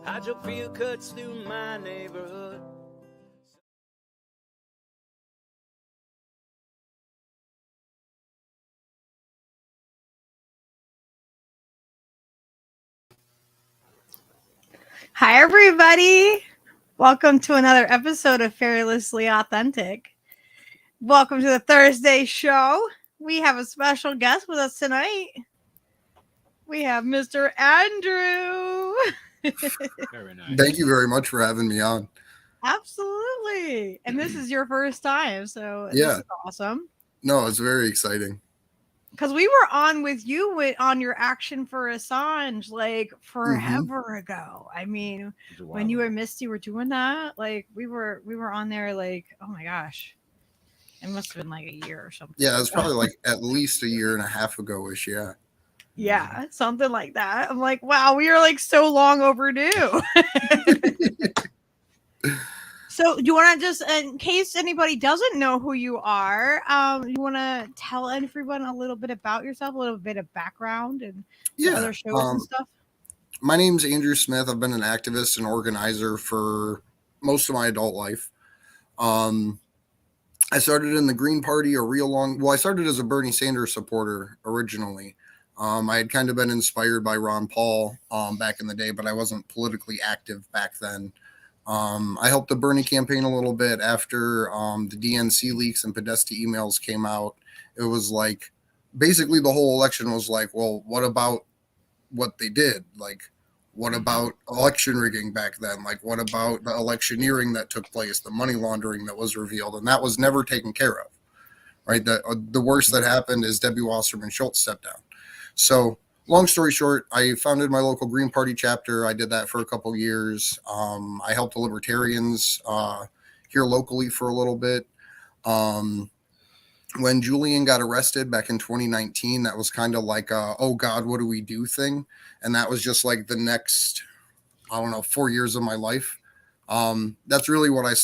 I drove field cuts through my neighborhood. Hi, everybody. Welcome to another episode of Fearlessly Authentic. Welcome to the Thursday show. We have a special guest with us tonight. We have Mr. Andrew. Very nice. Thank you very much for having me on. Absolutely. And this is your first time, so Yeah. this is awesome. No, it's very exciting. Because we were on with you on your action for Assange like forever ago. I mean, when you and Misty were doing that, like we were on there like, oh my gosh. It must have been like a year or something. Yeah, it was probably like at least a year and a half ago-ish, yeah. Yeah, something like that. I'm like, wow, we are like so long overdue. So, do you want to just, in case anybody doesn't know who you are, you want to tell everyone a little bit about yourself, a little bit of background and other shows and stuff? My name's Andrew Smith. I've been an activist and organizer for most of my adult life. I started in the Green Party I started as a Bernie Sanders supporter originally. I had kind of been inspired by Ron Paul back in the day, but I wasn't politically active back then. I helped the Bernie campaign a little bit after the DNC leaks and Podesta emails came out. It was like, basically the whole election was like, well, what about what they did? Like, what about election rigging back then? Like, what about the electioneering that took place, the money laundering that was revealed? And that was never taken care of, right? The worst that happened is Debbie Wasserman Schultz stepped down. So long story short, I founded my local Green Party chapter. I did that for a couple of years. I helped the libertarians here locally for a little bit. When Julian got arrested back in 2019, that was kind of like oh God, what do we do thing? And that was just like the next, 4 years of my life. That's really what I'm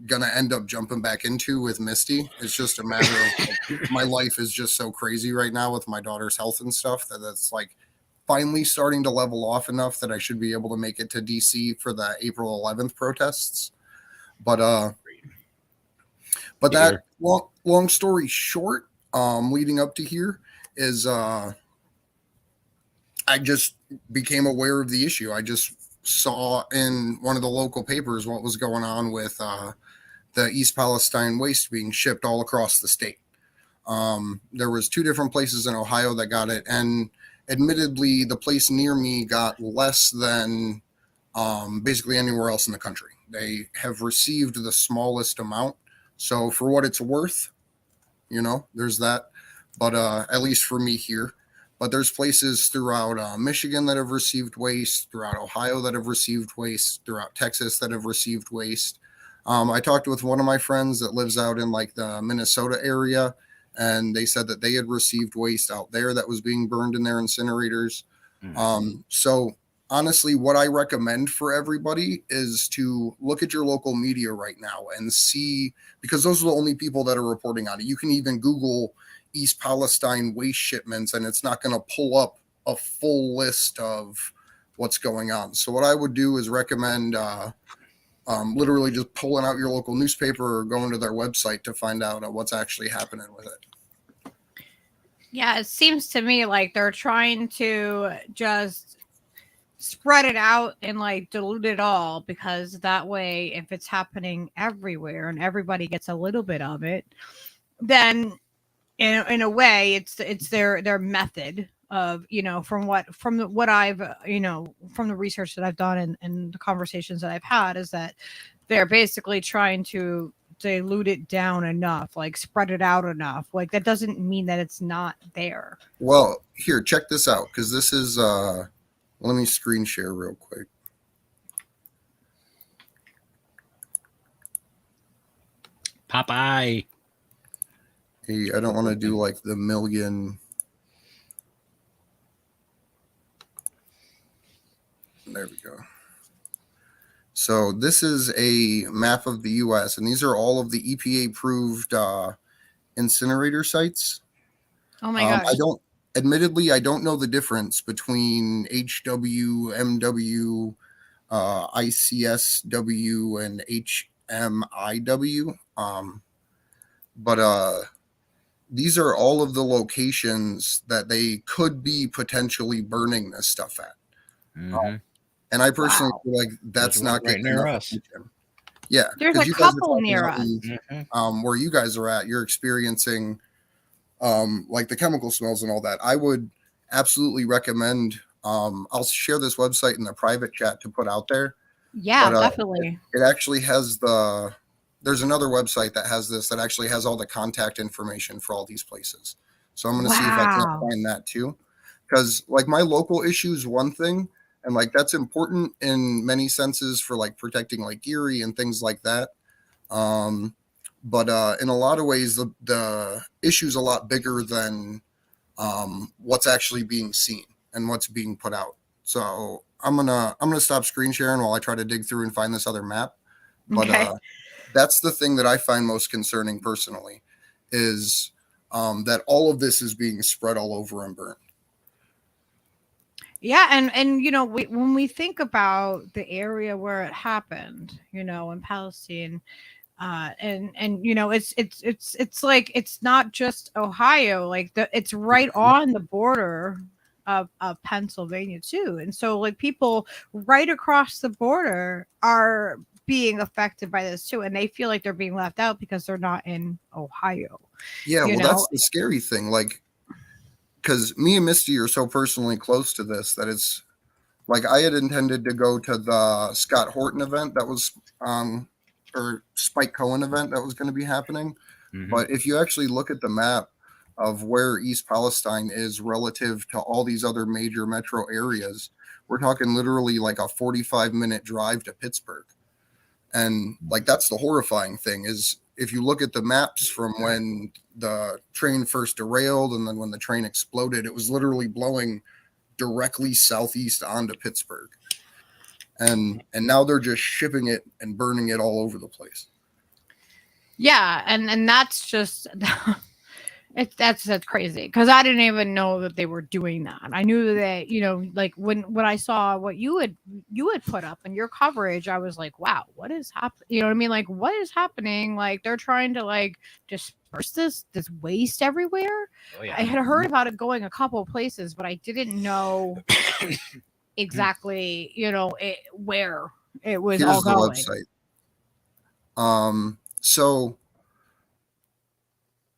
going to end up jumping back into with Misty. It's just a matter of my life is just so crazy right now with my daughter's health and stuff that's like finally starting to level off enough that I should be able to make it to DC for the April 11th protests. But that long story short, leading up to here is I just became aware of the issue. I just saw in one of the local papers what was going on with the East Palestine waste being shipped all across the state. There was 2 different places in Ohio that got it, and admittedly, the place near me got less than basically anywhere else in the country. They have received the smallest amount. So for what it's worth, there's that. But at least for me here. But there's places throughout Michigan that have received waste, throughout Ohio that have received waste, throughout Texas that have received waste. I talked with one of my friends that lives out in like the Minnesota area, and they said that they had received waste out there that was being burned in their incinerators. So honestly, what I recommend for everybody is to look at your local media right now and see, because those are the only people that are reporting on it. You can even Google East Palestine waste shipments, and it's not going to pull up a full list of what's going on. So what I would do is recommend literally just pulling out your local newspaper or going to their website to find out what's actually happening with it. Yeah, it seems to me like they're trying to just spread it out and like dilute it all, because that way, if it's happening everywhere and everybody gets a little bit of it, then in a way it's their method of, from what I've, from the research that I've done and the conversations that I've had, is that they're basically trying to dilute it down enough, like spread it out enough. Like that doesn't mean that it's not there. Well, here, check this out, because this is let me screen share real quick. Popeye. Hey, I don't want to do like the million. There we go. So this is a map of the U.S., and these are all of the EPA-approved incinerator sites. Oh my gosh. Admittedly, I don't know the difference between HW, MW, ICSW and HMIW. But these are all of the locations that they could be potentially burning this stuff at. And I personally feel like that's not right getting near enough us. attention. Yeah, There's because a you guys are couple talking near out us. in, where you guys are at, you're experiencing like the chemical smells and all that. I would absolutely recommend. I'll share this website in the private chat to put out there. Yeah, But definitely. it actually has there's another website that has this that actually has all the contact information for all these places. So I'm going to see if I can't Wow. find that too. Because like my local issue is one thing, and like that's important in many senses for like protecting like Erie and things like that. But in a lot of ways, the issue is a lot bigger than what's actually being seen and what's being put out. So I'm gonna stop screen sharing while I try to dig through and find this other map. But Okay. that's the thing that I find most concerning personally, is that all of this is being spread all over and burned. Yeah, and when we think about the area where it happened, in Palestine, and it's like it's not just Ohio, like it's right on the border of Pennsylvania too, and so like people right across the border are being affected by this too, and they feel like they're being left out because they're not in Ohio. Yeah, You well, know, that's the scary thing. Like, because me and Misty are so personally close to this that it's like I had intended to go to the Scott Horton event that was or Spike Cohen event that was going to be happening. But if you actually look at the map of where East Palestine is relative to all these other major metro areas, we're talking literally like a 45-minute drive to Pittsburgh. And like that's the horrifying thing is if you look at the maps from when the train first derailed and then when the train exploded, it was literally blowing directly southeast onto Pittsburgh. And now they're just shipping it and burning it all over the place. yeah, and that's just that's crazy because I didn't even know that they were doing that. I knew that like when I saw what you had put up in your coverage, I was like, wow, what is happening? You know what I mean? Like, what is happening? Like they're trying to like disperse this waste everywhere. Oh, yeah. I had heard about it going a couple of places, but I didn't know exactly where it was Here's all the going. website. So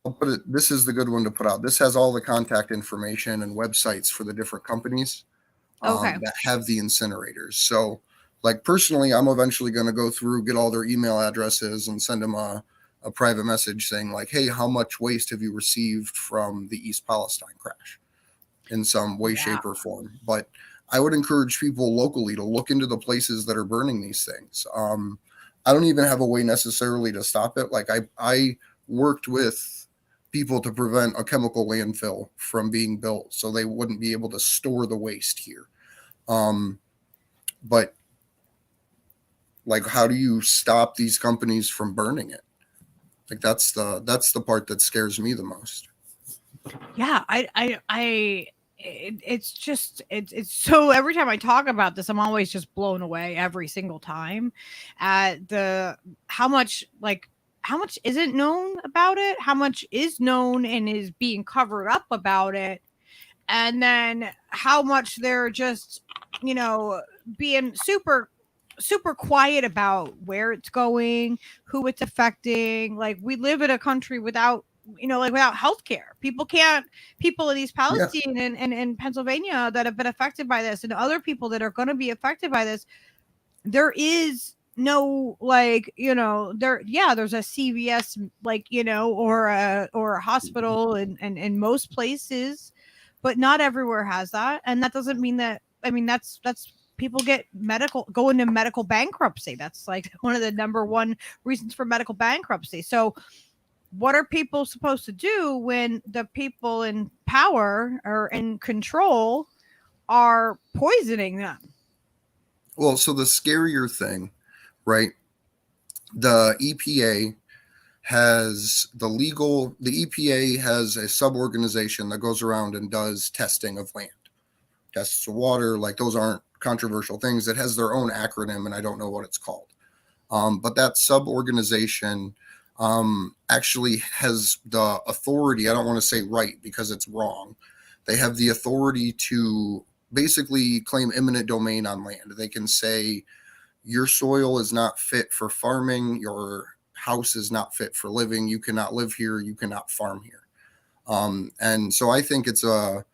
I'll put it. This is the good one to put out. This has all the contact information and websites for the different companies Okay. that have the incinerators. So, like personally, I'm eventually going to go through, get all their email addresses, and send them a private message saying like, "Hey, how much waste have you received from the East Palestine crash?" In some way, shape, or form. But I would encourage people locally to look into the places that are burning these things. I don't even have a way necessarily to stop it. Like I worked with people to prevent a chemical landfill from being built so they wouldn't be able to store the waste here. But like, how do you stop these companies from burning it? Like that's the part that scares me the most. Yeah, it's just it's so every time I talk about this, I'm always just blown away every single time at the how much isn't known about it, how much is known and is being covered up about it, and then how much they're just being super quiet about where it's going, who it's affecting. Like we live in a country without without healthcare. People in East Palestine and Pennsylvania that have been affected by this and other people that are going to be affected by this, there is no there's a CVS or a hospital in most places, but not everywhere has that. And that doesn't mean that, that's people go into medical bankruptcy. That's like one of the number one reasons for medical bankruptcy. So what are people supposed to do when the people in power or in control are poisoning them? Well, so the scarier thing, right? The EPA has the EPA has a sub-organization that goes around and does testing of land, tests of water. Like those aren't controversial things. It has their own acronym, and I don't know what it's called. But that sub-organization actually has the authority. I don't want to say right because it's wrong. They have the authority to basically claim eminent domain on land. They can say your soil is not fit for farming, your house is not fit for living, you cannot live here, you cannot farm here. And so I think it's a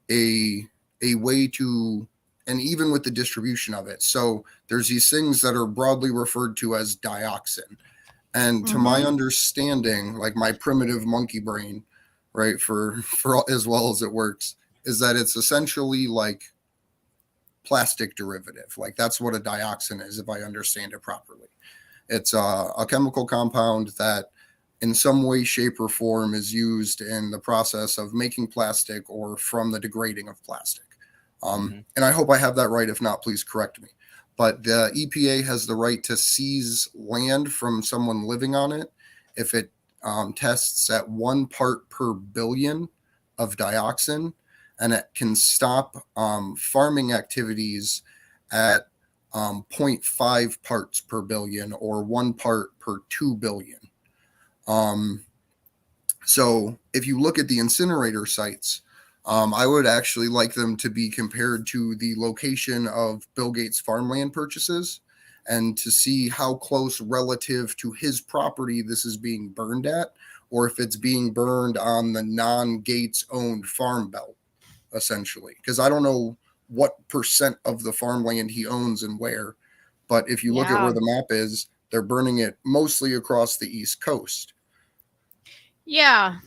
way to, and even with the distribution of it. So there's these things that are broadly referred to as dioxin. And to my understanding, like my primitive monkey brain, right, for as well as it works, is that it's essentially like plastic derivative. Like that's what a dioxin is, if I understand it properly. It's a chemical compound that in some way, shape, or form is used in the process of making plastic or from the degrading of plastic. And I hope I have that right. If not, please correct me. But the EPA has the right to seize land from someone living on it if it tests at 1 part per billion of dioxin, and it can stop farming activities at 0.5 parts per billion or 1 part per 2 billion. So if you look at the incinerator sites, I would actually like them to be compared to the location of Bill Gates' farmland purchases and to see how close relative to his property this is being burned at, or if it's being burned on the non-Gates owned farm belt, essentially. Because I don't know what percent of the farmland he owns and where, but if you look at where the map is, they're burning it mostly across the East Coast. Yeah.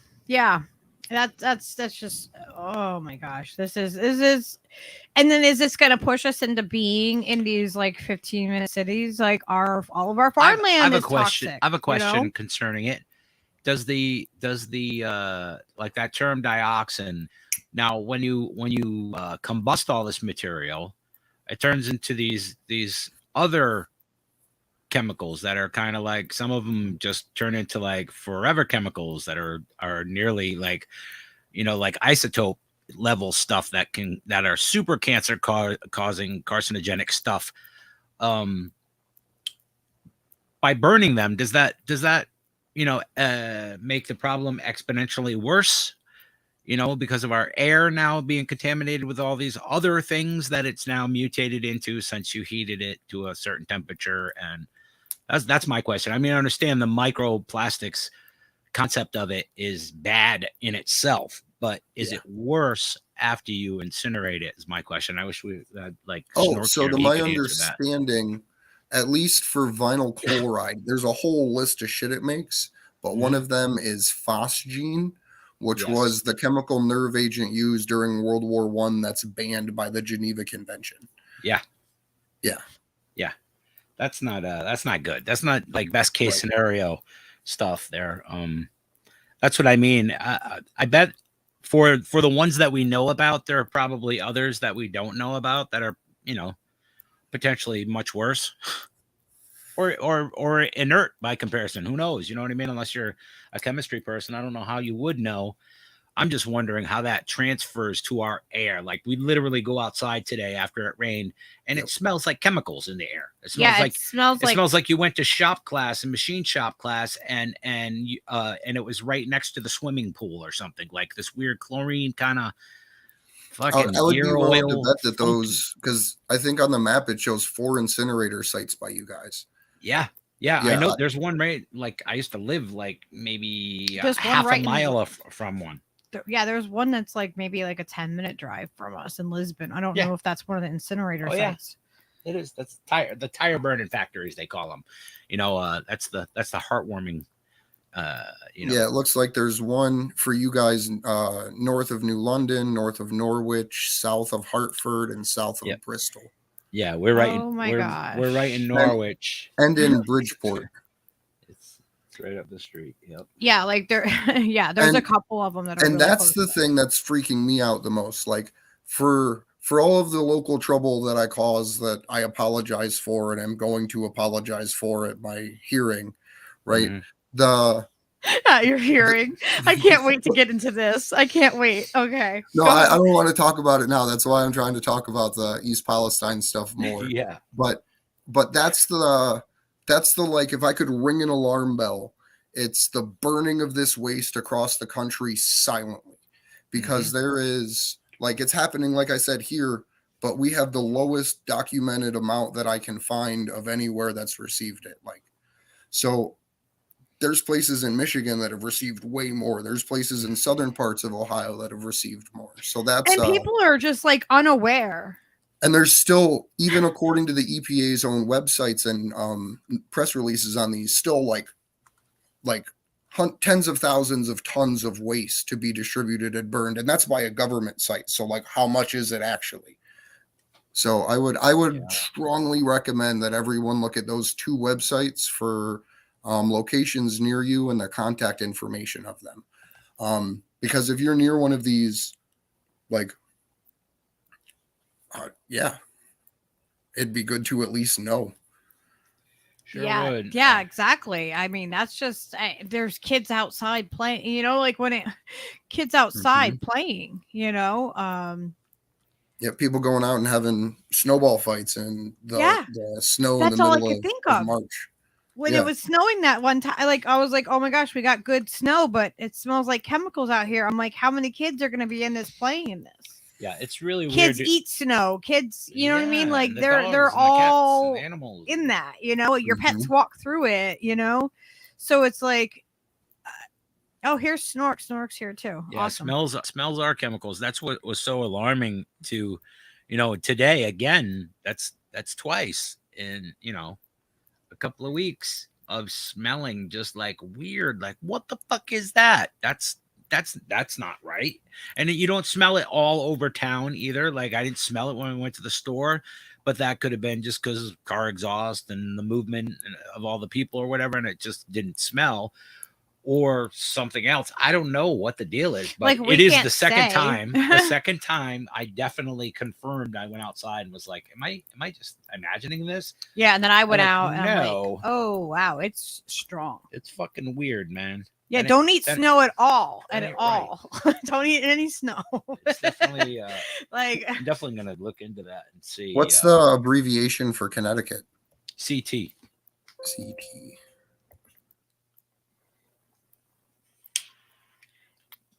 That's just, oh my gosh. This is and then is this going to push us into being in these like 15-minute cities? Like all of our farmland I have is a question. toxic, I have a question you know? concerning it. Does the like that term dioxin, now when you combust all this material, it turns into these other chemicals that are kind of like, some of them just turn into like forever chemicals that are nearly like, like isotope level stuff that are super causing carcinogenic stuff. By burning them, does that make the problem exponentially worse? Because of our air now being contaminated with all these other things that it's now mutated into since you heated it to a certain temperature. And that's my question. I mean, I understand the microplastics concept of it is bad in itself, but is it worse after you incinerate it? Is my question. I wish we had like. So to my understanding, at least for vinyl chloride, there's a whole list of shit it makes, but one of them is phosgene, which was the chemical nerve agent used during World War I that's banned by the Geneva Convention. Yeah. That's not good. That's not like best case scenario stuff there. That's what I mean. I bet for the ones that we know about, there are probably others that we don't know about that are, potentially much worse or inert by comparison. Who knows? You know what I mean? Unless you're a chemistry person, I don't know how you would know. I'm just wondering how that transfers to our air. Like we literally go outside today after it rained and it smells like chemicals in the air. It smells like you went to shop class and machine shop class and it was right next to the swimming pool or something, like this weird chlorine kind of fucking I would be willing oil. to bet that those, because I think on the map it shows 4 incinerator sites by you guys. Yeah. I know there's one right, like I used to live like maybe half a mile from one. There's one that's like maybe like a 10-minute drive from us in Lisbon. I don't know if that's one of the incinerator sites. It is. That's the tire burning factories, they call them. That's the heartwarming. Yeah, it looks like there's one for you guys north of New London, north of Norwich, south of Hartford, and south of Bristol. Yeah, we're right. Oh my gosh. We're right in Norwich and in Bridgeport. It's right up the street. Yep. Yeah, like there's a couple of them that are. And really that's the thing that's freaking me out the most. Like for all of the local trouble that I caused, that I apologize for, and I'm going to apologize for at my hearing, right? You're hearing. I can't wait to get into this. I can't wait. Okay. No, Go I ahead. don't want to talk about it now. That's why I'm trying to talk about the East Palestine stuff more. Yeah. But that's the like, if I could ring an alarm bell, it's the burning of this waste across the country silently, because there is, like, it's happening, like I said, here, but we have the lowest documented amount that I can find of anywhere that's received it. Like, so there's places in Michigan that have received way more. There's places in southern parts of Ohio that have received more. So that's, And people are just like unaware. and there's still, even according to the EPA's own websites and press releases on these, still like tens of thousands of tons of waste to be distributed and burned, and that's by a government site. So like, how much is it actually? So I would strongly recommend that everyone look at those two websites for locations near you and the contact information of them, because if you're near one of these, like, yeah, it'd be good to at least know. Sure Yeah, would. yeah, exactly. I mean, that's just there's kids outside playing. You know, like when kids outside playing. You know, Yeah, people going out and having snowball fights in the snow that's in the all I middle could think of of. March. When it was snowing that one time, like I was like, oh my gosh, we got good snow, but it smells like chemicals out here. I'm like, how many kids are going to be in this playing in this? Yeah, it's really Kids weird. eat snow. Kids, you know what I mean? Like the they're dogs and the cats all and animals. in that. You know, your pets walk through it. You know, so it's like, oh, here's Snork. Snork's here too. Yeah, Awesome. smells are chemicals. That's what was so alarming to, today again. That's twice in a couple of weeks of smelling just like weird. Like, what the fuck is that? That's not right. And you don't smell it all over town either. Like, I didn't smell it when we went to the store, but that could have been just because of car exhaust and the movement of all the people or whatever, and it just didn't smell, or something else. I don't know what the deal is, but Like, we it is can't the second say. time. The second time I definitely confirmed. I went outside and was like, am I just imagining this? Yeah, and then I went like, out and I'm no. like, oh wow, it's strong. It's fucking weird, man. Yeah, And don't eat snow at all. that At ain't all. Don't eat any snow. It's definitely like, I'm definitely gonna look into that and see. What's the abbreviation for Connecticut? CT? CT.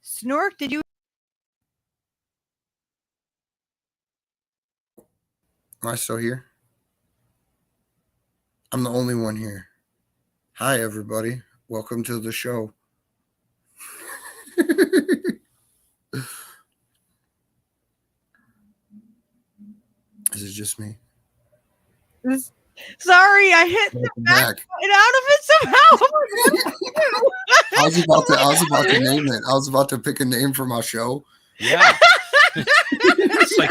Snork, did you? Am I still here? I'm the only one here. Hi, everybody. Welcome to the show. Is it just me? Sorry, I hit the back button out of it somehow. I was about to name it. I was about to pick a name for my show. Yeah. It's like,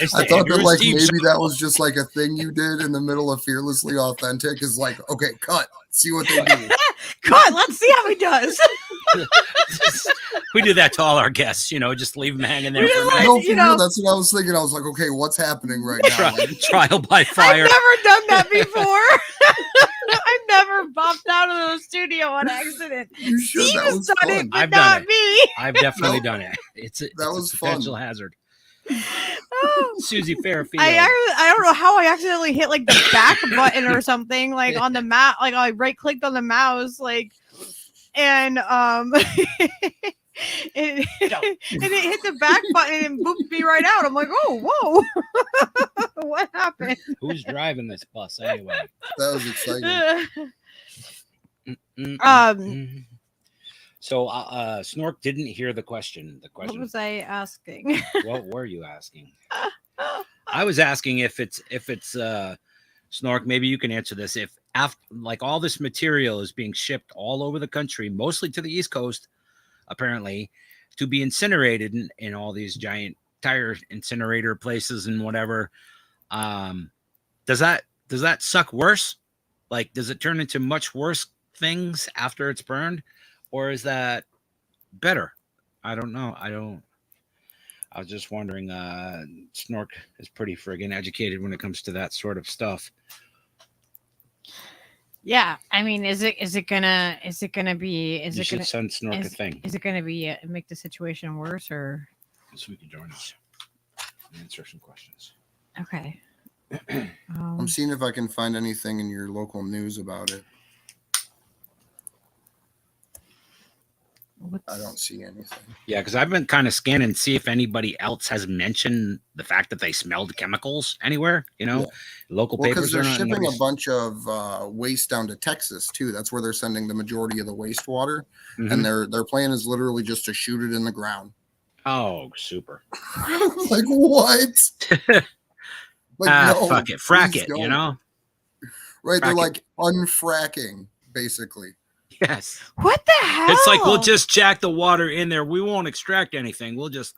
I thought that like maybe that was just like a thing you did in the middle of Fearlessly Authentic. Is like, okay, cut. See what they do. Cut. Let's see how he does. We do that to all our guests, just leave them hanging there. For a minute. No, for real, that's what I was thinking. I was like, okay, what's happening right now? Trial by fire. I've never done that before. I've never bopped out of the studio on accident. You should. Steve That has was done fun. it, but I've not done me. I've definitely done it. It's a potential fun. hazard. Susie Fairfield. I don't know how I accidentally hit like the back button or something, like on the mouse. Like I right clicked on the mouse, like, and it hit the back button and booped me right out. I'm like, oh, whoa, what happened? Who's driving this bus anyway? That was exciting. So Snork didn't hear the question. What was I asking? What were you asking? I was asking if it's Snork, maybe you can answer this. If after like all this material is being shipped all over the country, mostly to the East Coast, apparently, to be incinerated in all these giant tire incinerator places and whatever, does that suck worse? Like, does it turn into much worse things after it's burned, or is that better? I don't know. I was just wondering. Snork is pretty friggin' educated when it comes to that sort of stuff. Yeah, I mean, is it gonna be You should send Snork a thing is it gonna be make the situation worse or? so we can join us and answer some questions. Okay. I'm seeing if I can find anything in your local news about it. I don't see anything. Yeah, because I've been kind of scanning to see if anybody else has mentioned the fact that they smelled chemicals anywhere. Local papers because they're are not. shipping a bunch of waste down to Texas too. That's where they're sending the majority of the wastewater, and their plan is literally just to shoot it in the ground. Oh, super! Like what? No, fuck it, frack it. Don't. Right? They're like unfracking, basically. Yes. What the hell? It's like we'll just jack the water in there. We won't extract anything. We'll just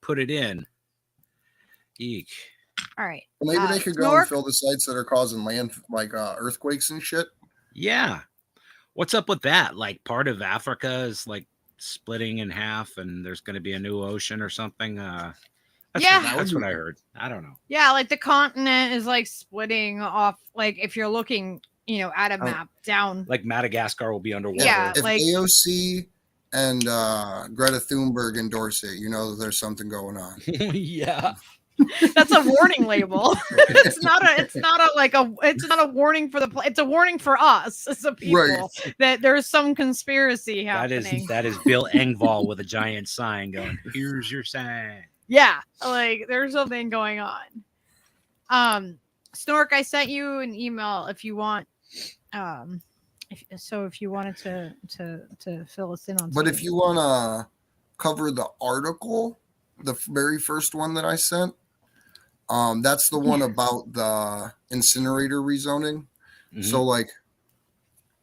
put it in. Eek. All right. Well, maybe they could go and fill the sites that are causing land like earthquakes and shit. Yeah. What's up with that? Like part of Africa is like splitting in half, and there's going to be a new ocean or something. That's what I heard. I don't know. Yeah, like the continent is like splitting off. Like if you're looking, at a map down. Like Madagascar will be underwater. Yeah, if AOC and Greta Thunberg endorse it, there's something going on. Yeah. That's a warning label. It's not a warning for it's a warning for us as a people that there's some conspiracy happening. That is Bill Engvall with a giant sign going, "Here's your sign." Yeah, like there's something going on. Snork, I sent you an email if you want. If you wanted to fill us in on. But if you want to cover the article, the very first one that I sent, that's the one about the incinerator rezoning. So like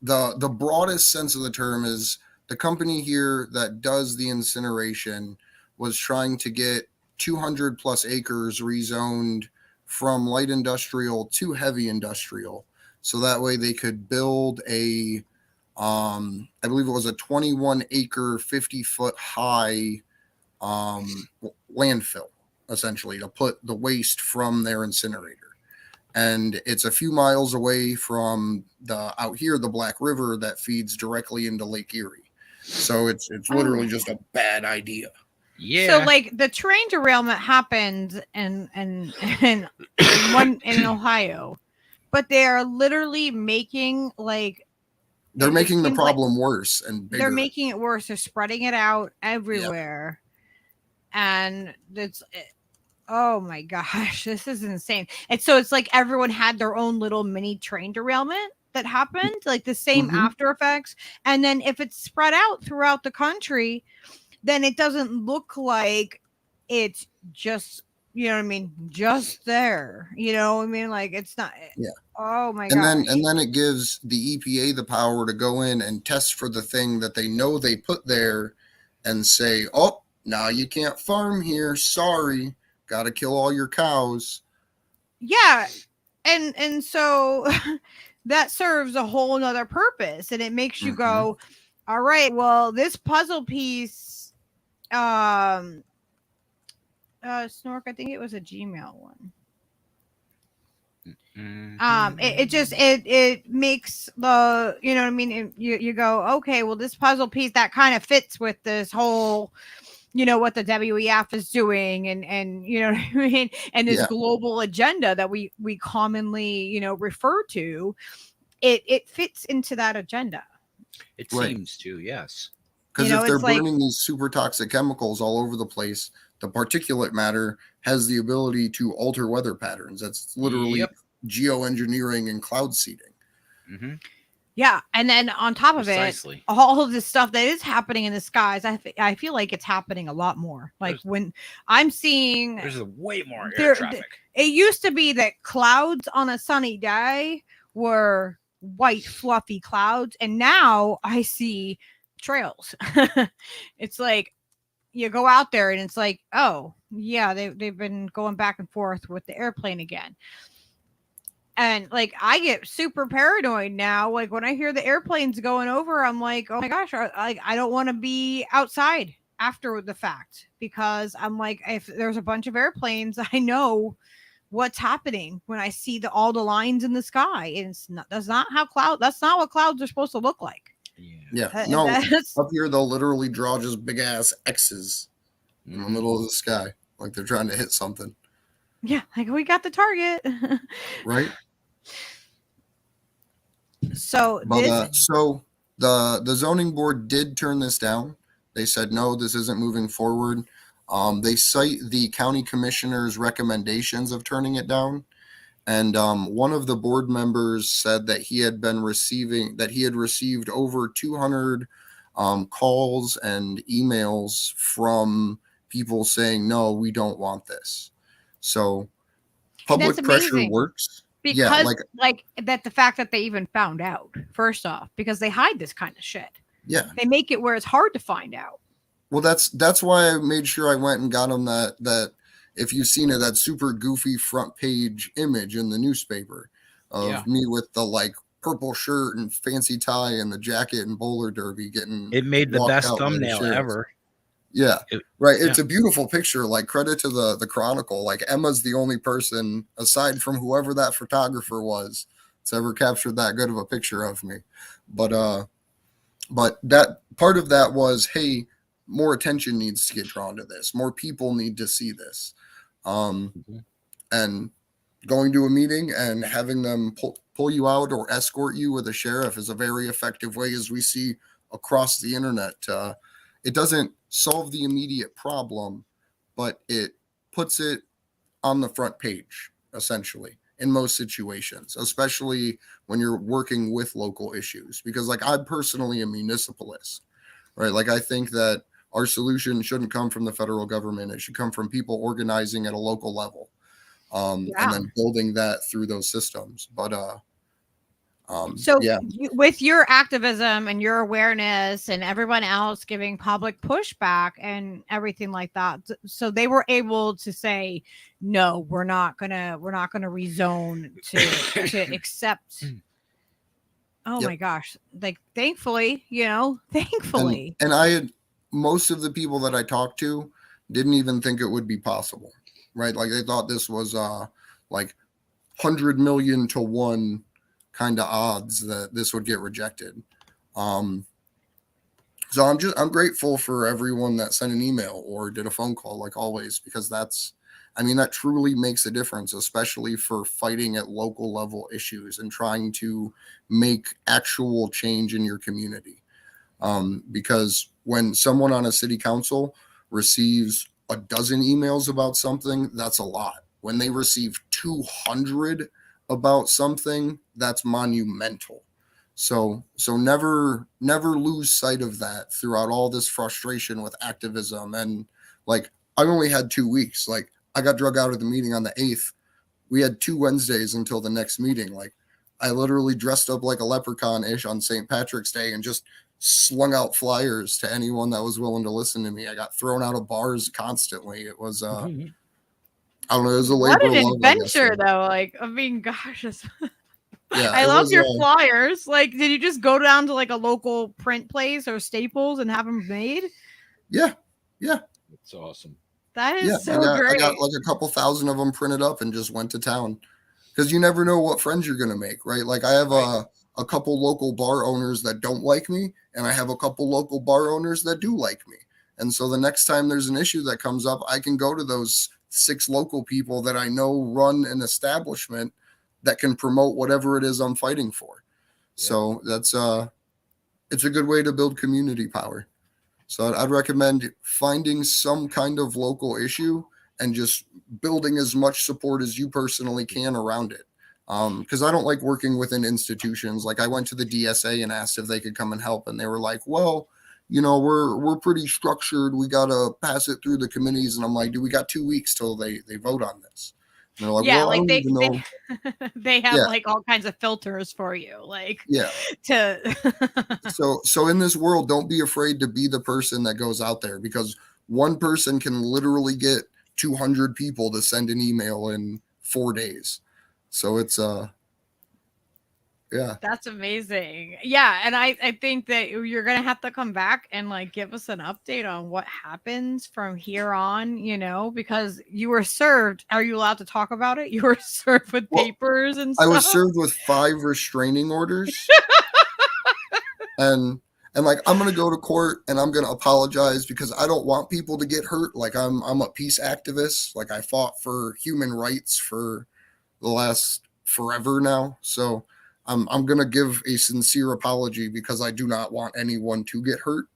the broadest sense of the term is the company here that does the incineration was trying to get 200 plus acres rezoned from light industrial to heavy industrial. So that way they could build I believe it was a 21 acre, 50 foot high landfill, essentially, to put the waste from their incinerator. And it's a few miles away from out here, the Black River that feeds directly into Lake Erie. So it's literally just a bad idea. Yeah. So like the train derailment happened in Ohio, but they are literally making they're making the problem worse and bigger. They're making it worse. They're spreading it out everywhere. Yep. And oh my gosh, this is insane. And so it's like everyone had their own little mini train derailment that happened, like the same after effects. And then if it's spread out throughout the country, then it doesn't look like it's just, just there. Like it's not. Yeah. Oh my god. And then it gives the EPA the power to go in and test for the thing that they know they put there and say, "Oh, now you can't farm here. Sorry. Got to kill all your cows." Yeah. And so that serves a whole nother purpose, and it makes you go, all right, well, this puzzle piece, Snork, I think it was a Gmail one. It makes the, you go, okay, well, this puzzle piece that kind of fits with this whole, what the WEF is doing and you know what I mean? And this global agenda that we commonly, refer to, it fits into that agenda. It seems to, yes. Because if they're burning these super toxic chemicals all over the place, the particulate matter has the ability to alter weather patterns. That's literally geoengineering and cloud seeding. Yeah, and then on top of it, all of this stuff that is happening in the skies, I feel like it's happening a lot more. Like when I'm seeing, there's way more air traffic. It used to be that clouds on a sunny day were white fluffy clouds, and now I see trails. It's like you go out there and it's like, oh yeah, they've been going back and forth with the airplane again. And like I get super paranoid now. Like when I hear the airplanes going over, I'm like, oh my gosh, I don't want to be outside after the fact, because I'm like, if there's a bunch of airplanes, I know what's happening when I see all the lines in the sky. And that's not what clouds are supposed to look like. Yeah. No, up here they'll literally draw just big ass X's in the middle of the sky, like they're trying to hit something. Yeah, like we got the target. Right. So so the zoning board did turn this down. They said no, this isn't moving forward. They cite the county commissioner's recommendations of turning it down. And one of the board members said that he had received over 200 calls and emails from people saying, no, we don't want this. So public pressure works. Because like that, the fact that they even found out, first off, because they hide this kind of shit. Yeah. They make it where it's hard to find out. Well, that's why I made sure I went and got them that if you've seen it, that super goofy front page image in the newspaper of me with the like purple shirt and fancy tie and the jacket and bowler derby getting. It made the best thumbnail ever. Yeah, right. It's a beautiful picture. Like credit to the Chronicle. Like Emma's the only person aside from whoever that photographer was that's ever captured that good of a picture of me. But that part of that was, hey, more attention needs to get drawn to this. More people need to see this. And going to a meeting and having them pull you out or escort you with a sheriff is a very effective way, as we see across the internet. It doesn't solve the immediate problem, but it puts it on the front page, essentially, in most situations, especially when you're working with local issues. Because like I'm personally a municipalist, right? Like I think that our solution shouldn't come from the federal government. It should come from people organizing at a local level, and then building that through those systems. But with your activism and your awareness and everyone else giving public pushback and everything like that, so they were able to say, no, we're not gonna rezone to accept. Oh my gosh! Like thankfully. And I had. Most of the people that I talked to didn't even think it would be possible, right? Like they thought this was like 100 million to 1 kind of odds that this would get rejected. So I'm grateful for everyone that sent an email or did a phone call, like always, because that truly makes a difference, especially for fighting at local level issues and trying to make actual change in your community. Because when someone on a city council receives a dozen emails about something, that's a lot. When they receive 200 about something, that's monumental. So never lose sight of that throughout all this frustration with activism. And like, I've only had 2 weeks. Like I got drug out of the meeting on the 8th. We had 2 Wednesdays until the next meeting. Like I literally dressed up like a leprechaun-ish on St. Patrick's Day and just slung out flyers to anyone that was willing to listen to me. I got thrown out of bars constantly. It was I don't know, it was a labor of love. What an adventure though. Like, I mean, gosh, yeah, I love your flyers. Like, did you just go down to like a local print place or Staples and have them made? Yeah. It's awesome. That is so great. I got like a couple thousand of them printed up and just went to town, because you never know what friends you're gonna make, right? Like I have a couple local bar owners that don't like me, and I have a couple local bar owners that do like me. And so the next time there's an issue that comes up, I can go to those 6 local people that I know run an establishment that can promote whatever it is I'm fighting for. Yeah. So that's it's a good way to build community power. So I'd recommend finding some kind of local issue and just building as much support as you personally can around it. Because I don't like working within institutions. Like I went to the DSA and asked if they could come and help, and they were like, well, we're pretty structured. We got to pass it through the committees. And I'm like, dude, we got 2 weeks till they vote on this. And they're like, yeah, well, like they have like all kinds of filters for you. Like, So in this world, don't be afraid to be the person that goes out there, because one person can literally get 200 people to send an email in 4 days. So it's Yeah. That's amazing. Yeah, and I think that you're gonna have to come back and like give us an update on what happens from here on, because you were served. Are you allowed to talk about it? You were served with papers and I stuff. was served with 5 restraining orders. and like, I'm gonna go to court and I'm gonna apologize because I don't want people to get hurt. Like, I'm a peace activist. Like, I fought for human rights for the last forever now. So I'm gonna give a sincere apology because I do not want anyone to get hurt,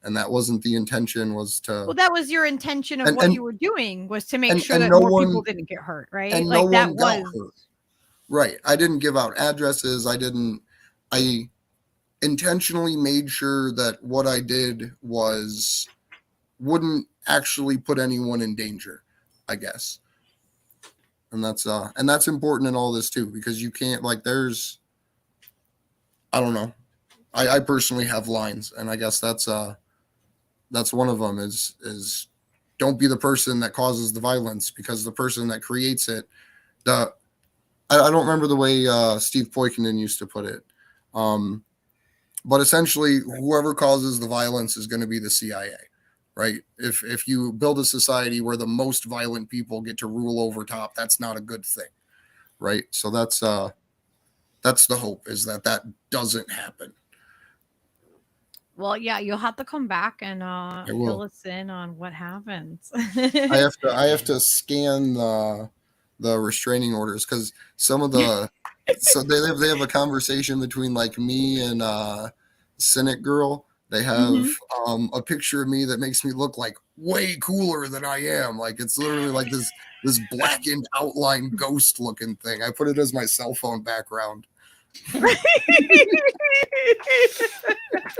and that wasn't the intention. Was to Well, that was your intention of what you were doing, was to make sure that more people didn't get hurt, right? And like no that one got was hurt. Right. I didn't give out addresses. I intentionally made sure that what I did wouldn't actually put anyone in danger, I guess. And that's important in all this too, because you can't, like, I don't know. I personally have lines, and I guess that's one of them is don't be the person that causes the violence, because the person that creates it, I don't remember the way Steve Poikonen used to put it. But essentially, whoever causes the violence is going to be the CIA, right? If you build a society where the most violent people get to rule over top, that's not a good thing, right? So that's the hope, is that doesn't happen. Well, yeah, you'll have to come back and fill us in on what happens. I have to scan the restraining orders, because some of the so they have a conversation between like me and Cynic Girl. They have a picture of me that makes me look like way cooler than I am. Like, it's literally like this blackened outline ghost looking thing. I put it as my cell phone background.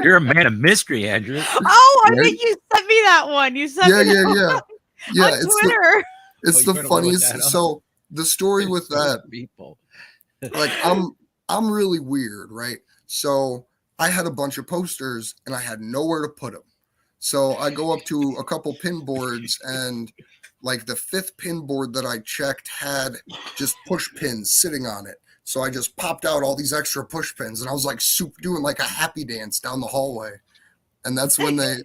You're a man of mystery, Andrew. Oh, I think you sent me that one. You sent me that yeah. on Twitter. It's the funniest. So the story with that, people, like, I'm really weird, right? So I had a bunch of posters and I had nowhere to put them. So I go up to a couple pin boards, and like the 5th pin board that I checked had just push pins sitting on it. So I just popped out all these extra push pins, and I was like doing like a happy dance down the hallway. And that's when then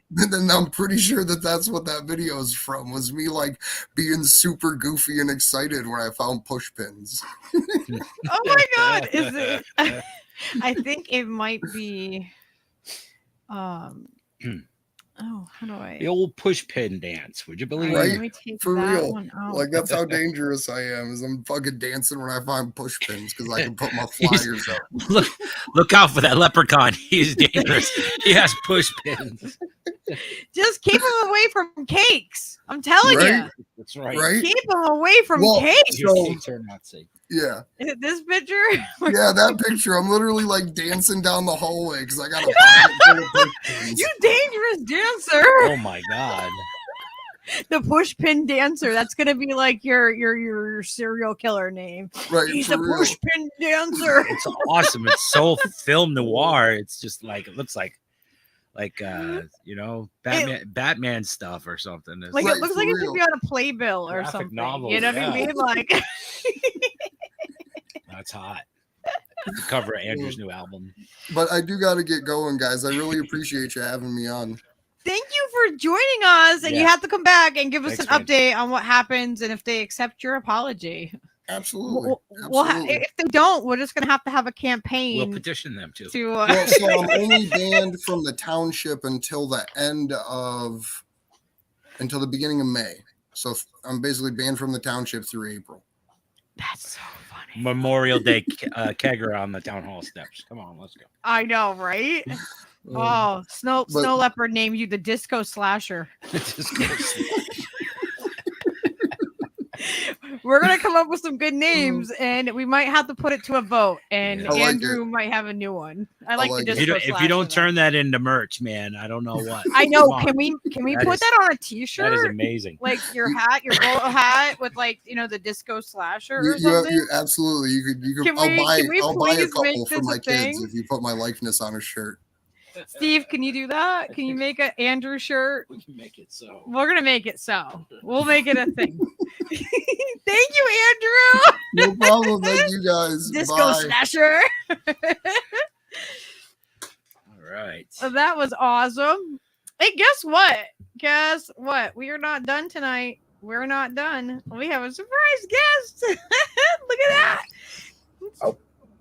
I'm pretty sure that's what that video is from, was me like being super goofy and excited when I found push pins. Oh my God. Is it? I think it might be, how do I? The old push pin dance. Would you believe? Right? Let me take For that real. one out. Like, that's how dangerous I am, is I'm fucking dancing when I find push pins, because I can put my flyers up. Look out for that leprechaun. He's dangerous. He has push pins. Just keep him away from cakes. I'm telling you. That's right. Keep him away from cakes. Your cakes are not safe. Yeah. Is it this picture? Yeah, that picture. I'm literally like dancing down the hallway because I got a You dangerous dancer. Oh my God. The push pin dancer. That's gonna be like your serial killer name. Right. He's a push pin dancer. It's awesome. It's so film noir. It's just like, it looks like Batman stuff or something. It's like, it looks like it should be on a playbill or something. Novel, you know what I mean? Like, that's hot. The cover of Andrew's new album. But I do got to get going, guys. I really appreciate you having me on. Thank you for joining us, and you have to come back and give us an update on what happens and if they accept your apology. Absolutely. If they don't, we're just gonna have to have a campaign. We'll petition them too. So I'm only banned from the township until the beginning of May. So I'm basically banned from the township through April. That's so funny. Memorial Day kegger on the town hall steps. Come on, let's go. I know, right? Snow Leopard named you the Disco Slasher. We're gonna come up with some good names, and we might have to put it to a vote. And Andrew might have a new one. I like the Disco Slasher. If you don't turn that into merch, man, I don't know what. I know. Can we put that on a T-shirt? That is amazing. Like your hat, your polo hat with the Disco Slasher or something. Absolutely. You could. I'll buy a couple for my kids if you put my likeness on a shirt. Steve, can you do that? Can you make an Andrew shirt? We can make it so. We're gonna make it so. We'll make it a thing. Thank you, Andrew. No problem. Thank you guys. Disco Bye. slasher. All right. So that was awesome. Hey, guess what? Guess what? We are not done tonight. We're not done. We have a surprise guest. Look at that.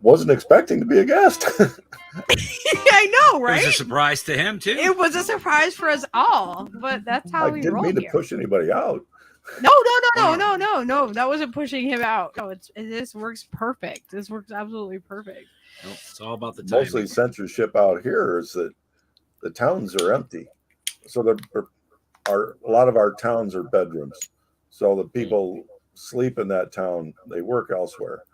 Wasn't expecting to be a guest. I know, It right? was a surprise to him too. It was a surprise for us all, but that's how I we didn't roll mean to here. push anybody out. No. That wasn't pushing him out. No, this works perfect. This works absolutely perfect. Nope, it's all about the timing. Mostly censorship out here is that the towns are empty. So a lot of our towns are bedrooms. So the people sleep in that town, they work elsewhere.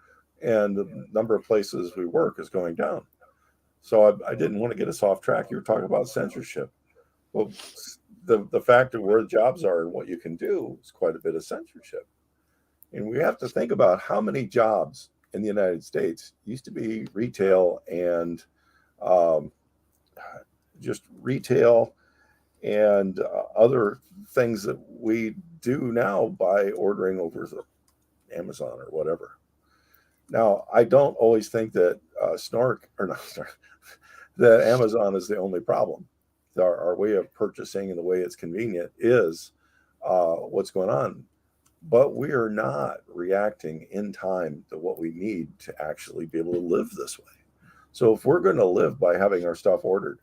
And the number of places we work is going down. So I didn't want to get us off track. You were talking about censorship. Well, the fact of where the jobs are and what you can do is quite a bit of censorship. And we have to think about how many jobs in the United States used to be retail and just retail and other things that we do now by ordering over Amazon or whatever. Now, I don't always think that that Amazon is the only problem. Our way of purchasing and the way it's convenient is what's going on. But we are not reacting in time to what we need to actually be able to live this way. So if we're going to live by having our stuff ordered,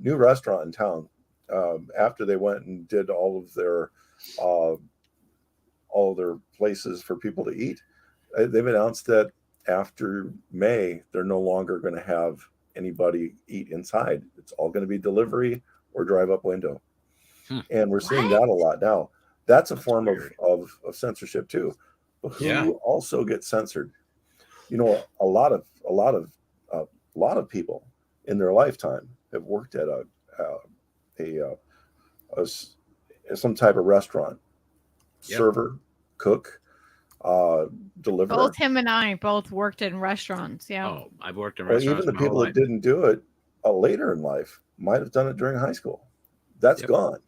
new restaurant in town, after they went and did all of their places for people to eat, they've announced that after May, they're no longer going to have anybody eat inside. It's all going to be delivery or drive up window. And we're seeing that a lot now. That's a form of censorship too. But who also gets censored? You know, a lot of people in their lifetime have worked at some type of restaurant, server, cook, deliverer. Both him and I both worked in restaurants. Yeah. Oh, I've worked in restaurants. Even the people that didn't do it later in life might have done it during high school. That's gone.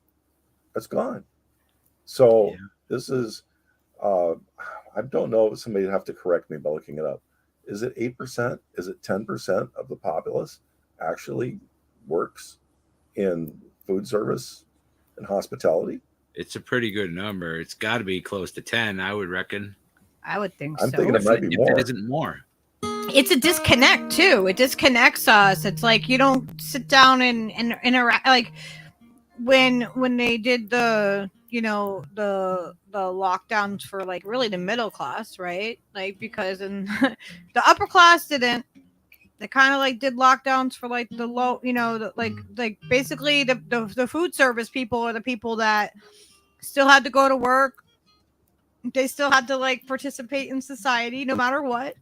That's gone. So this is, I don't know if somebody would have to correct me by looking it up. Is it 8%? Is it 10% of the populace actually works in food service and hospitality? It's a pretty good number. It's got to be close to 10, I would reckon. I would think I'm so. thinking it might be more. If it isn't more. It's a disconnect too. It disconnects us. It's like you don't sit down and interact. Like when they did the lockdowns for like really the middle class, right? Like because in the upper class didn't. They kind of like did lockdowns for like the low, like basically the food service people are the people that still had to go to work. They still had to like participate in society no matter what,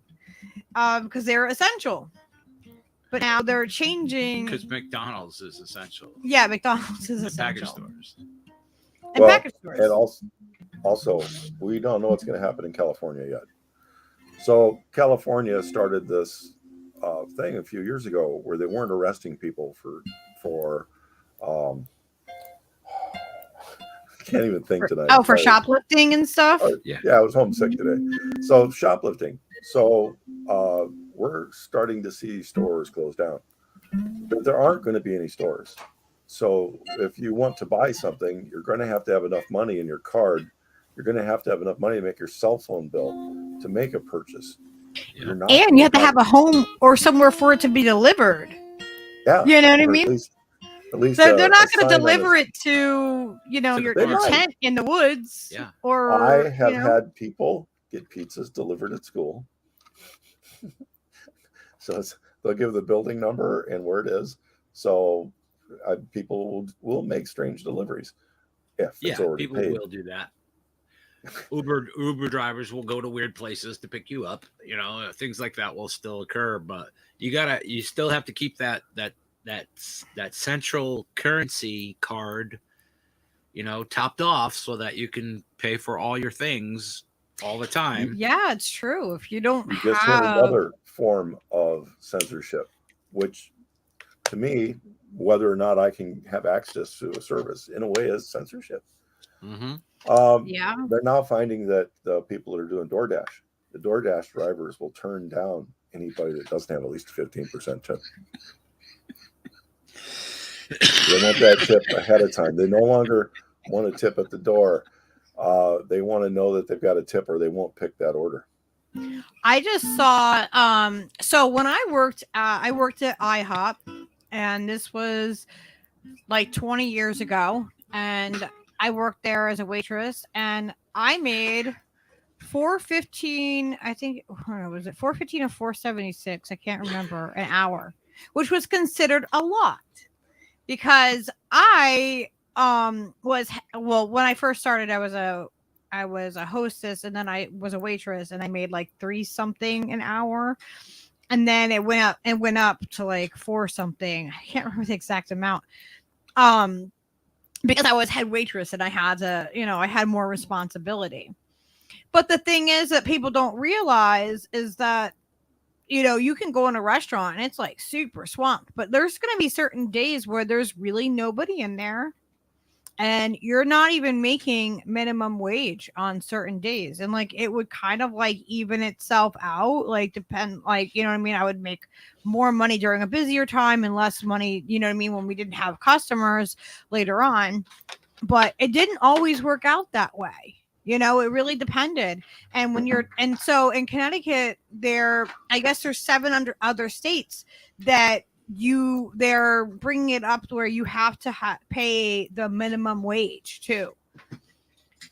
because they're essential. But now they're changing. Because McDonald's is essential. Yeah, McDonald's is The essential. package stores. And package stores. And also, we don't know what's going to happen in California yet. So California started this thing a few years ago where they weren't arresting people for I can't even think tonight. Oh, for shoplifting and stuff? Yeah, I was homesick today. So shoplifting. So we're starting to see stores close down. But there aren't going to be any stores. So if you want to buy something, you're going to have enough money in your card. You're going to have enough money to make your cell phone bill to make a purchase. Yeah. And you have to have a home or somewhere for it to be delivered. Yeah. You know what I mean? At least so they're not going to deliver it to, your tent in the woods. Yeah. Or I have had people get pizzas delivered at school. So they'll give the building number and where it is. So people will make strange deliveries. If it's already people paid. will do that. Uber drivers will go to weird places to pick you up. Things like that will still occur, but you still have to keep that central currency card, topped off so that you can pay for all your things all the time. Yeah, it's true. If you don't just had another form of censorship, which to me, whether or not I can have access to a service in a way is censorship. Mm-hmm. Yeah. They're now finding that the people that are doing DoorDash, the DoorDash drivers will turn down anybody that doesn't have at least 15% tip. They want that tip ahead of time. They no longer want a tip at the door. They want to know that they've got a tip, or they won't pick that order. I just saw so when I worked at IHOP, and this was like 20 years ago, and I worked there as a waitress, and I made $4.15, I think, was it $4.15 or $4.76? I can't remember, an hour, which was considered a lot because I was, well, when I first started, I was a hostess, and then I was a waitress, and I made like 3 something an hour. And then it went up to like 4 something. I can't remember the exact amount. Because I was head waitress and I had to, I had more responsibility. But the thing is that people don't realize is that, you can go in a restaurant and it's like super swamped, but there's going to be certain days where there's really nobody in there. And you're not even making minimum wage on certain days. And like, it would kind of like even itself out, like depend, like, you know what I mean? I would make more money during a busier time and less money, you know what I mean? When we didn't have customers later on, but it didn't always work out that way. It really depended. And and so in Connecticut, I guess there's 7 other states that they're bringing it up to where you have to pay the minimum wage too.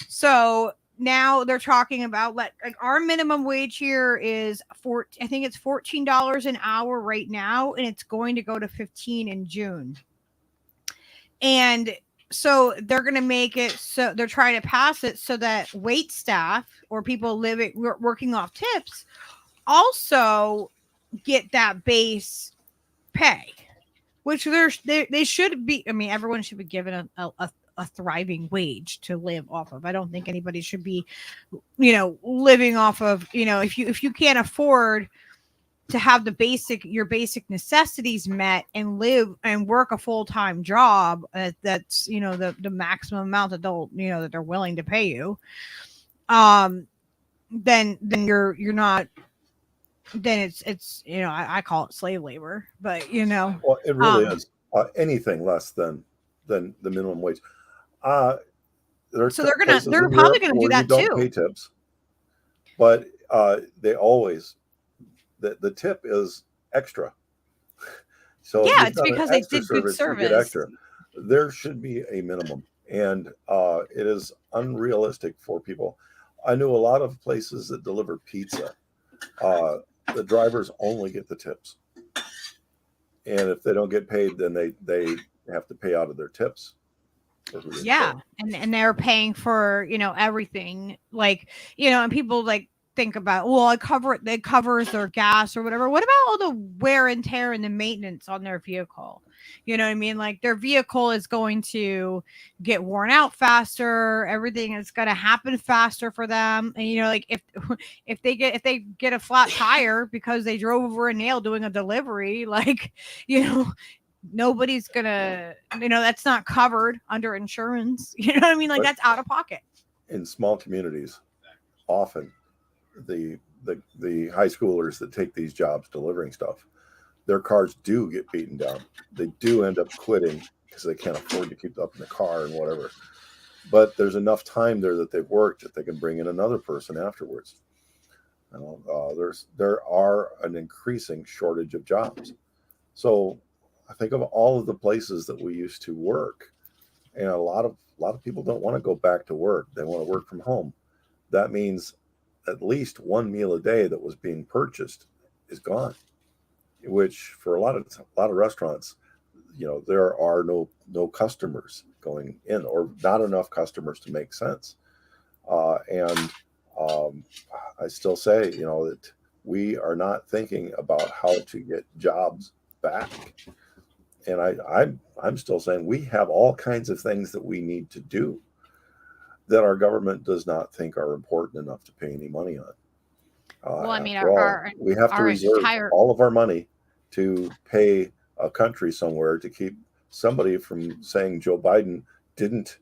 So now they're talking about like our minimum wage here is I think it's $14 an hour right now, and it's going to go to 15 in June. And so they're going to make it so they're trying to pass it so that wait staff or people working off tips also get that base pay, which they should be. I mean, everyone should be given a thriving wage to live off of. I don't think anybody should be, living off of, if you can't afford to have your basic necessities met and live and work a full-time job that's, the maximum amount that that they're willing to pay you. Then you're not. Then it's I call it slave labor, but well, it really is anything less than the minimum wage. So they're probably gonna do that don't too. Pay tips, but they always the tip is extra. So yeah, it's because they did good service. You get extra. There should be a minimum, and it is unrealistic for people. I knew a lot of places that deliver pizza. The drivers only get the tips, and if they don't get paid, then they have to pay out of their tips. Yeah, and they're paying for everything, like and people like think about, well, it covers their gas or whatever. What about all the wear and tear and the maintenance on their vehicle? You know what I mean? Like their vehicle is going to get worn out faster. Everything is going to happen faster for them. And like if they get a flat tire because they drove over a nail doing a delivery, like nobody's gonna, that's not covered under insurance. You know what I mean? Like that's out of pocket. In small communities, often the high schoolers that take these jobs delivering stuff, their cars do get beaten down. They do end up quitting because they can't afford to keep up in the car and whatever. But there's enough time there that they've worked that they can bring in another person afterwards. There are an increasing shortage of jobs. So I think of all of the places that we used to work, and a lot of people don't want to go back to work. They want to work from home. That means at least one meal a day that was being purchased is gone, which for a lot of restaurants, there are no customers going in, or not enough customers to make sense. And I still say, that we are not thinking about how to get jobs back. And I'm still saying we have all kinds of things that we need to do that our government does not think are important enough to pay any money on. Well, I mean, we have to reserve all of our money to pay a country somewhere to keep somebody from saying Joe Biden didn't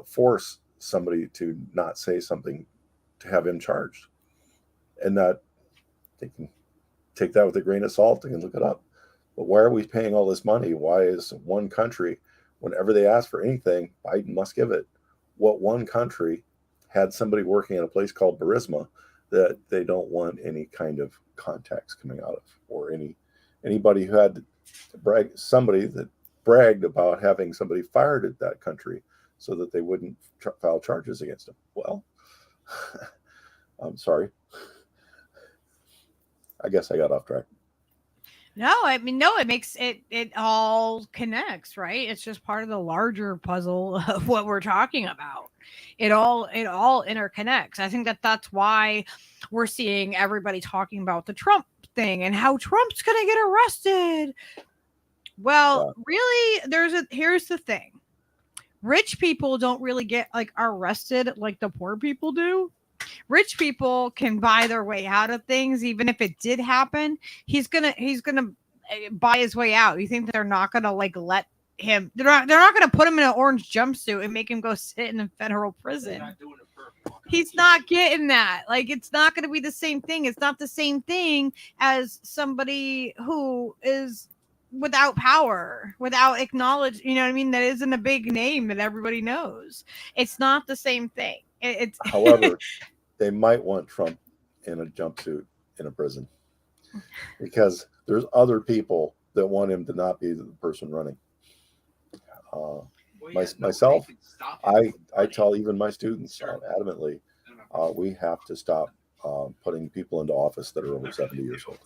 force somebody to not say something to have him charged, and that they can take that with a grain of salt and look it up. But why are we paying all this money? Why is one country, whenever they ask for anything, Biden must give it? What one country had somebody working at a place called Burisma that they don't want any kind of contacts coming out of, or anybody who had somebody that bragged about having somebody fired at that country so that they wouldn't file charges against them. Well, I'm sorry. I guess I got off track. No, I mean, no, it makes it all connects, right? It's just part of the larger puzzle of what we're talking about. It all interconnects. I think that's why we're seeing everybody talking about the Trump thing and how Trump's going to get arrested. Well, really, here's the thing. Rich people don't really get like arrested like the poor people do. Rich people can buy their way out of things. Even if it did happen, he's gonna buy his way out. You think that they're not gonna like let him? They're not gonna put him in an orange jumpsuit and make him go sit in a federal prison. He's not getting that. Like, it's not gonna be the same thing. It's not the same thing as somebody who is without power, without acknowledge. You know what I mean? That isn't a big name that everybody knows. It's not the same thing. However, they might want Trump in a jumpsuit in a prison because there's other people that want him to not be the person running. Myself, I tell even my students adamantly, we have to stop putting people into office that are over 70 years old.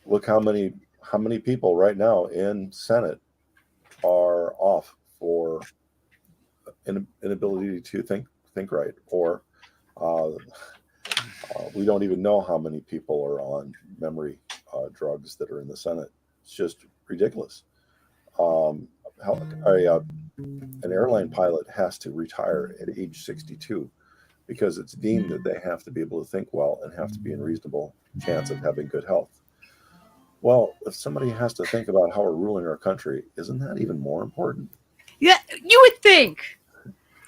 Look how many people right now in Senate are off for inability to think right, or we don't even know how many people are on memory drugs that are in the Senate. It's just ridiculous. An airline pilot has to retire at age 62 because it's deemed that they have to be able to think well and have to be in reasonable chance of having good health. Well, if somebody has to think about how we're ruling our country, isn't that even more important? Yeah, you would think.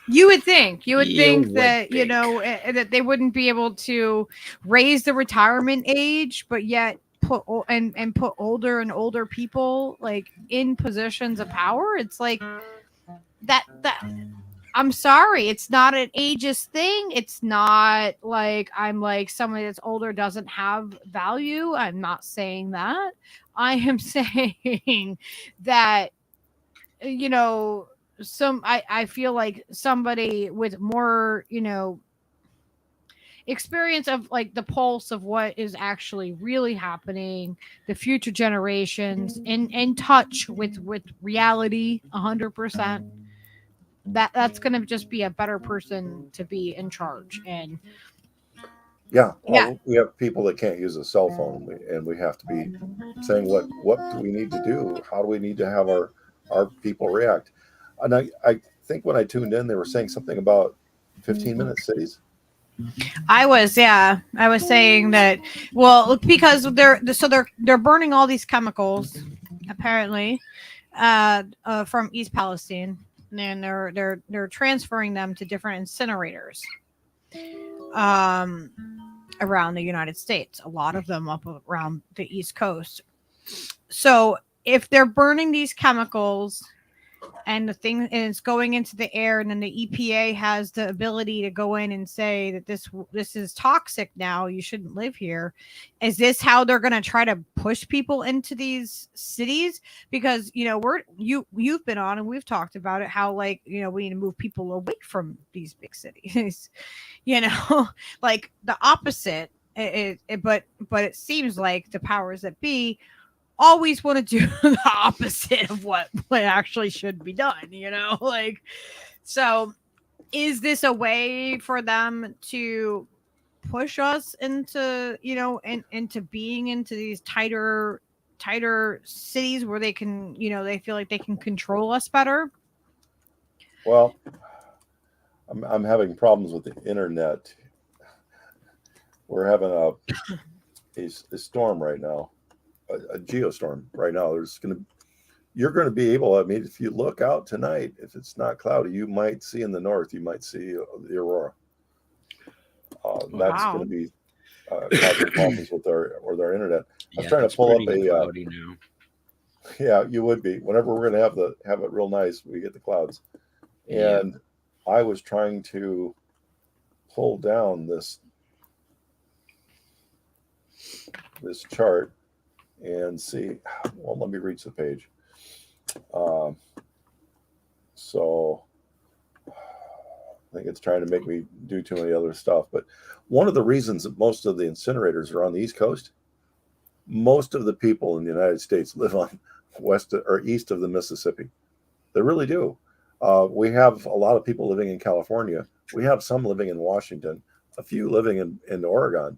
You would think that, you know, that they wouldn't be able to raise the retirement age, but yet put older and older people like in positions of power. It's like that I'm sorry, it's not an ageist thing. It's not like I'm like somebody that's older doesn't have value. I'm not saying that. I am saying that, you know, I feel like somebody with more, you know, experience of like the pulse of what is actually really happening, the future generations in touch with reality 100%. That's going to just be a better person to be in charge. And we have people that can't use a cell phone, and we have to be saying what do we need to do? How do we need to have our people react? And I think when I tuned in, they were saying something about 15-minute cities. I was saying that, well, because they're burning all these chemicals apparently from East Palestine, and they're transferring them to different incinerators around the United States, a lot of them up around the East Coast. So if they're burning these chemicals and it's going into the air, and then the EPA has the ability to go in and say that this is toxic now, you shouldn't live here. Is this how they're going to try to push people into these cities? Because, you know, you've been on and we've talked about it, how, like, you know, we need to move people away from these big cities, you know, like the opposite. But it seems like the powers that be always want to do the opposite of what actually should be done, you know? Like, so is this a way for them to push us into, you know, into being into these tighter cities where they can, you know, they feel like they can control us better? Well, I'm having problems with the internet. We're having a storm right now, a geostorm right now. You're going to be able, I mean, if you look out tonight, if it's not cloudy, you might see in the north, you might see the aurora. That's going to be causing problems with our internet. I was trying to pull up a cloudy now. Yeah, you would be. Whenever we're going to have it real nice, we get the clouds. And I was trying to pull down this chart and see. Well, let me reach the page. So I think it's trying to make me do too many other stuff. But one of the reasons that most of the incinerators are on the East Coast, most of the people in the United States live on west or east of the Mississippi. They really do. We have a lot of people living in California. We have some living in Washington, a few living in Oregon.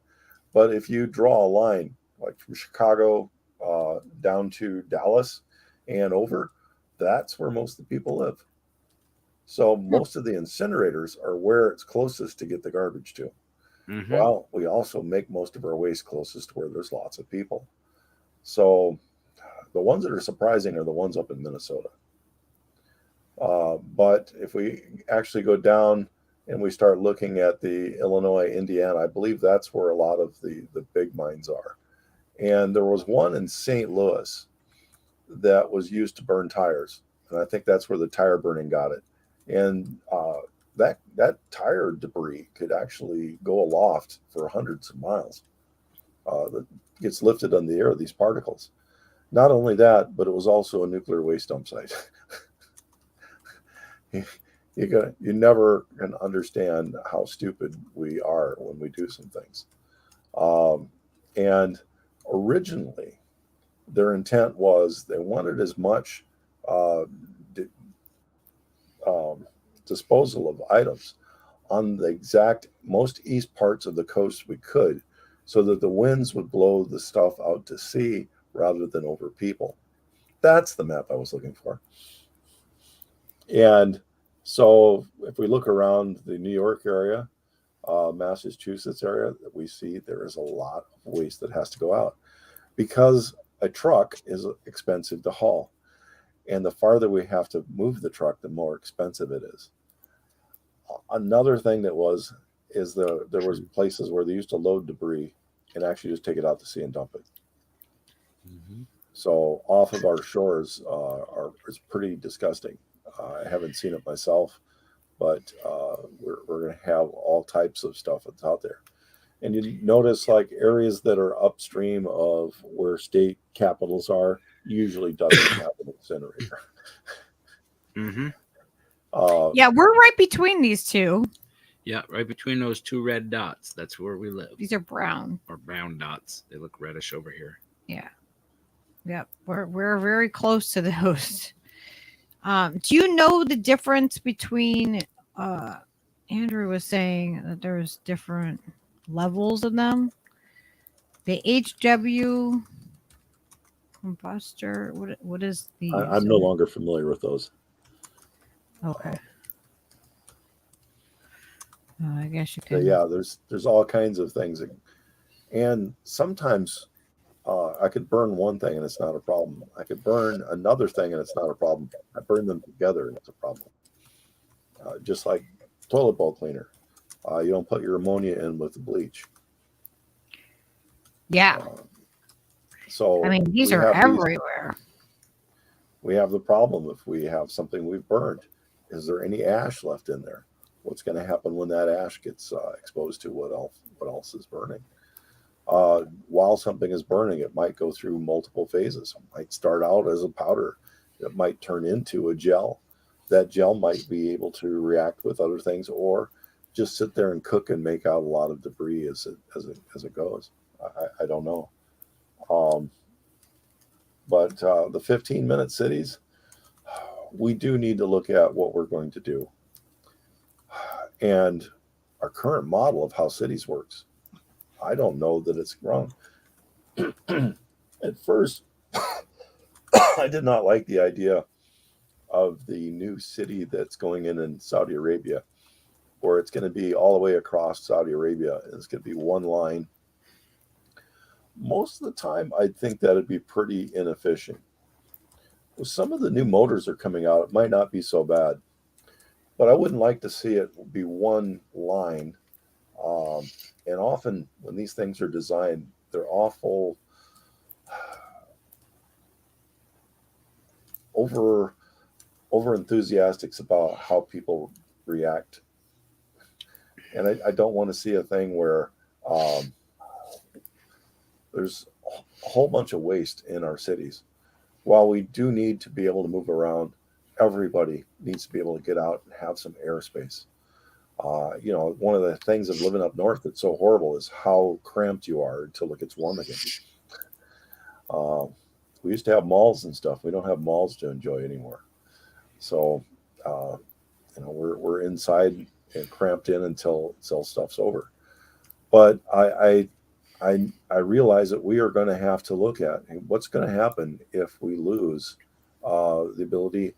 But if you draw a line like from Chicago down to Dallas and over, that's where most of the people live. So most of the incinerators are where it's closest to get the garbage to. Mm-hmm. Well, we also make most of our waste closest to where there's lots of people. So the ones that are surprising are the ones up in Minnesota. But if we actually go down and we start looking at the Illinois, Indiana, I believe that's where a lot of the big mines are. And there was one in St. Louis that was used to burn tires. And I think that's where the tire burning got it. And that tire debris could actually go aloft for hundreds of miles. That gets lifted in the air, these particles. Not only that, but it was also a nuclear waste dump site. You never can understand how stupid we are when we do some things. And originally, their intent was they wanted as much disposal of items on the exact most east parts of the coast we could, so that the winds would blow the stuff out to sea rather than over people. That's the map I was looking for. And so if we look around the New York area, Massachusetts area, we see there is a lot of waste that has to go out because a truck is expensive to haul. And the farther we have to move the truck, the more expensive it is. Another thing there was places where they used to load debris and actually just take it out to sea and dump it. Mm-hmm. So off of our shores it's pretty disgusting. I haven't seen it myself, but we're going to have all types of stuff that's out there. And you notice like areas that are upstream of where state capitals are usually doesn't have an incinerator. Mm-hmm. Yeah, we're right between these two. Yeah, right between those two red dots. That's where we live. These are brown. Or brown dots. They look reddish over here. Yeah. Yep. We're very close to those. Do you know the difference between Andrew was saying that there's different levels of them? The HW combustor, what is the I'm no longer familiar with those. Okay. I guess you can. Yeah, there's all kinds of things, and sometimes I could burn one thing and it's not a problem. I could burn another thing and it's not a problem. I burn them together and it's a problem. Just like toilet bowl cleaner, you don't put your ammonia in with the bleach. Yeah. So I mean, these are everywhere. We have the problem if we have something we've burned. Is there any ash left in there? What's going to happen when that ash gets exposed to what else is burning? While something is burning, it might go through multiple phases. It might start out as a powder. It might turn into a gel. That gel might be able to react with other things, or just sit there and cook and make out a lot of debris as it goes. I don't know. But the 15-minute cities, we do need to look at what we're going to do. And our current model of how cities works, I don't know that it's wrong. At first, I did not like the idea of the new city that's going in Saudi Arabia. where it's going to be all the way across Saudi Arabia. It's going to be one line. Most of the time, I think that'd be pretty inefficient. Well, some of the new motors are coming out. It might not be so bad, but I wouldn't like to see it be one line. And often when these things are designed, they're awful over enthusiastic about how people react. And I don't want to see a thing where there's a whole bunch of waste in our cities. While we do need to be able to move around, everybody needs to be able to get out and have some airspace. One of the things of living up north that's so horrible is how cramped you are until it gets warm again. We used to have malls and stuff. We don't have malls to enjoy anymore. So, we're inside and cramped in until stuff's over. But I realize that we are going to have to look at what's going to happen if we lose the ability.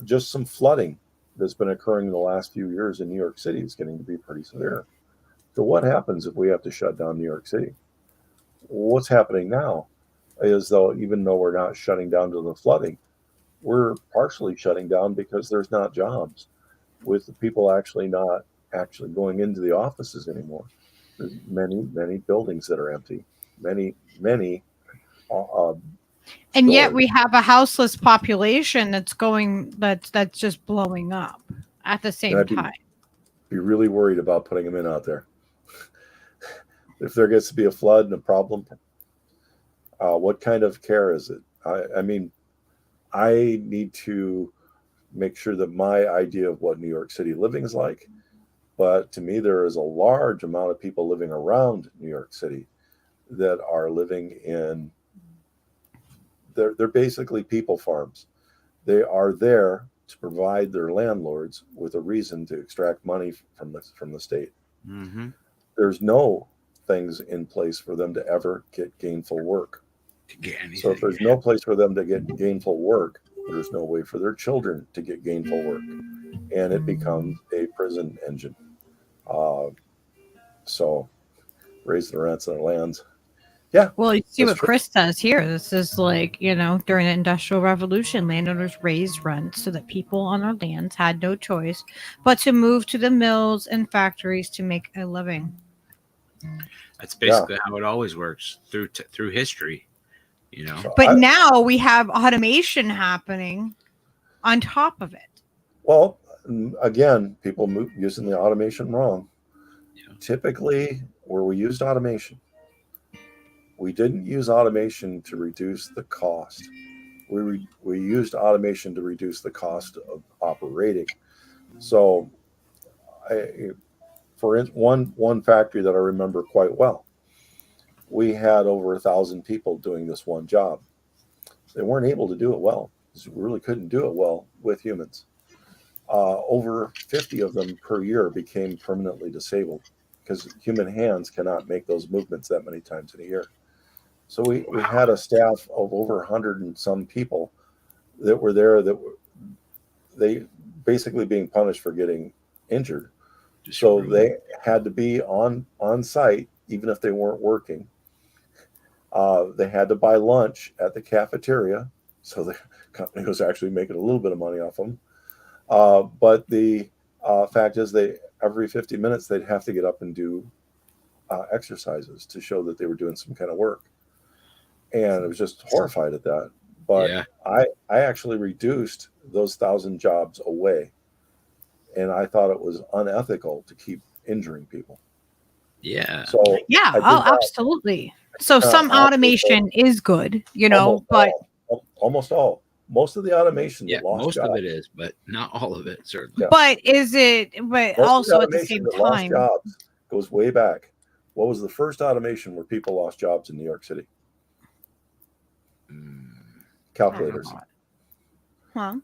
Just some flooding that's been occurring in the last few years in New York City is getting to be pretty severe. So what happens if we have to shut down New York City? What's happening now is, even though we're not shutting down to the flooding, we're partially shutting down because there's not jobs, with the people actually not actually going into the offices anymore. There's many buildings that are empty, many and yet stores. we have a houseless population that's just blowing up at the same time. Be really worried about putting them in out there. If there gets to be a flood and a problem, what kind of care is it? I mean, I need to make sure that my idea of what New York City living is like, but to me, there is a large amount of people living around New York City that are living in, they're basically people farms. They are there to provide their landlords with a reason to extract money from the state. Mm-hmm. There's no things in place for them to ever get gainful work. So if there's no place for them to get gainful work, there's no way for their children to get gainful work, and it becomes a prison engine. So raise the rents on their lands. Yeah. Well, you see what true. Chris does here. This is like, during the Industrial Revolution, landowners raised rents so that people on their lands had no choice but to move to the mills and factories to make a living. That's basically how it always works through history, So But now we have automation happening on top of it. Well, again, people using the automation wrong. Yeah. Typically, where we used automation, we didn't use automation to reduce the cost. We used automation to reduce the cost of operating. So, for one factory that I remember quite well, we had over 1,000 people doing this one job. They weren't able to do it well, because we really couldn't do it well with humans. Over 50 of them per year became permanently disabled because human hands cannot make those movements that many times in a year. So we had a staff of over 100 and some people that were there they basically being punished for getting injured. So they had to be on site even if they weren't working. They had to buy lunch at the cafeteria, so the company was actually making a little bit of money off them. But the fact is, every 50 minutes they'd have to get up and do exercises to show that they were doing some kind of work. And I was just horrified at that. But yeah. I actually reduced those 1,000 jobs away, and I thought it was unethical to keep injuring people. Yeah. So absolutely. So some automation is good, but almost all. Most of the automation, most of it is, but not all of it, certainly. Yeah. But is it? But most also at the same time, lost jobs goes way back. What was the first automation where people lost jobs in New York City? Calculators. Huh?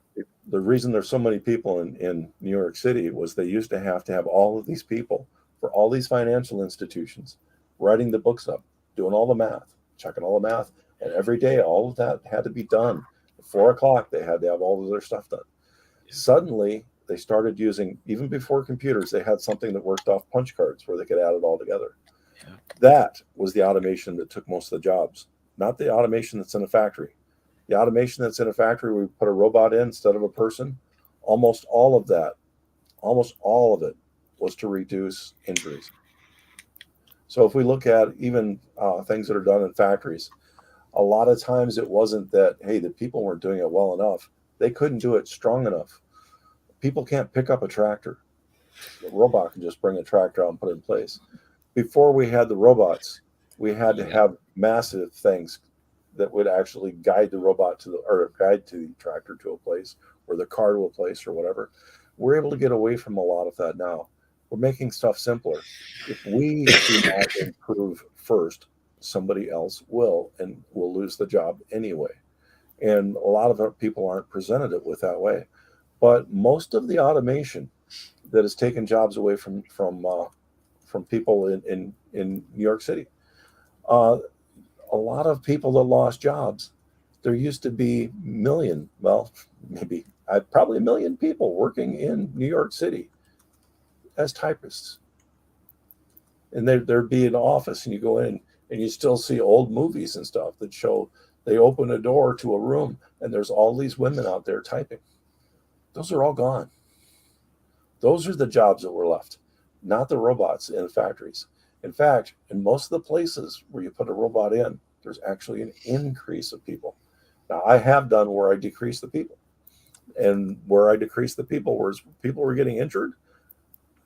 The reason there's so many people in New York City was they used to have all of these people for all these financial institutions writing the books up, doing all the math, checking all the math, and every day all of that had to be done. At 4 o'clock, they had to have all of their stuff done. Suddenly, they started using, even before computers, they had something that worked off punch cards where they could add it all together. Yeah. That was the automation that took most of the jobs, not the automation that's in a factory. The automation that's in a factory, we put a robot in instead of a person. Almost all of it was to reduce injuries. So if we look at even things that are done in factories, a lot of times it wasn't that, hey, the people weren't doing it well enough. They couldn't do it strong enough. People can't pick up a tractor. The robot can just bring a tractor out and put it in place. Before we had the robots, we had to have massive things that would actually guide the robot guide to the tractor to a place, or the car to a place, or whatever. We're able to get away from a lot of that now. We're making stuff simpler. If we do not improve first, somebody else will, and will lose the job anyway. And a lot of our people aren't presented it with that way. But most of the automation that has taken jobs away from people in New York City, a lot of people that lost jobs, there used to be probably a million people working in New York City as typists. And there'd be an office, and you go in and you still see old movies and stuff that show they open a door to a room and there's all these women out there typing. Those are all gone. Those are the jobs that were left, not the robots in factories. In fact, in most of the places where you put a robot in, there's actually an increase of people. Now, I have done where I decrease the people. And where I decreased the people was people were getting injured.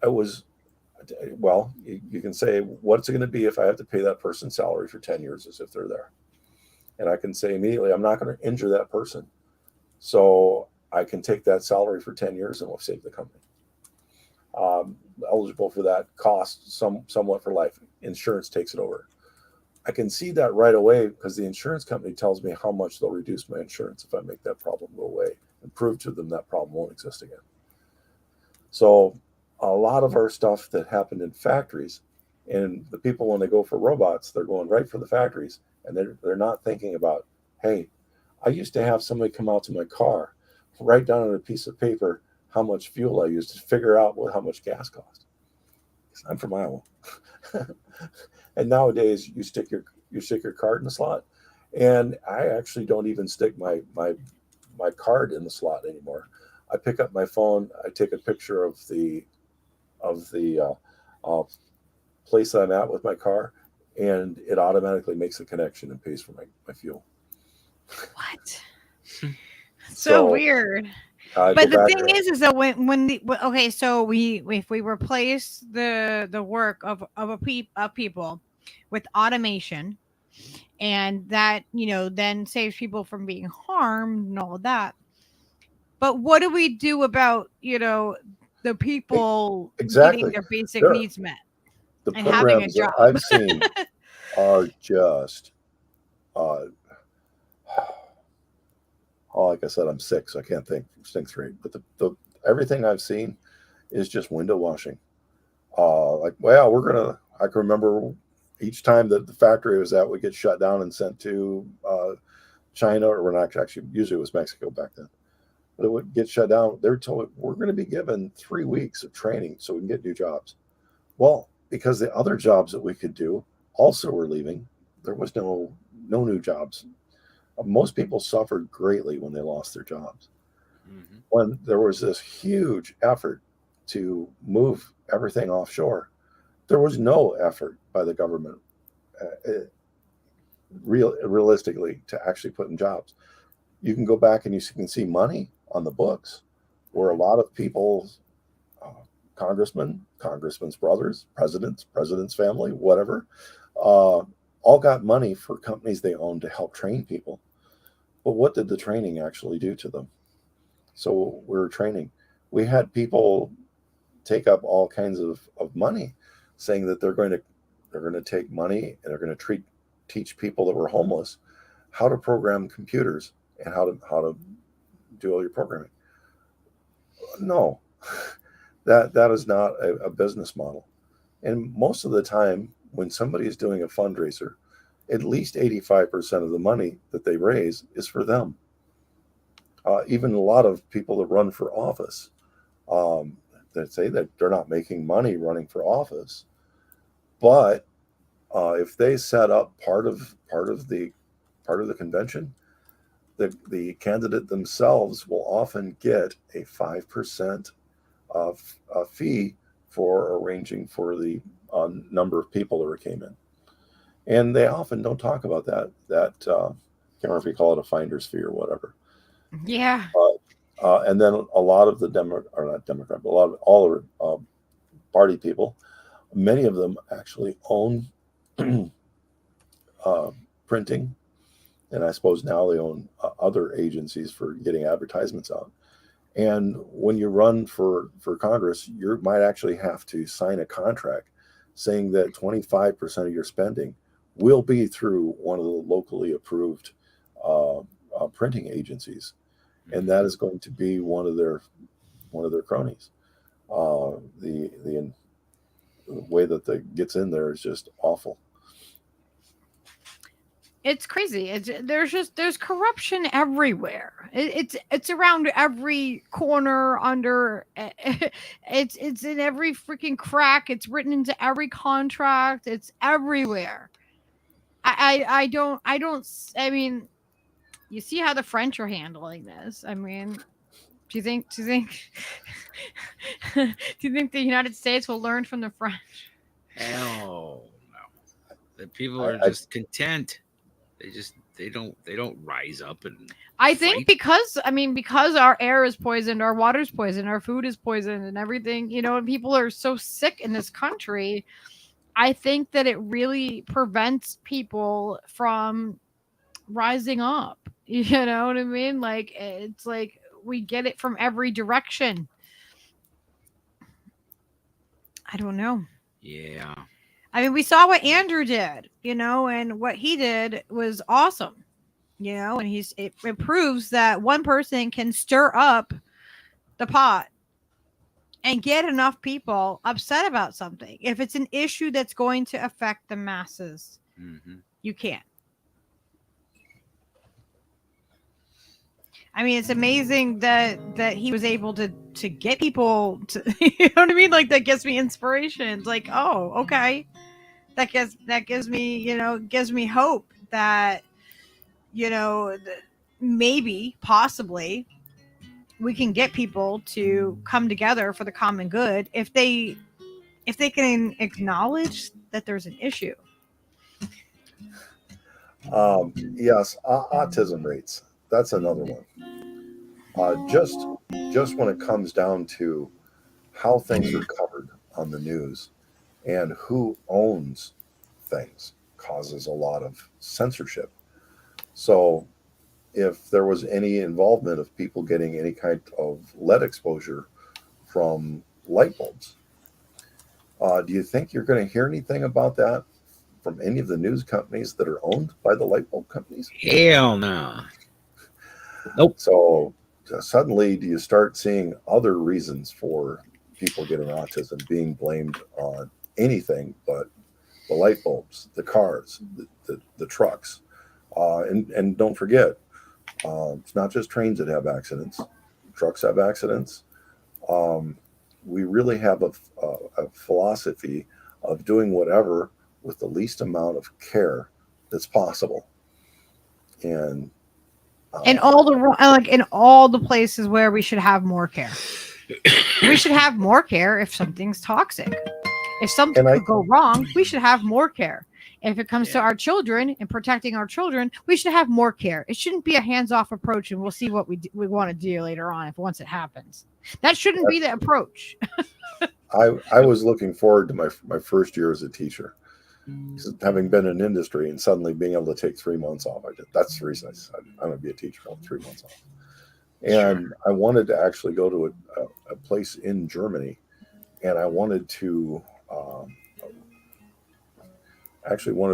You can say, what's it going to be if I have to pay that person's salary for 10 years as if they're there? And I can say immediately, I'm not going to injure that person. So I can take that salary for 10 years and we'll save the company. Eligible for that cost somewhat for life. Insurance takes it over. I can see that right away because the insurance company tells me how much they'll reduce my insurance if I make that problem go away and prove to them that problem won't exist again. So a lot of our stuff that happened in factories, and the people, when they go for robots, they're going right for the factories, and they're not thinking about, hey, I used to have somebody come out to my car, write down on a piece of paper how much fuel I used to figure out how much gas cost. I'm from Iowa. And nowadays you stick your card in the slot, and I actually don't even stick my card in the slot anymore. I pick up my phone, I take a picture of the place that I'm at with my car, and it automatically makes a connection and pays for my fuel. What? So weird. But the thing is that if we replace the work of people with automation, and that then saves people from being harmed and all of that. But what do we do about the people getting their basic needs met the and having a programs job? that I've seen are just like I said, I'm sick, so I can't think straight. But the everything I've seen is just window washing. I can remember each time that the factory was at would get shut down and sent to China, or we're not actually, usually it was Mexico back then. But it would get shut down. They were told, we're going to be given 3 weeks of training so we can get new jobs. Well, because the other jobs that we could do also were leaving, there was no new jobs. Most people suffered greatly when they lost their jobs. Mm-hmm. When there was this huge effort to move everything offshore, there was no effort by the government realistically to actually put in jobs. You can go back and you can see money on the books where a lot of people, congressmen's brothers, president's family, whatever, all got money for companies they owned to help train people. But what did the training actually do to them? So we were training. We had people take up all kinds of money, saying that they're going to take money and they're going to teach people that were homeless how to program computers and how to do all your programming. No, that is not a business model. And most of the time, when somebody is doing a fundraiser, at least 85% of the money that they raise is for them. Even a lot of people that run for office that say that they're not making money running for office, but if they set up part of the convention, the candidate themselves will often get a 5% of a fee for arranging for the number of people that came in. And they often don't talk about that. Can't remember if you call it a finder's fee or whatever. Yeah. And then a lot of the a lot of all the party people, many of them actually own printing, and I suppose now they own other agencies for getting advertisements out. And when you run for Congress, you might actually have to sign a contract saying that 25% of your spending will be through one of the locally approved printing agencies, and that is going to be one of their cronies. The way that that gets in there is just awful. It's crazy. There's corruption everywhere. It's around every corner, under it's in every freaking crack. It's written into every contract. It's everywhere. I mean, you see how the French are handling this. I mean, do you think do you think the United States will learn from the French? Hell no. The people are just content. They don't rise up and I think because our air is poisoned, our water's poisoned, our food is poisoned, and everything, and people are so sick in this country. I think that it really prevents people from rising up. You know what I mean? Like, it's like we get it from every direction. I don't know. Yeah. I mean, we saw what Andrew did, and what he did was awesome, and it proves that one person can stir up the pot and get enough people upset about something. If it's an issue that's going to affect the masses, you can't. I mean, it's amazing that he was able to get people to, you know what I mean? Like, that gives me inspiration. It's like, oh, okay. That gives me hope that, maybe, possibly, we can get people to come together for the common good if they can acknowledge that there's an issue. Yes, autism rates. That's another one. Just when it comes down to how things are covered on the news and who owns things causes a lot of censorship. So if there was any involvement of people getting any kind of lead exposure from light bulbs, do you think you're going to hear anything about that from any of the news companies that are owned by the light bulb companies? Hell no. Nope. So suddenly, do you start seeing other reasons for people getting autism being blamed on anything but the light bulbs, the cars, the trucks, and don't forget, it's not just trains that have accidents; trucks have accidents. We really have a philosophy of doing whatever with the least amount of care that's possible, and in all the places where we should have more care. We should have more care if something's toxic. If something could go wrong, we should have more care. If it comes to our children and protecting our children, we should have more care. It shouldn't be a hands-off approach, and we'll see what we want to do later on once it happens. That shouldn't be the approach. I was looking forward to my first year as a teacher, having been in industry and suddenly being able to take 3 months off. That's the reason I said I'm going to be a teacher for 3 months off. And I wanted to actually go to a place in Germany, and I wanted to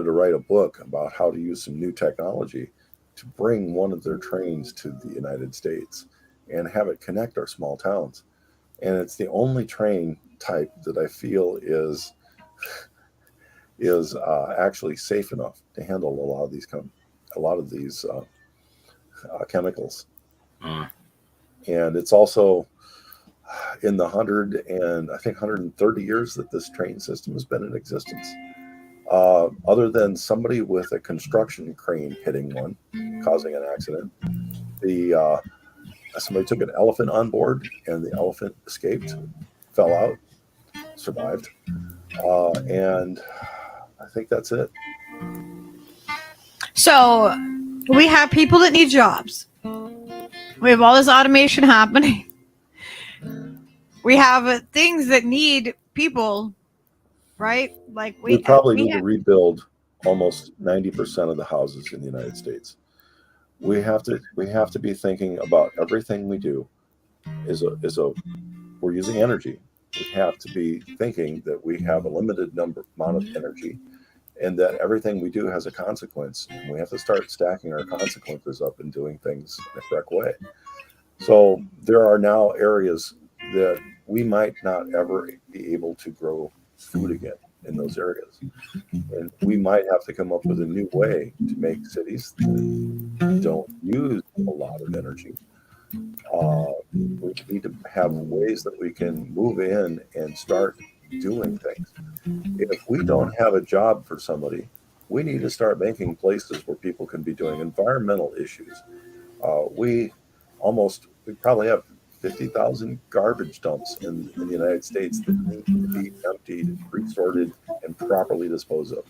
write a book about how to use some new technology to bring one of their trains to the United States and have it connect our small towns. And it's the only train type that I feel is actually safe enough to handle a lot of these chemicals. And it's also, in the 130 years that this train system has been in existence. Other than somebody with a construction crane hitting one, causing an accident, somebody took an elephant on board and the elephant escaped, fell out, survived, and I think that's it. So we have people that need jobs. We have all this automation happening. We have things that need people, right? Like we probably need to rebuild almost 90% of the houses in the United States. We have to be thinking about everything we do we're using energy. We have to be thinking that we have a limited amount of energy, and that everything we do has a consequence. And we have to start stacking our consequences up and doing things in a correct way. So there are now areas that we might not ever be able to grow food again in those areas. And we might have to come up with a new way to make cities that don't use a lot of energy. We need to have ways that we can move in and start doing things. If we don't have a job for somebody, we need to start making places where people can be doing environmental issues. We probably have 50,000 garbage dumps in the United States that need to be emptied, resorted, and properly disposed of.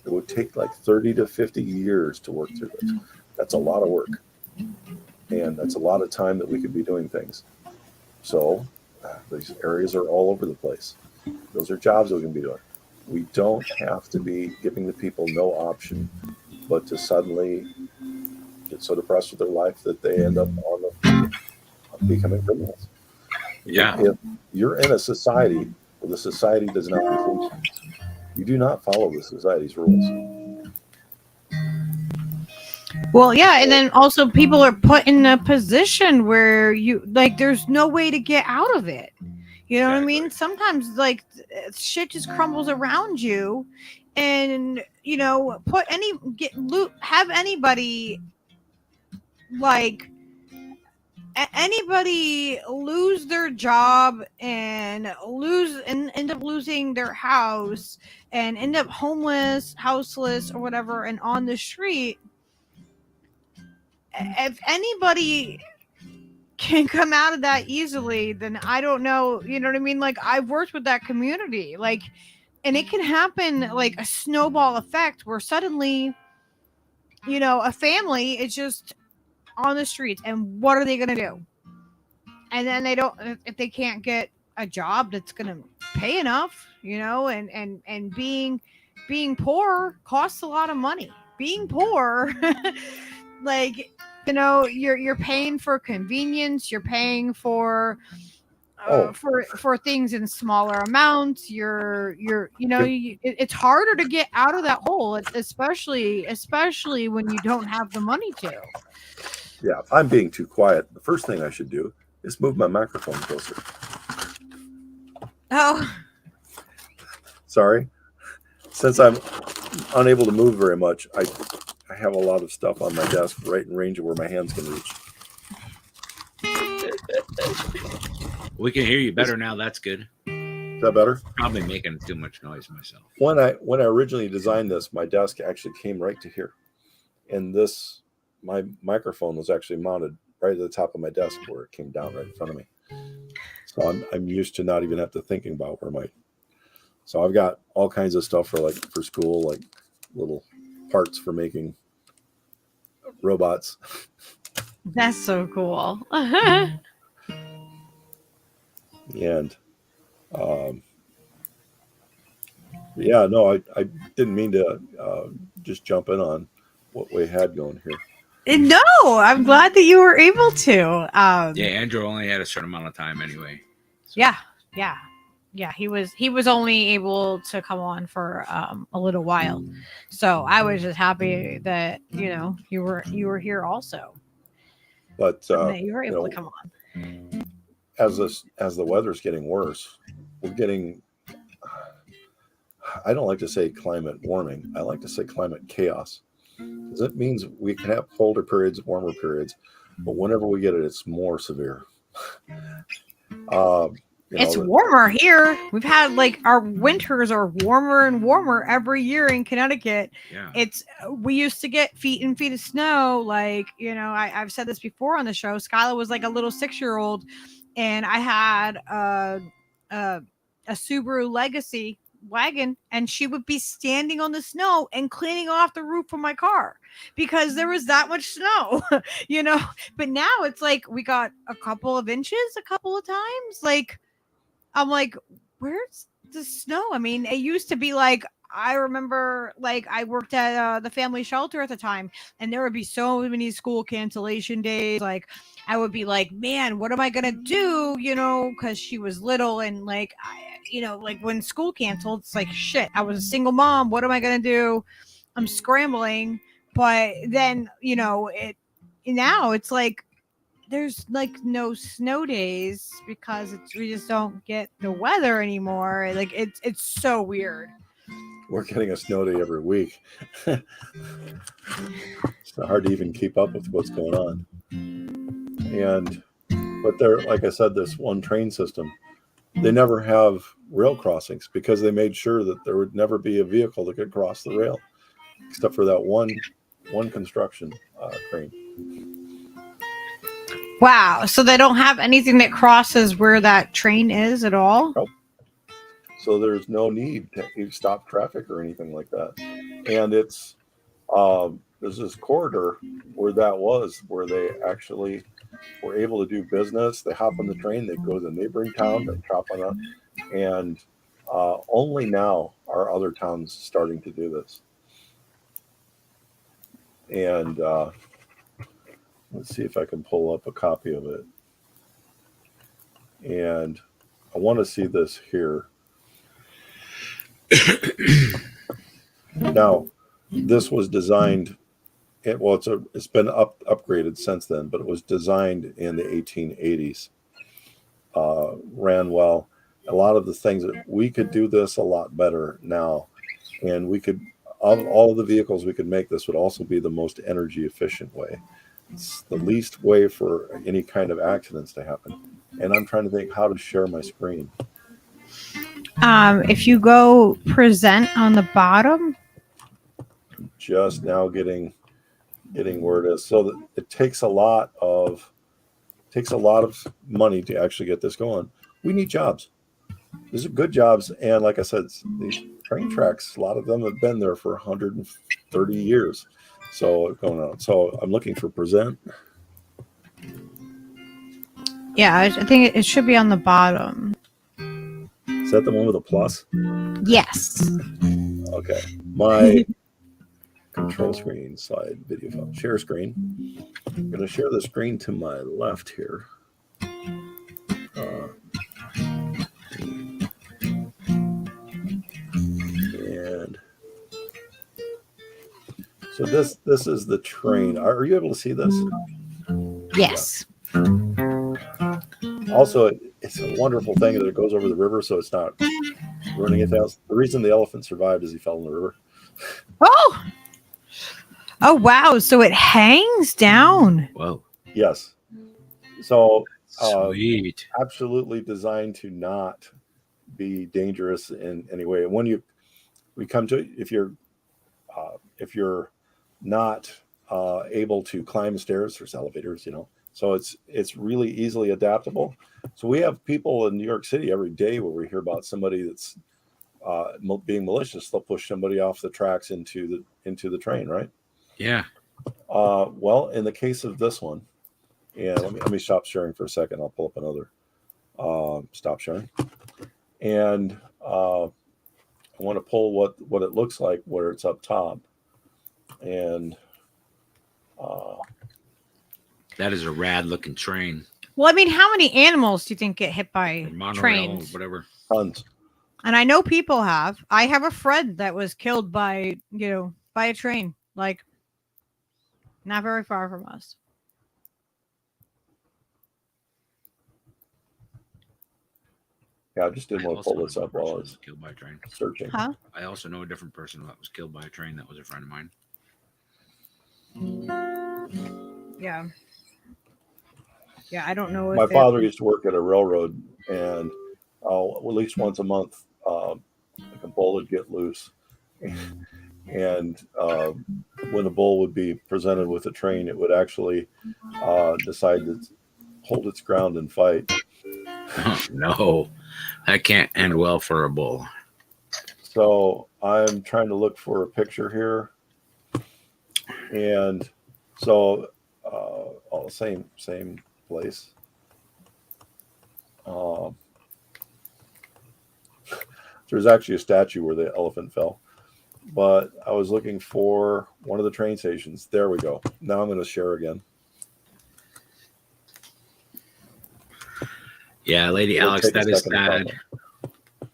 It would take like 30 to 50 years to work through this. That's a lot of work. And that's a lot of time that we could be doing things. So these areas are all over the place. Those are jobs that we can be doing. We don't have to be giving the people no option but to suddenly get so depressed with their life that they end up becoming criminals. Yeah. If you're in a society where the society does not include you, you do not follow the society's rules. Well, yeah, and then also people are put in a position where there's no way to get out of it. You know what I mean? Sometimes shit just crumbles around you, and have anybody anybody lose their job and end up losing their house and end up homeless, houseless, or whatever, and on the street. If anybody can come out of that easily, then I don't know. You know what I mean? Like, I've worked with that community, and it can happen like a snowball effect where suddenly, a family is just on the streets, and what are they going to do? And then if they can't get a job that's going to pay enough, and being poor costs a lot of money. Being poor, you're paying for convenience, you're paying for things in smaller amounts. It's harder to get out of that hole, especially when you don't have the money to. Yeah, if I'm being too quiet, the first thing I should do is move my microphone closer. Oh, sorry. Since I'm unable to move very much, I have a lot of stuff on my desk right in range of where my hands can reach. We can hear you better now. That's good. Is that better? Probably making too much noise myself. When I originally designed this, my desk actually came right to here, and my microphone was actually mounted right at the top of my desk where it came down right in front of me. So I'm used to not even have to thinking about so I've got all kinds of stuff for school, like little parts for making robots. That's so cool. And I didn't mean to just jump in on what we had going here. No, I'm glad that you were able to. Andrew only had a certain amount of time anyway. So. Yeah. He was only able to come on for a little while, so I was just happy that you were here also. But that you were able to come on. As the weather's getting worse, we're getting. I don't like to say climate warming. I like to say climate chaos. Because it means we can have colder periods, warmer periods, but whenever we get it, it's more severe. It's warmer here. We've had like our winters are warmer and warmer every year in Connecticut. Yeah. We used to get feet and feet of snow. Like, I've said this before on the show. Skylar was like a little 6-year-old, and I had a Subaru Legacy wagon, and she would be standing on the snow and cleaning off the roof of my car because there was that much snow. But now it's like we got a couple of inches a couple of times. Like, I'm like, where's the snow? I mean, it used to be like, I remember, like, I worked at the family shelter at the time, and there would be so many school cancellation days. Like, I would be like, man, what am I gonna do? Because she was little, and like, like when school canceled, it's like, shit. I was a single mom. What am I gonna do? I'm scrambling. But then, now it's like, there's like no snow days because we just don't get the weather anymore. Like it's so weird. We're getting a snow day every week. It's hard to even keep up with what's going on. But there, like I said, this one train system, they never have rail crossings because they made sure that there would never be a vehicle that could cross the rail, except for that one construction crane. Wow. So they don't have anything that crosses where that train is at all? Nope. So there's no need to stop traffic or anything like that. And it's there's this corridor where they actually were able to do business. They hop on the train, they go to the neighboring town, they chop on up. And only now are other towns starting to do this. And let's see if I can pull up a copy of it. And I want to see this here. Now, this was designed, it's been upgraded since then, but it was designed in the 1880s. Ran well. A lot of the things that we could do this a lot better now, and we could, of all the vehicles we could make, this would also be the most energy efficient way. It's the least way for any kind of accidents to happen. And I'm trying to think how to share my screen. If you go present on the bottom. Just now getting where it is. So that it takes a lot of money to actually get this going. We need jobs. These are good jobs. And like I said, these train tracks, a lot of them have been there for 130 years. So going on. So I'm looking for present. Yeah, I think it should be on the bottom. Is that the one with a plus? Yes. Okay. My control screen, slide, video file, share screen. I'm going to share the screen to my left here. And so this is the train. Are you able to see this? Yes. Yeah. Also, it's a wonderful thing that it goes over the river, so it's not ruining anything else. The reason the elephant survived is he fell in the river. Oh, wow. So it hangs down. Whoa. Yes. So sweet. Absolutely designed to not be dangerous in any way. And when we come to, if you're not able to climb stairs, there's elevators, so it's really easily adaptable. So we have people in New York City every day where we hear about somebody that's being malicious. They'll push somebody off the tracks into the train, right? Yeah. Well, in the case of this one, and let me stop sharing for a second. I'll pull up another. Stop sharing, and I want to pull what it looks like where it's up top, and that is a rad looking train. Well, I mean, how many animals do you think get hit by Monorail, trains? whatever. Tons. And I know people have. I have a friend that was killed by a train, like not very far from us. Yeah, I just didn't want to pull this up while I was killed by a train. Searching. Huh? I also know a different person that was killed by a train that was a friend of mine. Yeah. Yeah, I don't know My if it. father used to work at a railroad, and at least once a month, like a bull would get loose, and when a bull would be presented with a train, it would actually decide to hold its ground and fight. Oh, no, that can't end well for a bull. So I'm trying to look for a picture here, and so same place. There's actually a statue where the elephant fell, but I was looking for one of the train stations. There we go. Now I'm going to share again. Yeah, Lady It'll Alex, take a that is second to sad. pop up.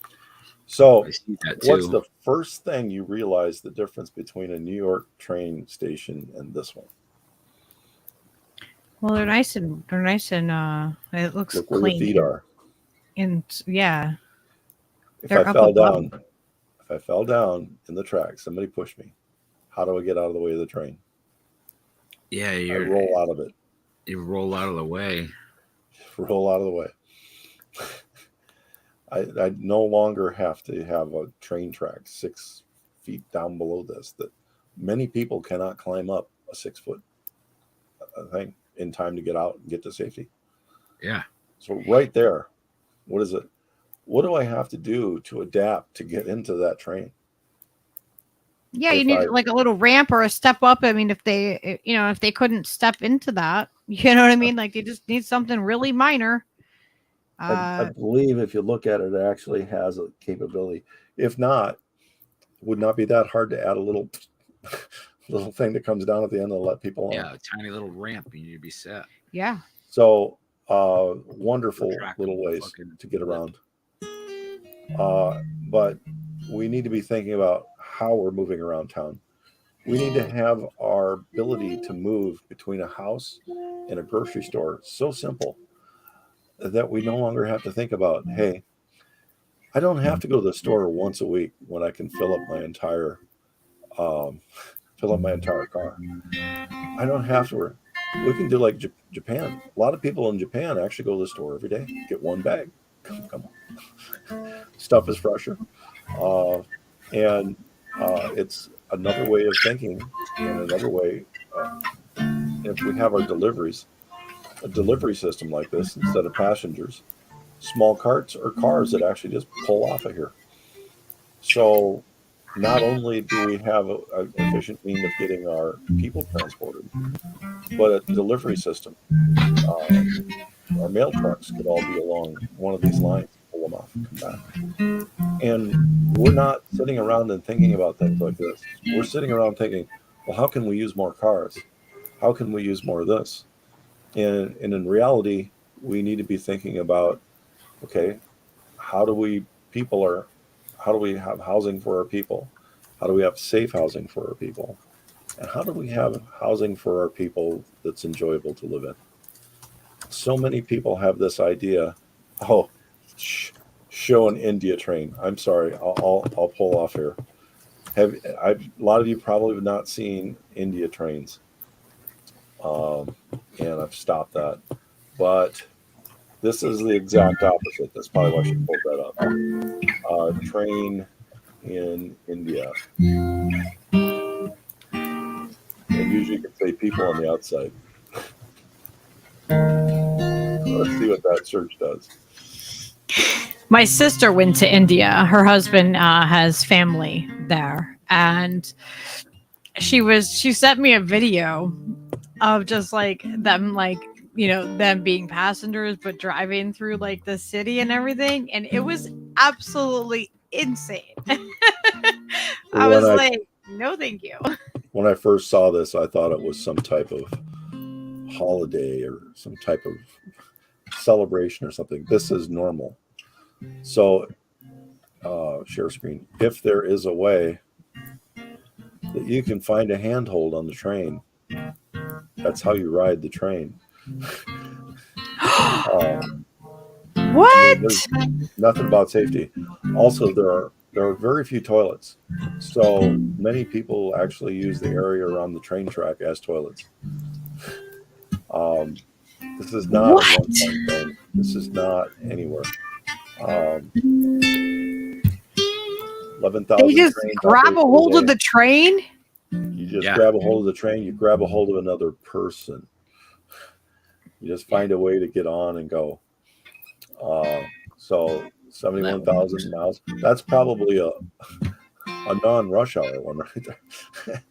So I see that what's too. the first thing you realize the difference between a New York train station and this one? Well, they're nice and it looks Look where clean. your feet are. And yeah, If they're I up fell above. down, if I fell down in the track, somebody pushed me. How do I get out of the way of the train? Yeah, I roll out of it. You roll out of the way. Roll out of the way. I no longer have to have a train track 6 feet down below this that many people cannot climb up a 6 foot thing in time to get out and get to safety. Yeah. So right there, what is it? What do I have to do to adapt to get into that train? Yeah, you need like a little ramp or a step up. I mean, if they couldn't step into that, you know what I mean? Like they just need something really minor. I believe if you look at it, it actually has a capability. If not, it would not be that hard to add a little thing that comes down at the end to let people on. Yeah, a tiny little ramp, and you'd be set. Yeah. So wonderful little ways to get around. But we need to be thinking about how we're moving around town. We need to have our ability to move between a house and a grocery store so simple that we no longer have to think about, hey, I don't have to go to the store once a week when I can fill up my entire car. I don't have to. We can do like Japan. A lot of people in Japan actually go to the store every day, get one bag. Come on. Stuff is fresher. And it's another way of thinking, and another way, if we have our deliveries, a delivery system like this instead of passengers, small carts or cars that actually just pull off of here. So not only do we have an efficient means of getting our people transported, but a delivery system. Our mail trucks could all be along one of these lines, pull them off and come back. And we're not sitting around and thinking about things like this. We're sitting around thinking, well, how can we use more cars? How can we use more of this? And in reality, we need to be thinking about, okay, how do we have housing for our people? How do we have safe housing for our people? And how do we have housing for our people that's enjoyable to live in? So many people have this idea, show an India train. I'm sorry, I'll pull off here. A lot of you probably have not seen India trains, and I've stopped that. But this is the exact opposite. That's probably why she pulled that up. Train in India. And usually you can say people on the outside. Let's see what that search does. My sister went to India. Her husband has family there, and she sent me a video of just like them, like them being passengers but driving through like the city and everything, and it was absolutely insane. I was like, no, thank you. When I first saw this, I thought it was some type of holiday or some type of celebration or something. This is normal. So, share screen. If there is a way that you can find a handhold on the train, that's how you ride the train. What? There's nothing about safety. Also, there are very few toilets, so many people actually use the area around the train track as toilets. This is not What? a one-time thing. This is not anywhere. 11,000 They just trains grab a operate hold per of day. the train. You just Yeah. grab a hold of the train. You grab a hold of another person. You just find a way to get on and go. So 71,000 miles. That's probably a non-rush hour one right there.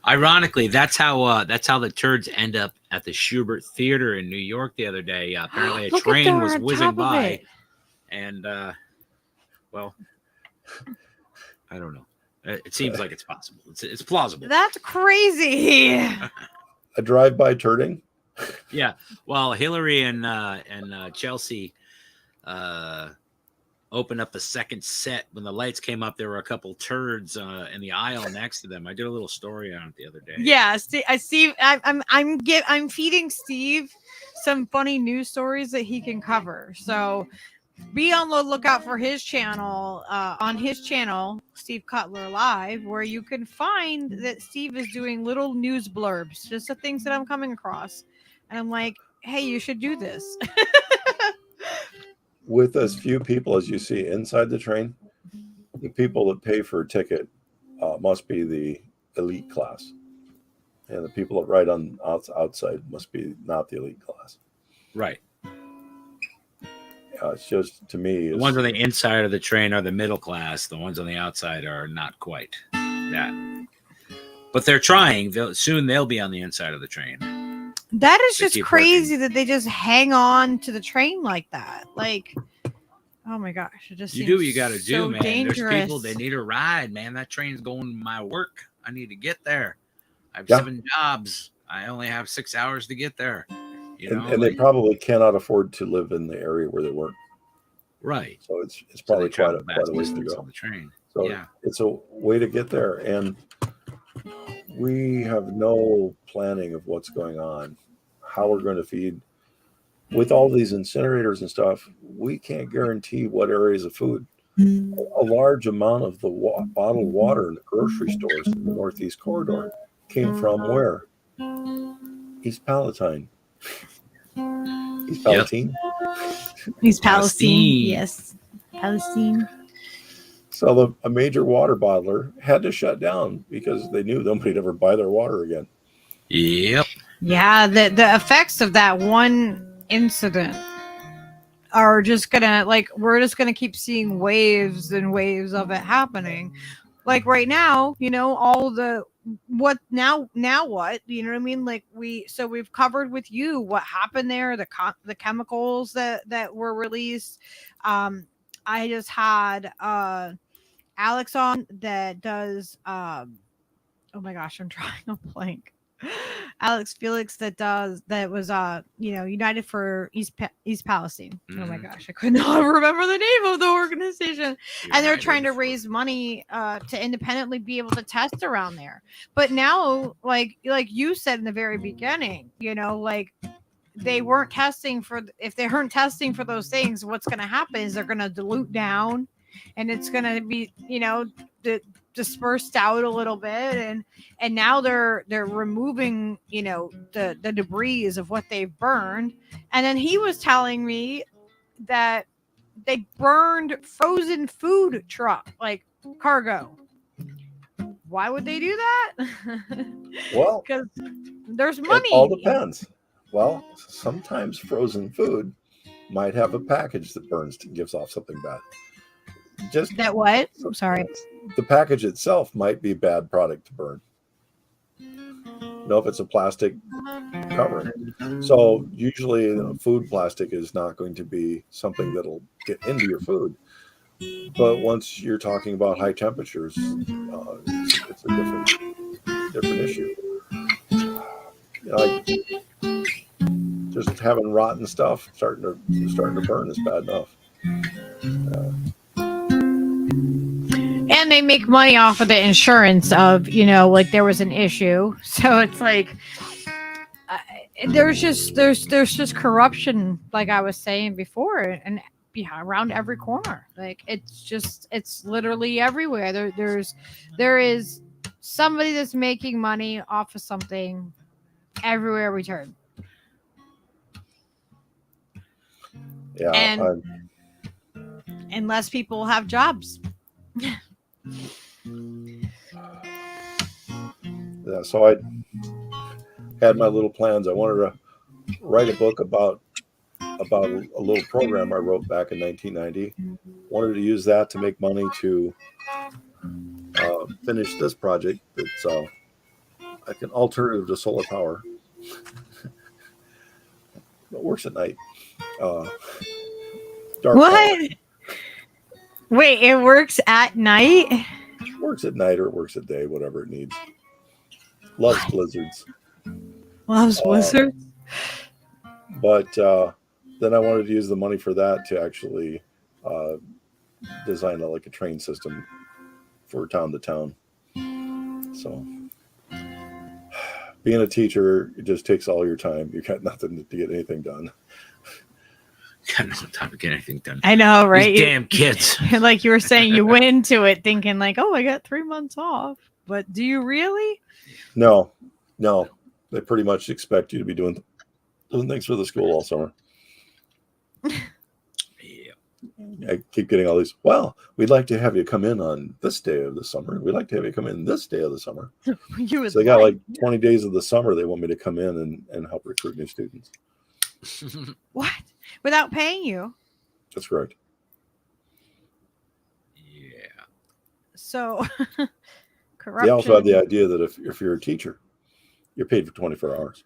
Ironically, that's how the turds end up at the Schubert Theater in New York the other day. Apparently, a Look at train there was on whizzing top of by, it. and well, I don't know. It seems like it's possible. It's plausible. That's crazy. A drive-by turding. Yeah. Well, Hillary and Chelsea opened up a second set. When the lights came up, there were a couple turds in the aisle next to them. I did a little story on it the other day. Yeah, Steve. I'm feeding Steve some funny news stories that he can cover. So be on the lookout for his channel. On his channel, Steve Cutler Live, where you can find that Steve is doing little news blurbs, just the things that I'm coming across, and I'm like, hey, you should do this. With as few people as you see inside the train, the people that pay for a ticket must be the elite class, and the people that ride on outside must be not the elite class. Right. It's just, to me, The ones on the inside of the train are the middle class. The ones on the outside are not quite that. But they're trying. Soon they'll be on the inside of the train. That is They just keep crazy working. that they just hang on to the train like that. Like, oh my gosh, it just You seems do what you got to so do, man. dangerous. There's people, they need a ride, man. That train's going to my work. I need to get there. I have Yeah. 7 jobs. I only have 6 hours to get there. You know, and they probably cannot afford to live in the area where they work. right. So it's So probably they quite travel a vast ways to distance go. on the train. So Yeah. it's a way to get there, and we have no planning of what's going on, how we're going to feed. With all these incinerators and stuff, we can't guarantee what areas of food. A large amount of the bottled water in the grocery stores in the Northeast Corridor came from where? East Palatine. East Palatine. He's Palestine. Palestine. Yes, Palestine. So a major water bottler had to shut down because they knew nobody'd ever buy their water again. Yep. Yeah, the effects of that one incident are just gonna, like, we're just gonna keep seeing waves and waves of it happening. Like right now, you know, all the what now what, you know what I mean? Like we've covered with you what happened there, the chemicals that were released. I just had Alex on that does oh my gosh, I'm drawing a blank. Alex Felix that was United for East Palestine. Oh my gosh, I could not remember the name of the organization. And they're trying to raise money to independently be able to test around there. But now, like you said in the very beginning, you know, like they weren't testing for, if they weren't testing for those things, what's going to happen is they're going to dilute down, and it's going to be, you know, dispersed out a little bit, and now they're removing, you know, the debris of what they've burned. And then he was telling me that they burned frozen food truck, like cargo. Why would they do that? Well, because there's money. It all depends. Well, sometimes frozen food might have a package that burns and gives off something bad. Just that what? I'm sorry. The package itself might be a bad product to burn. You know, if it's a plastic covering. So usually food plastic is not going to be something that'll get into your food. But once you're talking about high temperatures, it's a different issue. You know, just having rotten stuff starting to burn is bad enough. And they make money off of the insurance of, you know, like there was an issue. So it's like there's just corruption, like I was saying before, and around every corner. Like it's literally everywhere. There is somebody that's making money off of something everywhere we turn. Yeah, And less people have jobs. yeah. So I had my little plans. I wanted to write a book about a little program I wrote back in 1990. Wanted to use that to make money to finish this project. That's like an alternative to solar power. It works at night. Dark What? power. Wait, it works at night? It works at night or it works at day, whatever it needs. Loves blizzards. Loves blizzards. But then I wanted to use the money for that to actually design like a train system for town to town. So being a teacher, it just takes all your time. You got nothing to get anything done. Got no time to get anything done. I know, right? These damn kids. Like you were saying, you went into it thinking like, oh, I got 3 months off. But do you really? No. They pretty much expect you to be doing things for the school all summer. Yeah. I keep getting all these, well, we'd like to have you come in on this day of the summer. We'd like to have you come in this day of the summer. So they got like 20 days of the summer they want me to come in and help recruit new students. What? Without paying you? That's correct. Yeah. So, corruption. They also have the idea that if you're a teacher, you're paid for 24 hours.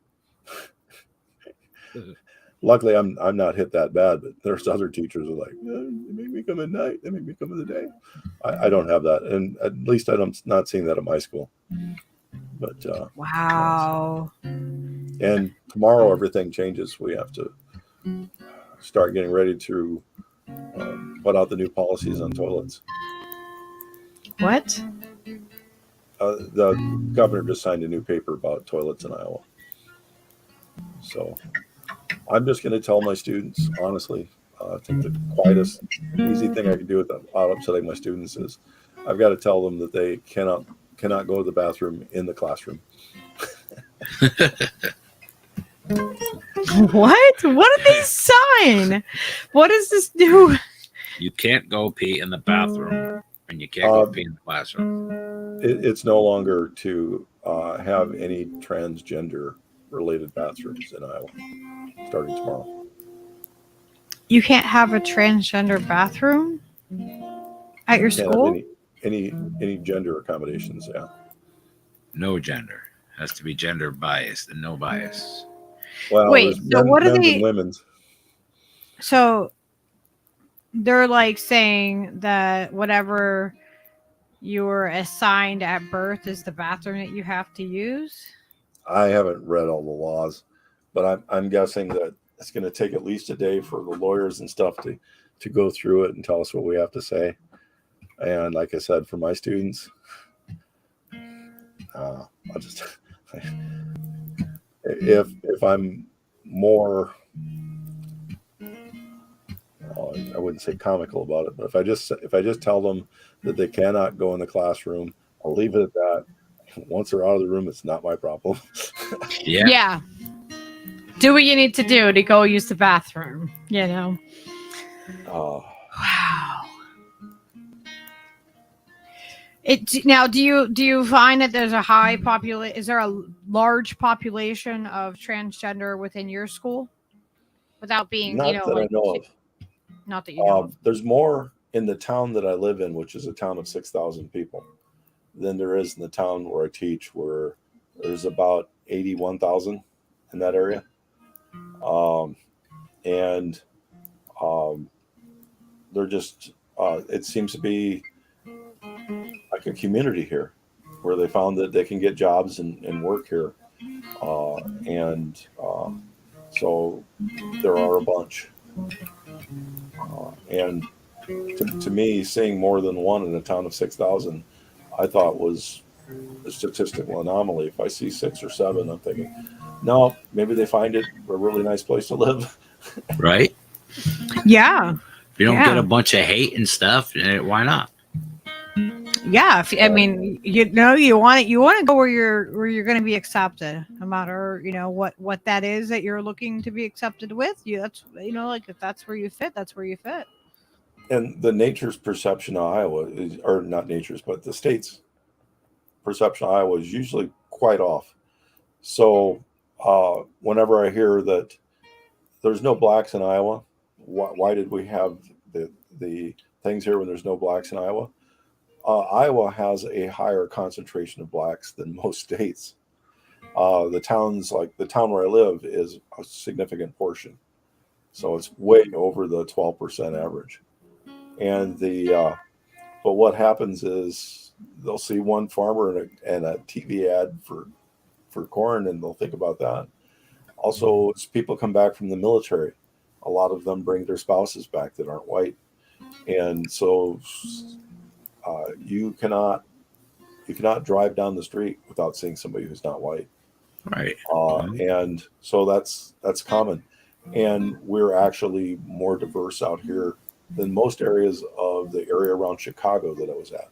Luckily, I'm not hit that bad, but there's other teachers who are like, they make me come at night. They make me come in the day. I don't have that. And at least I'm not seeing that at my school. But wow. And tomorrow, everything changes. We have to start getting ready to put out the new policies on toilets. What? The governor just signed a new paper about toilets in Iowa. So I'm just going to tell my students, honestly, I think the quietest, easy thing I can do without upsetting my students is I've got to tell them that they cannot go to the bathroom in the classroom. What? What did they sign? What does this do? You can't go pee in the bathroom, and you can't go pee in the classroom. It's no longer to have any transgender related bathrooms in Iowa starting tomorrow. You can't have a transgender bathroom at your school? Any gender accommodations, yeah. No gender. Has to be gender biased and no bias. Well, wait, so what are men's they? and women's. So they're like saying that whatever you were assigned at birth is the bathroom that you have to use? I haven't read all the laws, but I'm guessing that it's going to take at least a day for the lawyers and stuff to go through it and tell us what we have to say. And like I said, for my students, I'll just if I'm more, I wouldn't say comical about it, but if I just tell them that they cannot go in the classroom, I'll leave it at that. Once they're out of the room, it's not my problem. Yeah. Do what you need to do to go use the bathroom, you know? Wow. Now, do you find that there's a high population? Is there a large population of transgender within your school? Without being, Not that I know of. Not that you know of. There's more in the town that I live in, which is a town of 6,000 people, than there is in the town where I teach, where there's about 81,000 in that area. They're just, it seems to be like a community here where they found that they can get jobs and work here. So there are a bunch. And to me, seeing more than one in a town of 6,000, I thought was a statistical anomaly. If I see 6 or 7, I'm thinking, no, maybe they find it a really nice place to live. Right? Yeah. If you don't get a bunch of hate and stuff, why not? yeah, I mean, you want to go where you're going to be accepted, no matter what that is that you're looking to be accepted with. That's like if that's where you fit, that's where you fit. And the nature's perception of Iowa is, or not nature's, but the state's perception of Iowa is usually quite off. So whenever I hear that there's no blacks in Iowa, why did we have the things here when there's no blacks in Iowa? Iowa has a higher concentration of blacks than most states. The towns, like the town where I live, is a significant portion. So it's way over the 12% average. And but what happens is they'll see one farmer and a TV ad for corn, and they'll think about that. Also, as people come back from the military, a lot of them bring their spouses back that aren't white. And so you cannot drive down the street without seeing somebody who's not white. Right. And so that's common. And we're actually more diverse out here than most areas of the area around Chicago that I was at.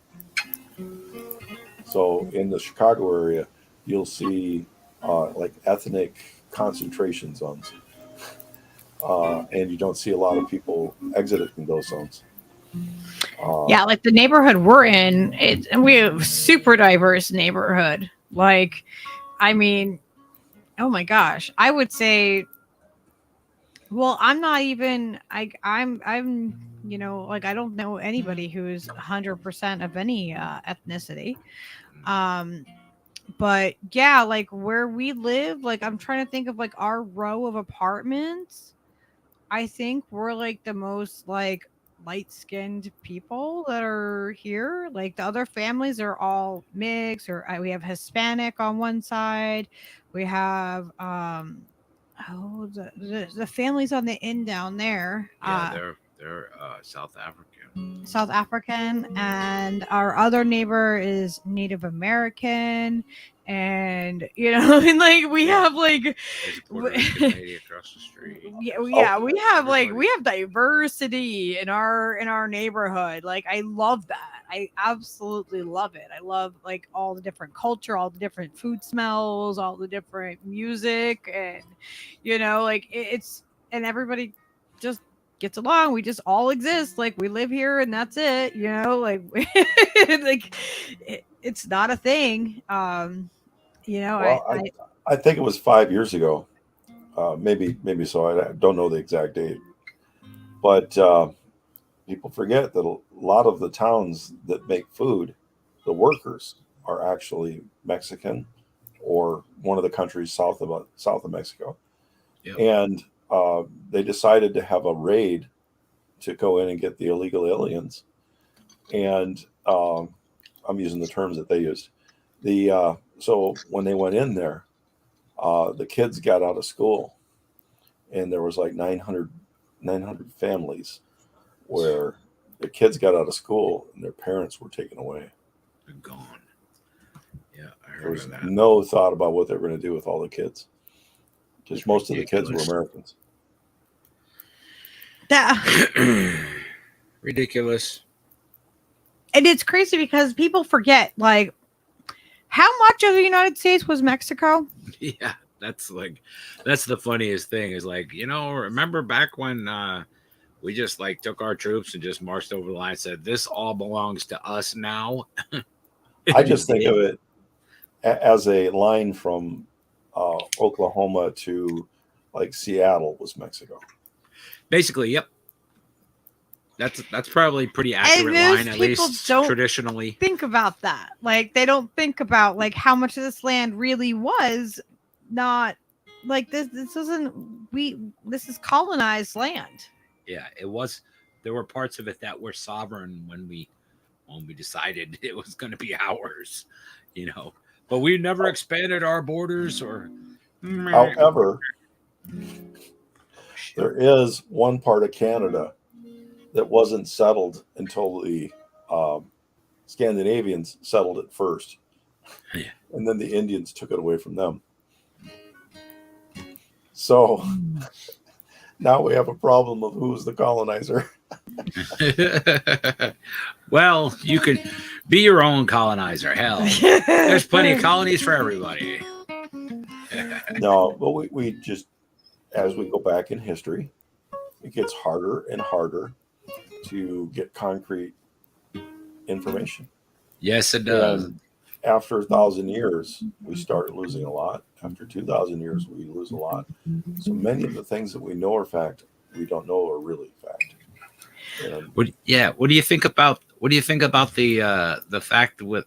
So in the Chicago area, you'll see like ethnic concentration zones. And you don't see a lot of people exiting those zones. Yeah, like the neighborhood we're in, and we have a super diverse neighborhood. Like, I mean, oh my gosh, I would say, well, I'm not even, I'm, like, I don't know anybody who's 100% of any ethnicity. But yeah, like where we live, like I'm trying to think of like our row of apartments. I think we're like the most like light-skinned people that are here. Like the other families are all mixed, or we have Hispanic on one side. We have the families on the end down there. Yeah, they're South African. South African, and our other neighbor is Native American, and and like we have like There's a Puerto Rican lady across the street. yeah, we have like we have diversity in our neighborhood. Like I love that. I absolutely love it. I love like all the different culture, all the different food smells, all the different music, and like it's and everybody just gets along. We just all exist. Like we live here and that's it. Like like it's not a thing. Well, I think it was 5 years ago. Maybe so. I don't know the exact date, but people forget that a lot of the towns that make food, the workers are actually Mexican or one of the countries south of Mexico. Yep. And they decided to have a raid to go in and get the illegal aliens. And I'm using the terms that they used. So when they went in there, the kids got out of school, and there was like 900 families where the kids got out of school and their parents were taken away. They're gone. Yeah, I heard There was of that. no thought about what they were going to do with all the kids, because most of the kids were Americans. Ridiculous. And it's crazy because people forget, like, how much of the United States was Mexico? Yeah, that's the funniest thing is like, remember back when we just like took our troops and just marched over the line and said, this all belongs to us now? I just think of it as a line from Oklahoma to like Seattle was Mexico. Basically, yep. That's probably a pretty accurate line, at least traditionally. Think about that. Like they don't think about like how much of this land really was not like this. This is colonized land. Yeah, it was. There were parts of it that were sovereign when we decided it was going to be ours, But we never expanded our borders or. However, there is one part of Canada that wasn't settled until the Scandinavians settled it first. Yeah. And then the Indians took it away from them. So Now we have a problem of who's the colonizer. Well, you could be your own colonizer. Hell, there's plenty of colonies for everybody. No, but we just, as we go back in history, it gets harder and harder to get concrete information. Yes, it does. And after 1,000 years, we start losing a lot. After 2,000 years, we lose a lot. So many of the things that we know are fact, we don't know are really fact. And What do you think about the fact with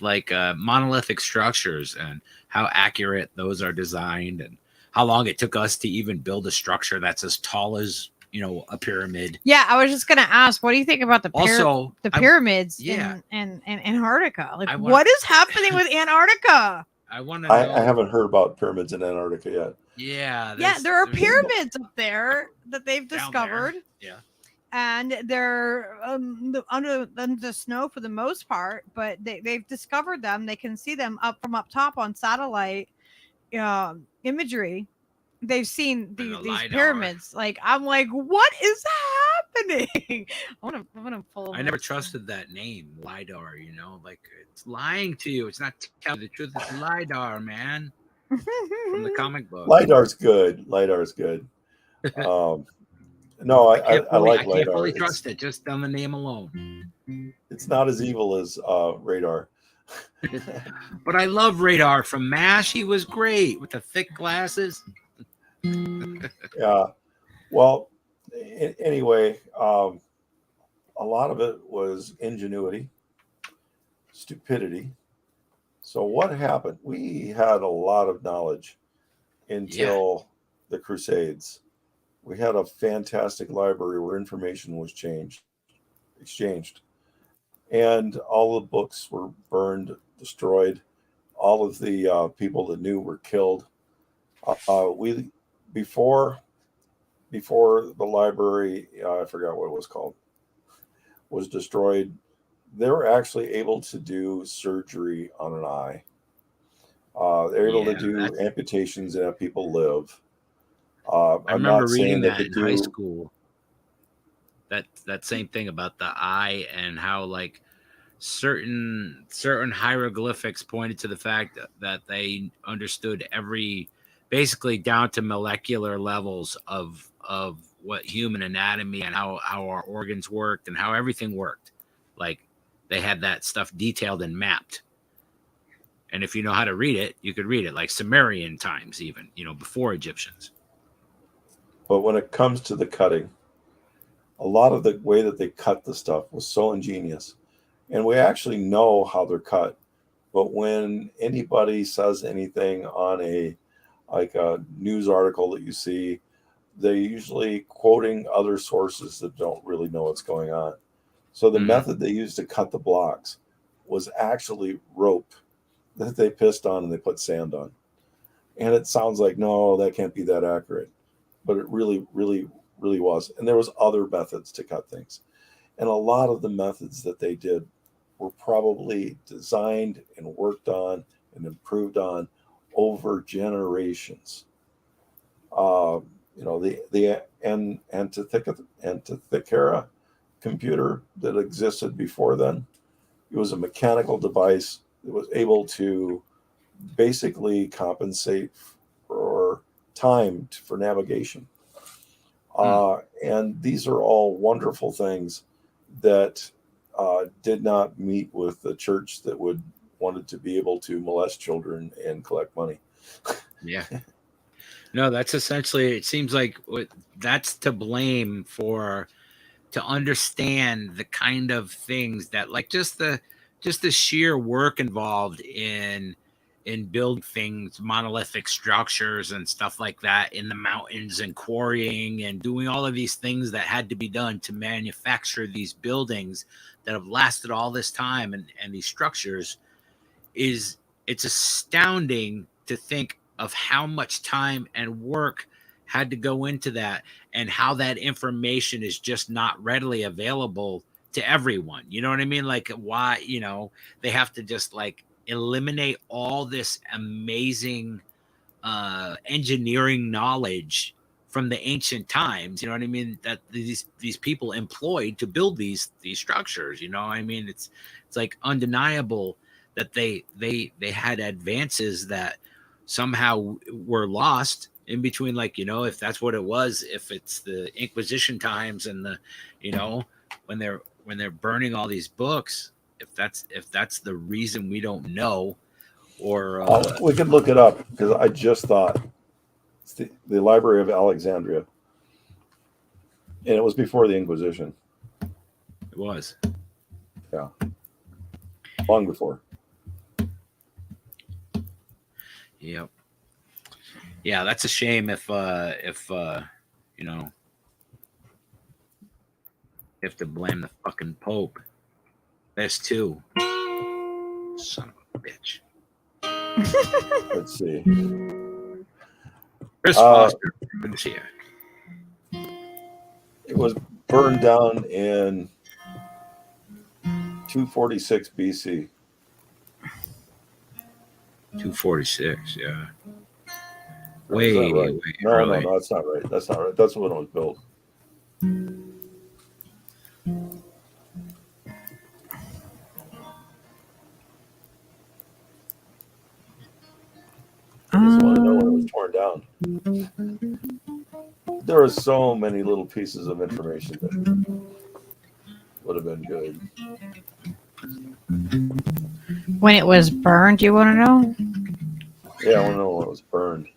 like monolithic structures and how accurate those are designed, and how long it took us to even build a structure that's as tall as, you know, a pyramid? Yeah, I was just gonna ask, what do you think about the Also, pyramids yeah. in Antarctica? Like, I want- what is happening with Antarctica? I want to know. I haven't heard about pyramids in Antarctica yet. Yeah, Yeah, there are there's- pyramids up there that they've Down there. discovered, Yeah. and they're under the snow for the most part. But they've discovered them. They can see them up top on satellite imagery. They've seen these LiDAR. pyramids. Like, I'm like, what is happening? I want to pull. I never trusted that name, LIDAR. You know, like, it's lying to you. It's not telling you the truth. It's LIDAR, man, from the comic book. LiDAR's good. LiDAR's good. No, I like I can't LiDAR. fully trust it just on the name alone. It's not as evil as radar. But I love Radar from MASH. He was great with the thick glasses. Yeah. Well, anyway, a lot of it was ingenuity, stupidity. So what happened? We had a lot of knowledge until the Crusades. We had a fantastic library where information was exchanged. And all the books were burned, destroyed. All of the people that knew were killed. Before the library, I forgot what it was called, was destroyed, they were actually able to do surgery on an eye. They're able to do amputations and have people live. I I'm remember not saying reading they that could in high do. school. That same thing about the eye, and how like certain hieroglyphics pointed to the fact that they understood basically down to molecular levels of what human anatomy and how our organs worked and how everything worked. Like, they had that stuff detailed and mapped. And if you know how to read it, you could read it, like Sumerian times, even, you know, before Egyptians. But when it comes to the cutting, a lot of the way that they cut the stuff was so ingenious. And we actually know how they're cut. But when anybody says anything on a news article that you see, they're usually quoting other sources that don't really know what's going on. So the method they used to cut the blocks was actually rope that they pissed on and they put sand on. And it sounds like, no, that can't be that accurate. But it really, really, really was. And there was other methods to cut things. And a lot of the methods that they did were probably designed and worked on and improved on over generations. You know, the Antikythera computer that existed before then, it was a mechanical device that was able to basically compensate for time for navigation. And these are all wonderful things that did not meet with the church that wanted to be able to molest children and collect money. Yeah. No, that's essentially, it seems like that's to blame to understand the kind of things that, like, just the sheer work involved in building things, monolithic structures and stuff like that in the mountains, and quarrying and doing all of these things that had to be done to manufacture these buildings that have lasted all this time, and these structures. It's astounding to think of how much time and work had to go into that, and how that information is just not readily available to everyone. You know what I mean? Like, why, you know, they have to just like eliminate all this amazing engineering knowledge from the ancient times. You know what I mean? That these people employed to build these structures. You know, I mean, it's like undeniable that they had advances that somehow were lost in between. Like, you know, if that's what it was, if it's the Inquisition times and the, you know, when they're burning all these books, if that's the reason, we don't know. Or we could look it up, because I just thought it's the Library of Alexandria, and it was before the Inquisition. it was. Yeah, long before. Yep. Yeah, that's a shame if you know, if to blame the fucking Pope. This too. Son of a bitch. Let's see. Chris Foster is here. It was burned down in 246 BC. 246, yeah. Is Way that right? No, early. no, that's not right. That's not right. That's when it was built. I just want to know when it was torn down. There are so many little pieces of information that would have been good. When it was burned, you want to know? Yeah, I want to know when it was burned.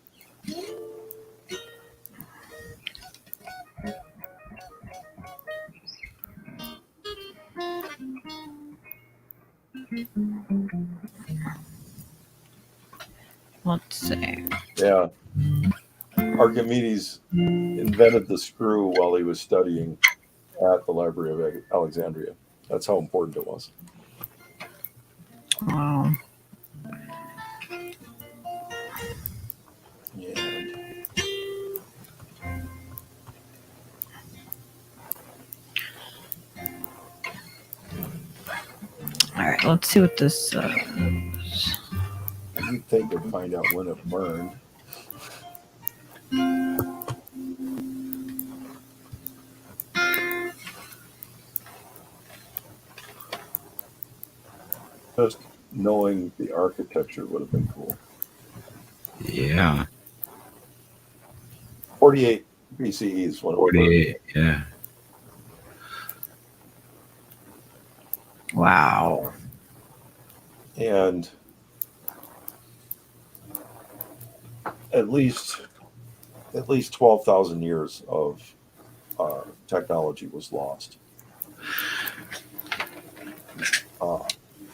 Let's see. Yeah. Archimedes invented the screw while he was studying at the Library of Alexandria. That's how important it was. Wow. And All right, let's see what this says. you'd think they'd find out when it burned. Just knowing the architecture would have been cool. Yeah. 48 BCE is when it was burned. 48, yeah. Wow. And at least 12,000 years of technology was lost.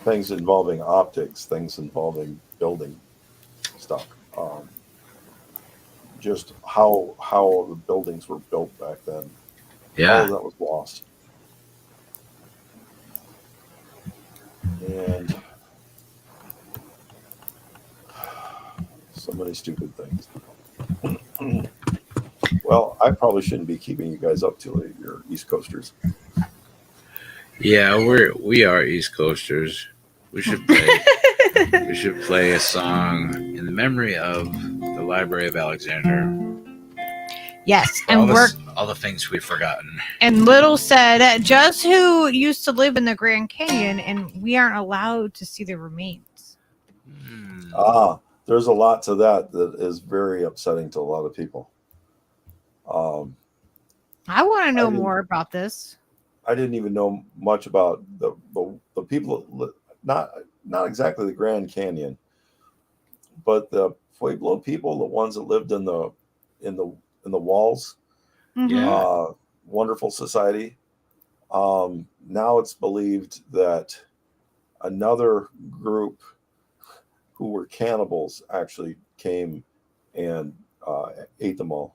Things involving optics, things involving building stuff. Just how the buildings were built back then. All Yeah. of that was lost. And so many stupid things. Well, I probably shouldn't be keeping you guys up till you're East Coasters. Yeah, we are East Coasters. We should play a song in the memory of the Library of Alexander. Yes, All and all the things we've forgotten. and Little said, just who used to live in the Grand Canyon, and we aren't allowed to see the remains. There's a lot to that is very upsetting to a lot of people. I want to know more about this. I didn't even know much about the people, not exactly the Grand Canyon, but the Pueblo people, the ones that lived in the walls. Mhm. Yeah. Wonderful society. Now it's believed that another group who were cannibals actually came and ate them all.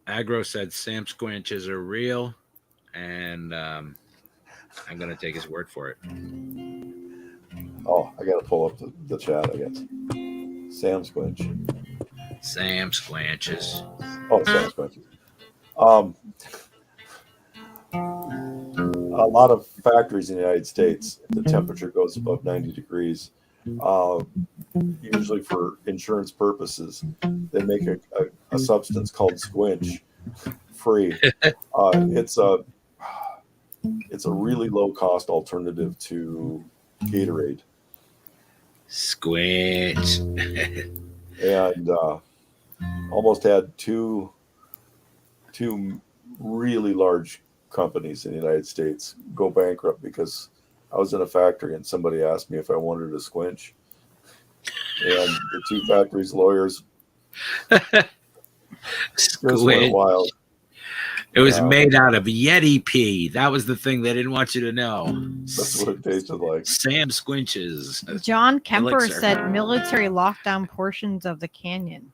Agro said Sam Squinches are real, and I'm gonna take his word for it. Oh, I gotta pull up the chat, I guess. Sam Squinch. Sam Squinches. Oh, Sam Squinches. A lot of factories in the United States, the temperature goes above 90 degrees. Usually for insurance purposes, they make a substance called squinch free. It's a really low cost alternative to Gatorade. Squinch. And almost had two really large companies in the United States go bankrupt because I was in a factory and somebody asked me if I wanted a squinch, and the two factories' lawyers just went Squinch. wild. It was made out of Yeti pee. That was the thing they didn't want you to know. That's what it tasted like. Sam Squinches. John Kemper Elixir. said military locked down portions of the canyon.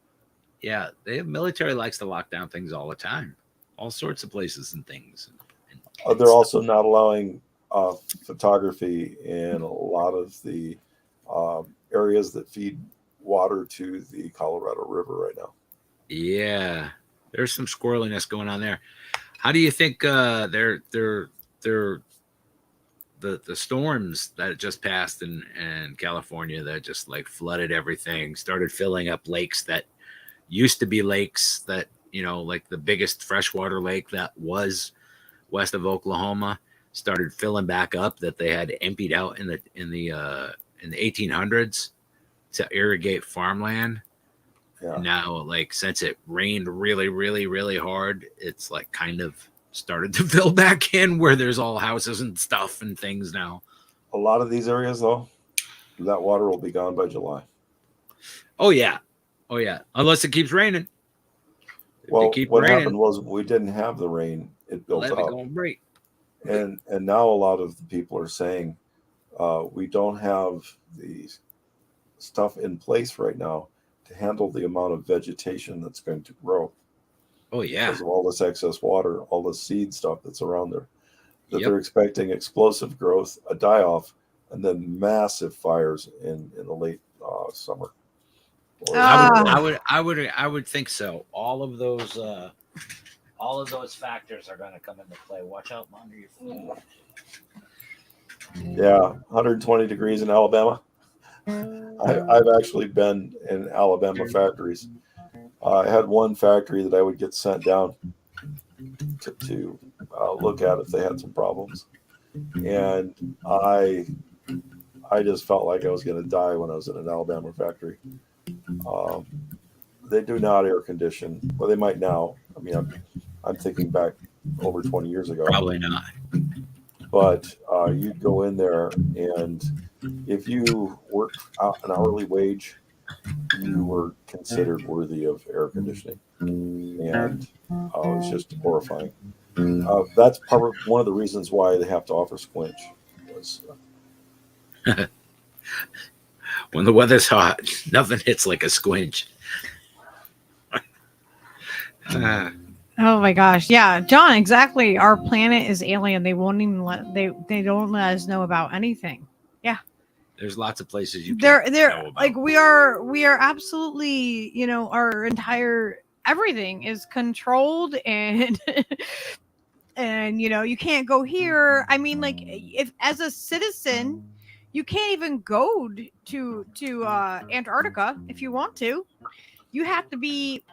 Yeah, the military likes to lock down things all the time. All sorts of places and things. They're also not allowing photography in a lot of the areas that feed water to the Colorado River right now. Yeah, there's some squirreliness going on there. How do you think the storms that just passed in California that just like flooded everything, started filling up lakes that used to be lakes that, you know, like the biggest freshwater lake that was west of Oklahoma started filling back up, that they had emptied out in the 1800s to irrigate farmland. Yeah. Now, like, since it rained really, really, really hard, it's like kind of started to fill back in where there's all houses and stuff and things now. A lot of these areas, though, that water will be gone by July. Oh yeah, unless it keeps raining. Well, what happened was we didn't have the rain; it built let up. it go and break. And now a lot of the people are saying we don't have the stuff in place right now to handle the amount of vegetation that's going to grow. Oh yeah, because of all this excess water, all the seed stuff that's around there. That Yep. They're expecting explosive growth, a die-off, and then massive fires in the late summer. I would think so. All of those factors are going to come into play. Watch out under your foot. Yeah, 120 degrees in Alabama. I've actually been in Alabama factories. I had one factory that I would get sent down to look at if they had some problems, and I just felt like I was going to die when I was in an Alabama factory. They do not air condition. Well, they might now. I mean, I'm thinking back over 20 years ago. Probably not. But you'd go in there, and if you worked an hourly wage, you were considered worthy of air conditioning, and it was just horrifying. That's one of the reasons why they have to offer squinch. When the weather's hot, nothing hits like a squinch. Oh my gosh. Yeah, John, exactly. Our planet is alien. They won't even they don't let us know about anything. Yeah. There's lots of places you They're can't know about. like we are absolutely, you know, our entire everything is controlled and and you know, you can't go here. I mean, like, if as a citizen, you can't even go to Antarctica if you want to. You have to be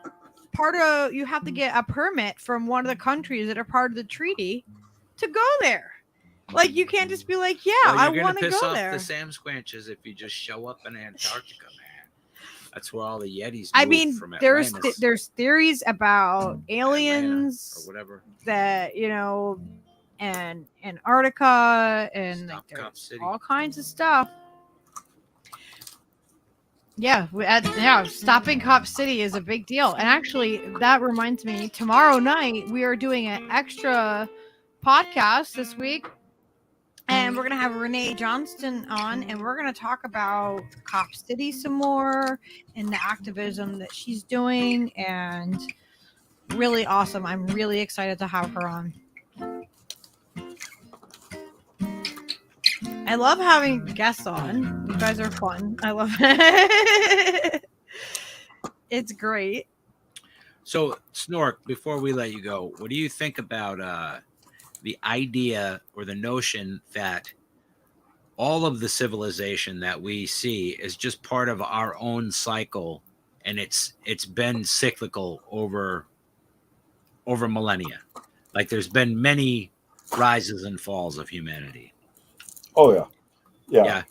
you have to get a permit from one of the countries that are part of the treaty to go there. Like, you can't just be like, yeah, Well, I you're want to gonna piss go off there. the Sam Squanches if you just show up in Antarctica, man. That's where all the Yetis. I mean, from there's Atlantis, theories about aliens Atlanta, or whatever. that, you know, and Antarctica and like, Stop Cop there's City. all kinds of stuff. Yeah, stopping Cop City is a big deal. And actually, that reminds me, tomorrow night we are doing an extra podcast this week, and we're gonna have Renee Johnston on, and we're gonna talk about Cop City some more and the activism that she's doing, and really awesome. I'm really excited to have her on. I love having guests on. You guys are fun. I love it. It's great. So, Snork, before we let you go, what do you think about the idea or the notion that all of the civilization that we see is just part of our own cycle, and it's been cyclical over millennia. Like there's been many rises and falls of humanity. Oh yeah.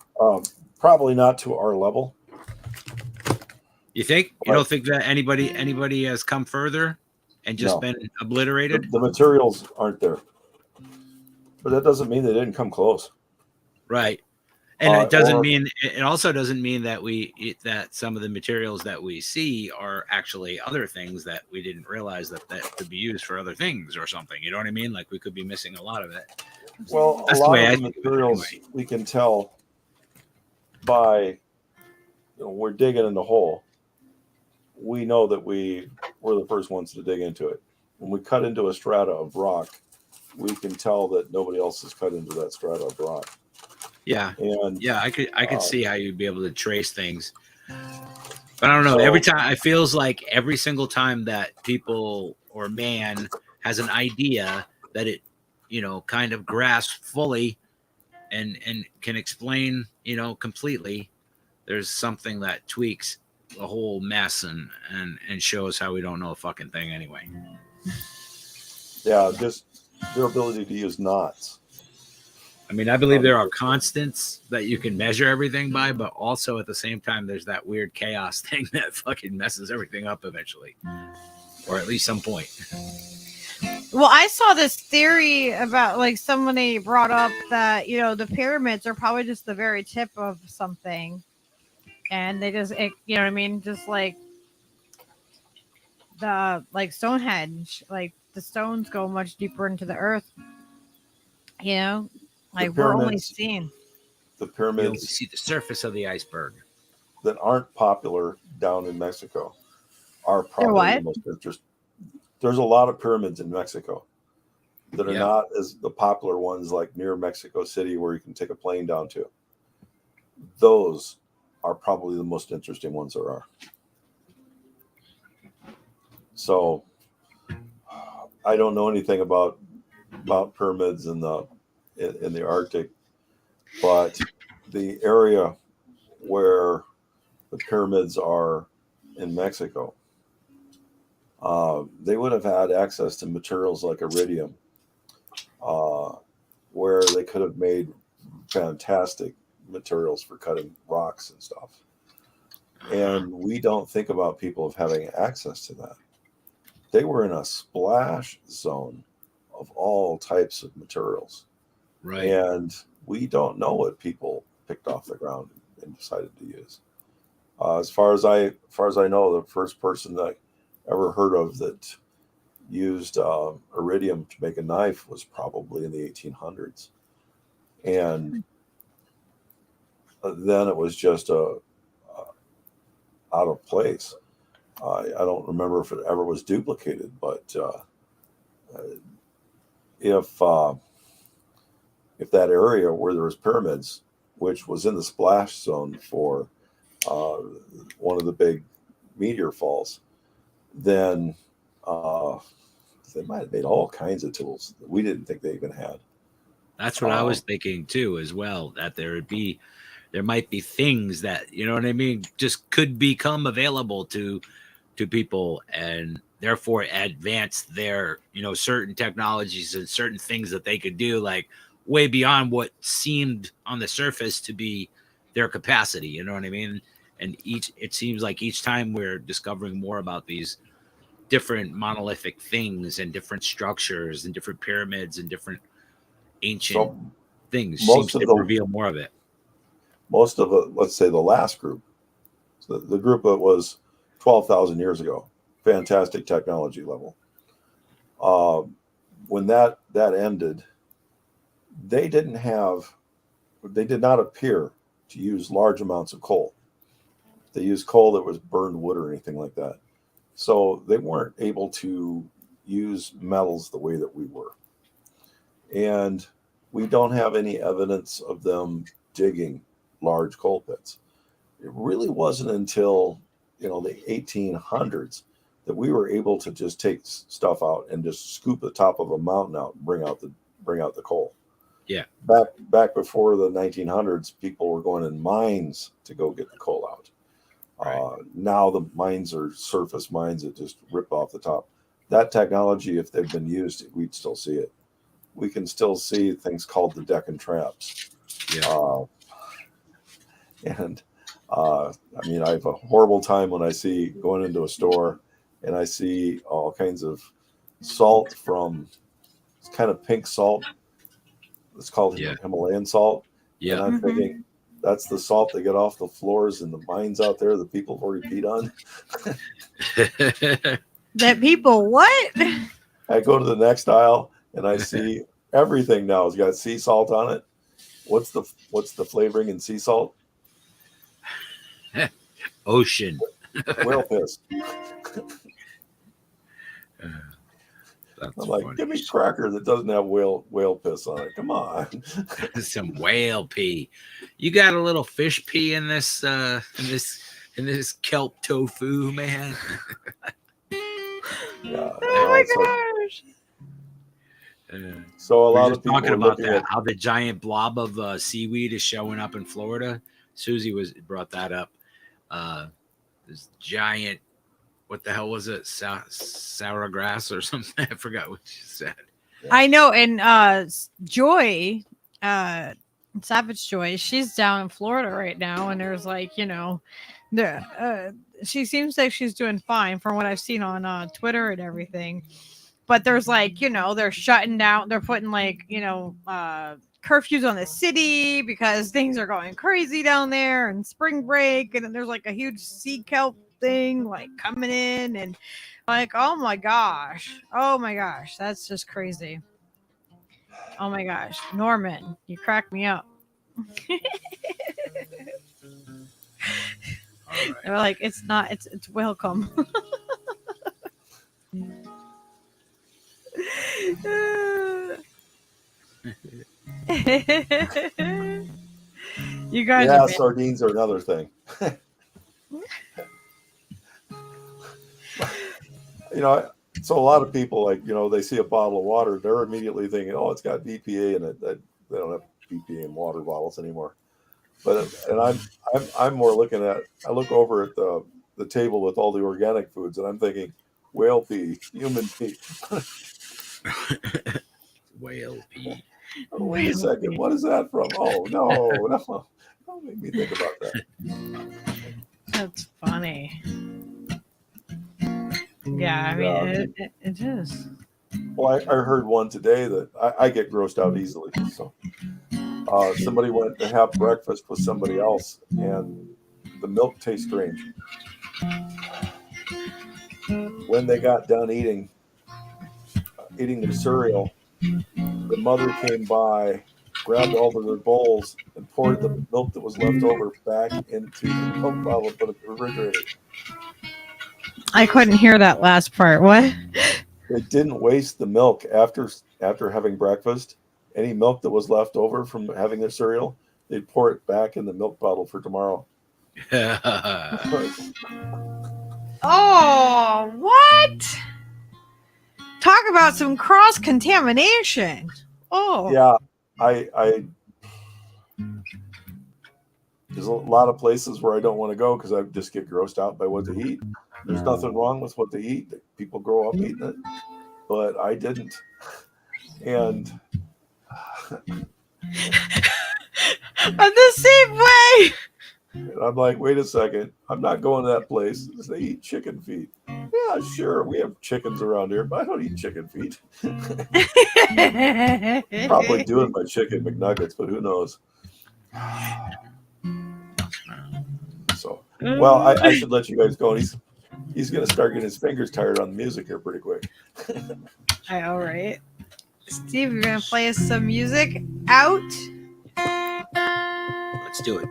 Probably not to our level. You think? You don't think that anybody has come further and just been obliterated? The materials aren't there, but that doesn't mean they didn't come close. Right. And it also doesn't mean that that some of the materials that we see are actually other things that we didn't realize that could be used for other things or something. You know what I mean? Like we could be missing a lot of it. Well, That's a lot the way of the materials we can tell by, we're digging in the hole. We know that we're the first ones to dig into it. When we cut into a strata of rock, we can tell that nobody else has cut into that strata of rock. Yeah. And yeah, I could see how you'd be able to trace things. But I don't know. Every time it feels like every single time that people or man has an idea that it, kind of grasps fully and can explain, completely, there's something that tweaks the whole mess and shows how we don't know a fucking thing anyway. Yeah, just their ability to use knots. I mean, I believe there are constants that you can measure everything by, but also at the same time, there's that weird chaos thing that fucking messes everything up eventually, or at least some point. Well, I saw this theory about like somebody brought up that, the pyramids are probably just the very tip of something. And they just, you know what I mean? Just like Stonehenge, like the stones go much deeper into the earth. Like we're only seeing the You pyramids only see the surface of the iceberg. that aren't popular down in Mexico are probably the most interesting. There's a lot of pyramids in Mexico that are not as the popular ones, like near Mexico City, where you can take a plane down to. Those are probably the most interesting ones there are. So I don't know anything about pyramids in the Arctic, but the area where the pyramids are in Mexico, they would have had access to materials like iridium, where they could have made fantastic materials for cutting rocks and stuff. And we don't think about people of having access to that. They were in a splash zone of all types of materials. Right. And we don't know what people picked off the ground and decided to use. As far as I know, the first person that I ever heard of that used iridium to make a knife was probably in the 1800s. And then it was just out of place. I don't remember if it ever was duplicated, but if that area where there was pyramids, which was in the splash zone for one of the big meteor falls, then they might have made all kinds of tools that we didn't think they even had. That's what I was thinking too, as well, that there might be things that, you know what I mean, just could become available to people, and therefore advance their, certain technologies and certain things that they could do, like way beyond what seemed on the surface to be their capacity. You know what I mean? And it seems like each time we're discovering more about these different monolithic things and different structures and different pyramids and different ancient things, seems to reveal more of it. Most of it, let's say the last group, so the group that was 12,000 years ago, fantastic technology level. When that ended, they did not appear to use large amounts of coal. They used coal that was burned wood or anything like that. So they weren't able to use metals the way that we were. And we don't have any evidence of them digging large coal pits. It really wasn't until the 1800s that we were able to just take stuff out and just scoop the top of a mountain out and bring out the coal. Yeah. Back before the 1900s, people were going in mines to go get the coal out. Right. Now the mines are surface mines that just rip off the top. That technology, if they've been used, we'd still see it. We can still see things called the Deccan traps. Yeah. And I mean, I have a horrible time when I see going into a store and I see all kinds of salt from, it's kind of pink salt. It's called Himalayan salt. Yeah. And I'm thinking, that's the salt they get off the floors in the mines out there that people have already peed on. That people what? I go to the next aisle and I see everything now has got sea salt on it. What's the flavoring in sea salt? Ocean. Whale piss. That's I'm like, funny. give me a cracker that doesn't have whale piss on it. Come on. Some whale pee. You got a little fish pee in this kelp tofu, man. Yeah. Oh my gosh. So a lot We're of people talking are about looking that, at how the giant blob of seaweed is showing up in Florida. Susie brought that up. This giant, what the hell was it? Sour grass or something? I forgot what she said. I know, and Joy, Savage Joy, she's down in Florida right now, and there's like, you know, she seems like she's doing fine from what I've seen on Twitter and everything. But there's like, you know, they're shutting down, they're putting like, you know, curfews on the city because things are going crazy down there and spring break, and then there's like a huge sea kelp thing like coming in, and like, oh my gosh, that's just crazy. Oh my gosh, Norman, you crack me up. Right. They're like, it's welcome. You guys are sardines are another thing. You know, so a lot of people, like, you know, they see a bottle of water, they're immediately thinking, oh, it's got BPA in it. They don't have BPA in water bottles anymore. But and I'm more looking at, I look over at the table with all the organic foods, and I'm thinking whale pee, human pee. Whale pee. Oh, wait a second, what is that from? Oh no, don't make me think about that. That's funny. Yeah, I mean, it is. Well, I heard one today that I get grossed out easily. So somebody went to have breakfast with somebody else, and the milk tastes strange. When they got done eating their cereal, the mother came by, grabbed all of their bowls, and poured the milk that was left over back into the milk bottle and put it in the refrigerator. I couldn't hear that last part. What? They didn't waste the milk after having breakfast. Any milk that was left over from having their cereal, they'd pour it back in the milk bottle for tomorrow. Oh, what? Talk about some cross contamination. Oh, Yeah, I there's a lot of places where I don't want to go because I just get grossed out by what they eat. There's nothing wrong with what they eat. People grow up eating it, but I didn't. And I'm the same way. I'm like, wait a second, I'm not going to that place. They eat chicken feet. Yeah, sure, we have chickens around here, but I don't eat chicken feet. Probably doing my chicken McNuggets, but who knows? So, well, I should let you guys go. He's going to start getting his fingers tired on the music here pretty quick. All right. Steve, you're going to play us some music out? Let's do it.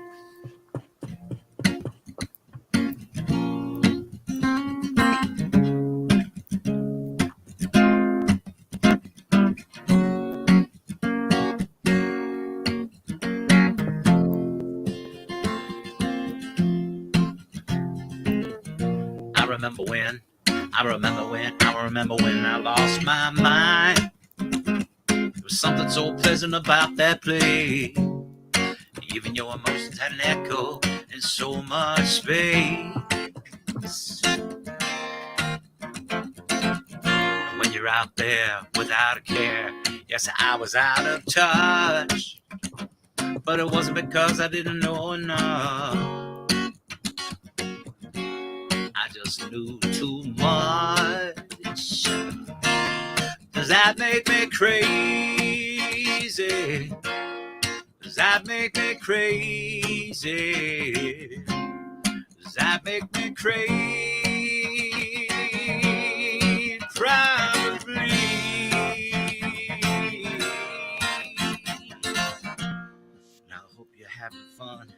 I remember when I lost my mind. There was something so pleasant about that place. Even your emotions had an echo in so much space. And when you're out there without a care, yes, I was out of touch. But it wasn't because I didn't know enough. I just knew too much. Does that make me crazy? Does that make me crazy? Does that make me crazy? Probably. Now I hope you're having fun.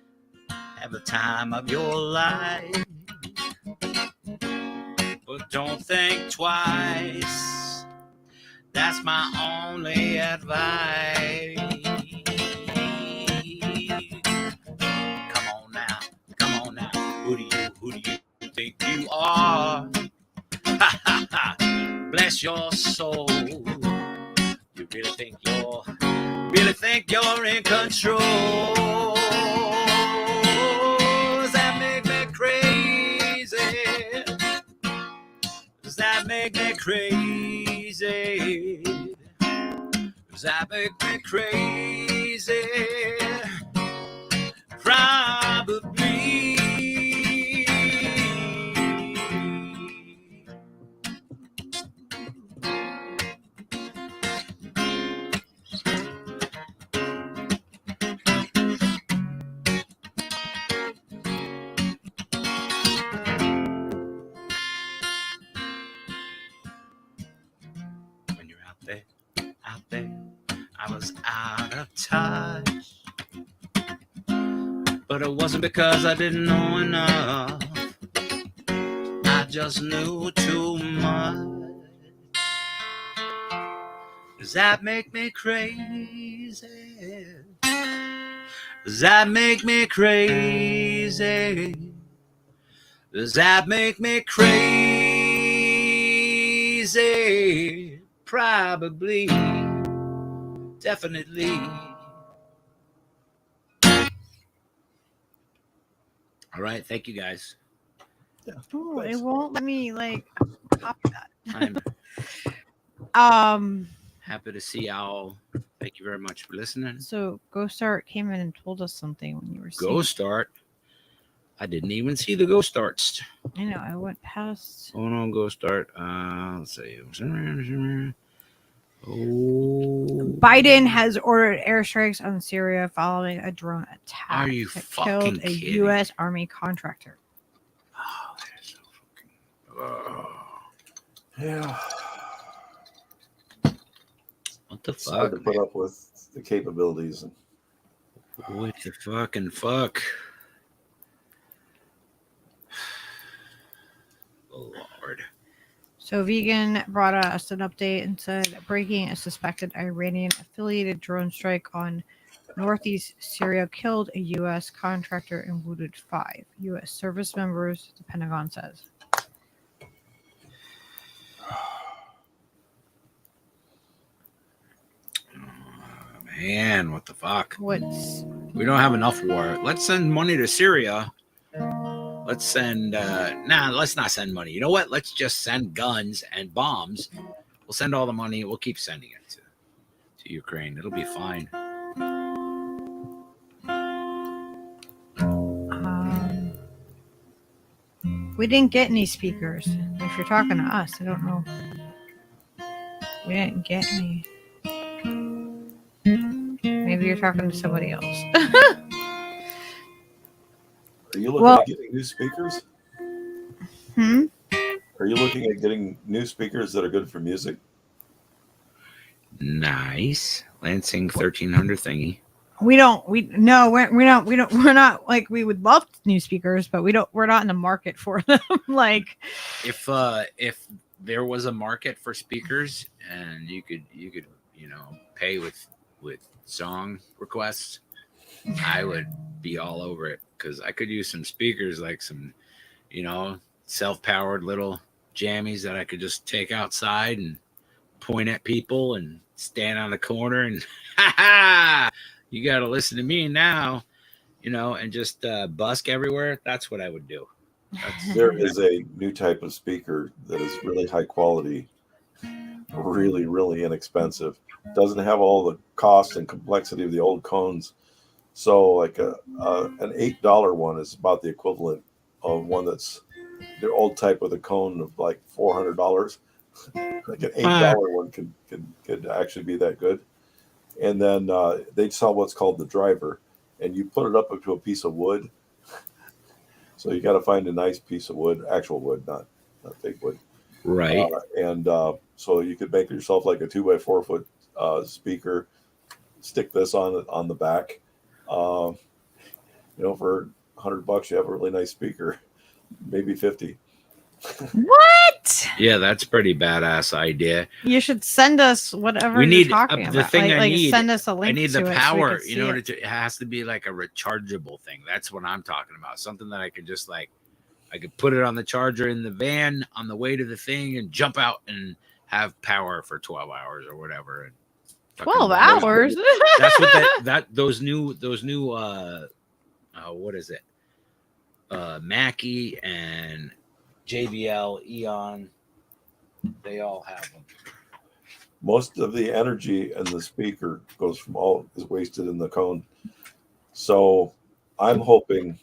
Have the time of your life. But don't think twice. That's my only advice. Come on now. Who do you think you are? Ha ha ha. Bless your soul. You really think you're in control? Does that make me crazy? Does that make me crazy? Does that make me crazy? Probably. When you're out there, I was out of touch. But it wasn't because I didn't know enough. I just knew too much. Does that make me crazy? Does that make me crazy? Does that make me crazy? Probably. Definitely. All right, thank you guys. Oh, it won't let me like pop that. I'm happy to see y'all. Thank you very much for listening. So Ghost Art came in and told us something when you were singing. Ghost Art? I didn't even see the Ghost Arts. I know, I went past. Hold on, Ghost Art. Let's see. Oh. Biden has ordered airstrikes on Syria following a drone attack. Are you that fucking killed a kidding? U.S. Army contractor. Oh, that's so fucking. Yeah. What the It's hard fuck? to put up with the capabilities. What the fucking fuck? Oh, Lord. So Vegan brought us an update and said breaking a suspected Iranian-affiliated drone strike on northeast Syria killed a U.S. contractor and wounded 5 U.S. service members, the Pentagon says. Man, what the fuck? We don't have enough war. Let's send money to Syria. Let's send let's not send money. You know what? Let's just send guns and bombs. We'll send all the money. We'll keep sending it to Ukraine. It'll be fine. We didn't get any speakers. If you're talking to us, I don't know. We didn't get any. Maybe you're talking to somebody else. Are you looking at getting new speakers? Are you looking at getting new speakers that are good for music? Nice. Lansing 1300 thingy. We're not like, we would love new speakers, but we're not in the market for them. Like, if there was a market for speakers and you could pay with song requests, I would be all over it, because I could use some speakers, like some self-powered little jammies that I could just take outside and point at people and stand on the corner and you got to listen to me now. and just busk everywhere. That's what I would do. There is a new type of speaker that is really high quality, really, really inexpensive. Doesn't have all the cost and complexity of the old cones. So like an $8 one is about the equivalent of one that's the old type with a cone of like $400. Like an $8 one could actually be that good. And then they sell what's called the driver, and you put it up to a piece of wood. So you got to find a nice piece of wood, actual wood, not fake wood. Right. So you could make yourself like a 2x4 foot speaker. Stick this on the back. For $100 you have a really nice speaker, maybe 50. What? Yeah, that's pretty badass idea. You should send us whatever We need you're talking the about. thing I need. Send us a link. I need to the it power. So we can see it. It has to be like a rechargeable thing. That's what I'm talking about. Something that I could just I could put it on the charger in the van on the way to the thing and jump out and have power for 12 hours or whatever. And 12 hours. That's what those new what is it? Mackie and JBL, Eon, they all have them. Most of the energy in the speaker is wasted in the cone. So I'm hoping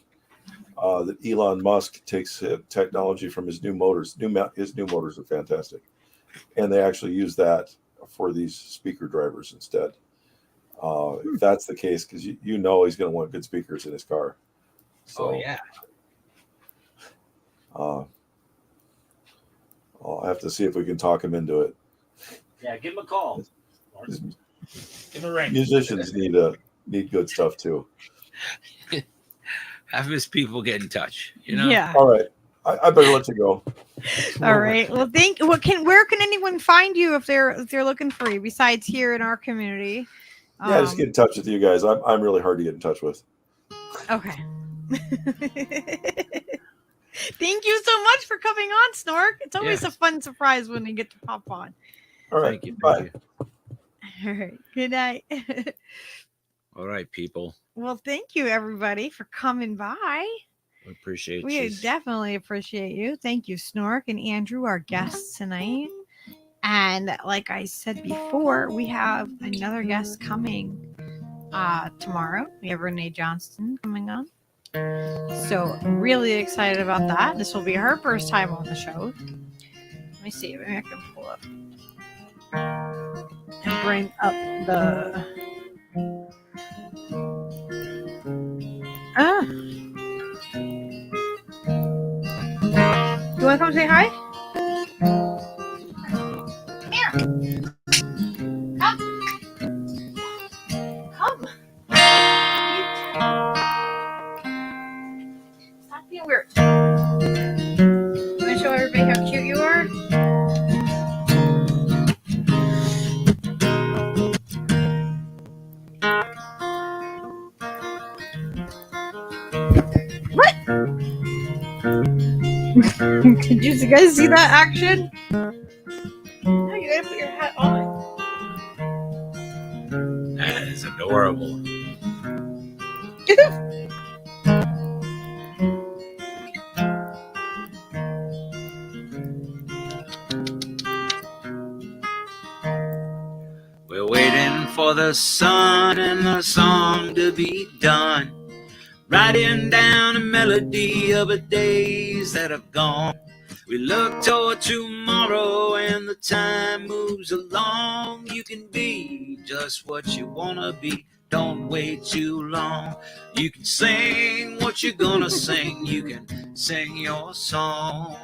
that Elon Musk takes technology from his new motors. His new motors are fantastic, and they actually use that for these speaker drivers instead. If that's the case, because he's going to want good speakers in his car. So, yeah. I'll have to see if we can talk him into it. Yeah, give him a call. Give him a ring. Musicians need good stuff too. Have his people get in touch. Yeah. All right. I better let you go. All right. Well, where can anyone find you if they're looking for you besides here in our community? Yeah, just get in touch with you guys. I'm really hard to get in touch with. Okay. Thank you so much for coming on, Snork. It's always a fun surprise when you get to pop on. All right. Thank you. Bye. All right. Good night. All right, people. Well, thank you, everybody, for coming by. We appreciate We you. definitely appreciate you. Thank you, Snork and Andrew, our guests tonight. And like I said before, we have another guest coming tomorrow. We have Renee Johnston coming on. So really excited about that. This will be her first time on the show. Let me see. Maybe I can pull up and bring up the... You want to come say hi? Here. Come. Stop being weird. You want to show everybody how cute you are? What? Did you guys see that action? No, you gotta put your hat on. That is adorable. We're waiting for the sun and the song to be done. Writing down a melody of the days that have gone. We look toward tomorrow and the time moves along. You can be just what you wanna be. Don't wait too long. You can sing what you're gonna sing. You can sing your song.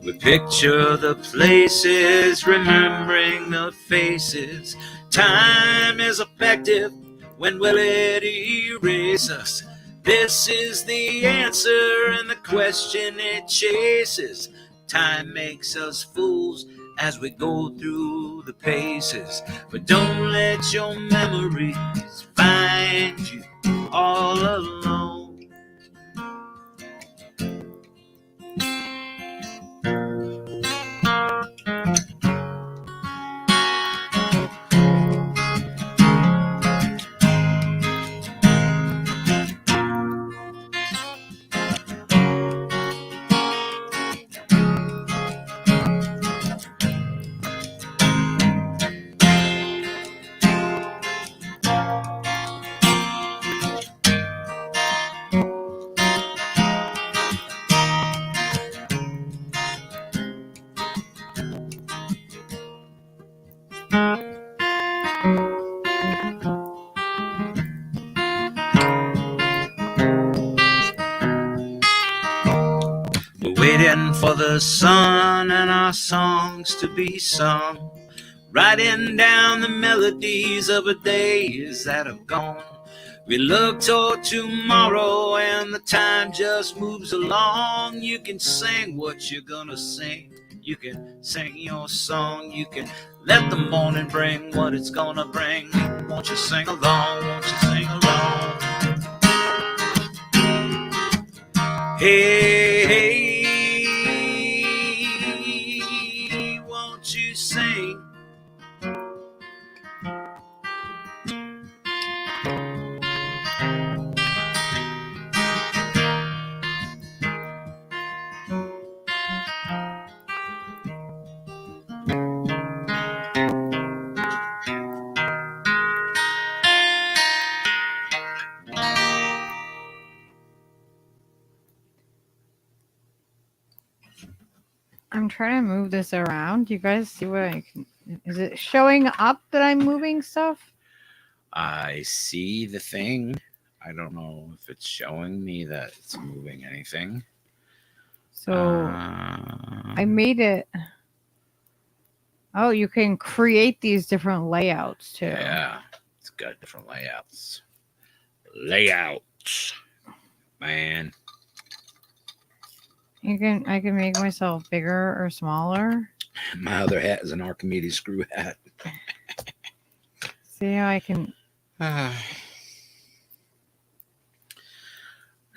We picture the places, remembering the faces. Time is effective, when will it erase us? This is the answer and the question it chases. Time makes us fools as we go through the paces. But don't let your memories find you all alone. We're waiting for the sun and our songs to be sung, writing down the melodies of the days that have gone. We look toward tomorrow and the time just moves along. You can sing what you're gonna sing. You can sing your song. You can let the morning bring what it's gonna bring. Won't you sing along? Won't you sing along? Hey, hey, won't you sing? I'm trying to move this around. You guys see what I can? Is it showing up that I'm moving stuff? I see the thing. I don't know if it's showing me that it's moving anything. So I made it. Oh, you can create these different layouts too. Yeah, it's got different layouts. Layouts, man. I can make myself bigger or smaller. My other hat is an Archimedes screw hat. See how I can.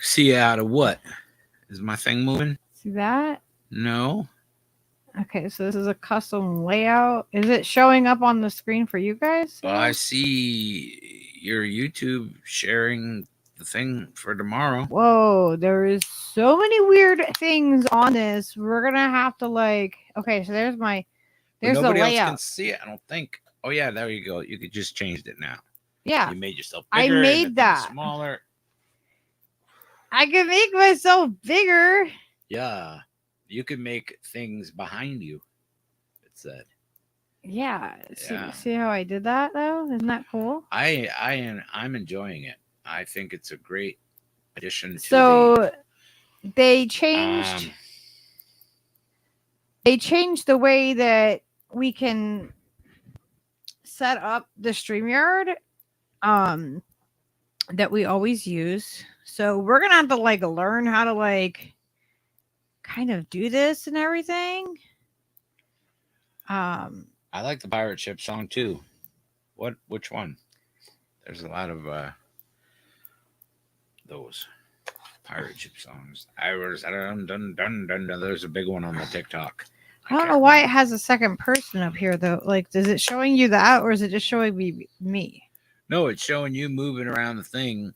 See out of what? Is my thing moving? See that? No. Okay, so this is a custom layout. Is it showing up on the screen for you guys? I see your YouTube sharing the thing for tomorrow. Whoa, there is so many weird things on this. We're gonna have to okay, so there's But the nobody else layout. can see it, I don't think. Oh yeah, there you go. You could just change it now. Yeah, You made yourself I bigger. made and the thing that. smaller. I can make myself bigger. Yeah, you can make things behind you. It said. Yeah. Yeah. See how I did that though? Isn't that cool? I'm enjoying it. I think it's a great addition to So they changed the way that we can set up the StreamYard that we always use. So we're gonna have to learn how to kind of do this and everything. I like the pirate ship song too. Which one? There's a lot of those pirate ship songs. There's a big one on the TikTok. I don't know why it has a second person up here though. Is it showing you that or is it just showing me? No, it's showing you moving around the thing,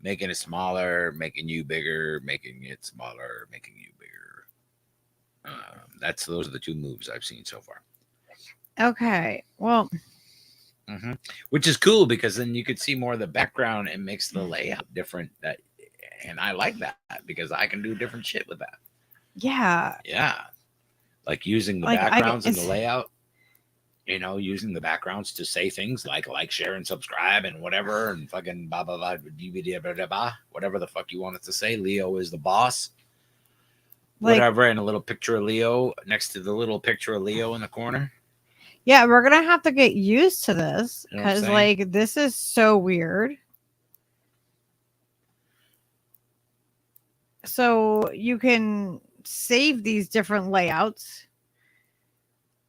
making it smaller, making you bigger, making it smaller, making you bigger. Those are the two moves I've seen so far. Okay, well, which is cool because then you could see more of the background and makes the layout different. And I like that because I can do different shit with that. Yeah. Yeah. Like using the backgrounds in the layout, using the backgrounds to say things like, share, and subscribe, and whatever, and fucking blah, blah, blah, whatever the fuck you want it to say. Leo is the boss. Whatever, and a little picture of Leo next to the little picture of Leo in the corner. Yeah, we're going to have to get used to this because, You know what I'm saying? this is so weird. So you can save these different layouts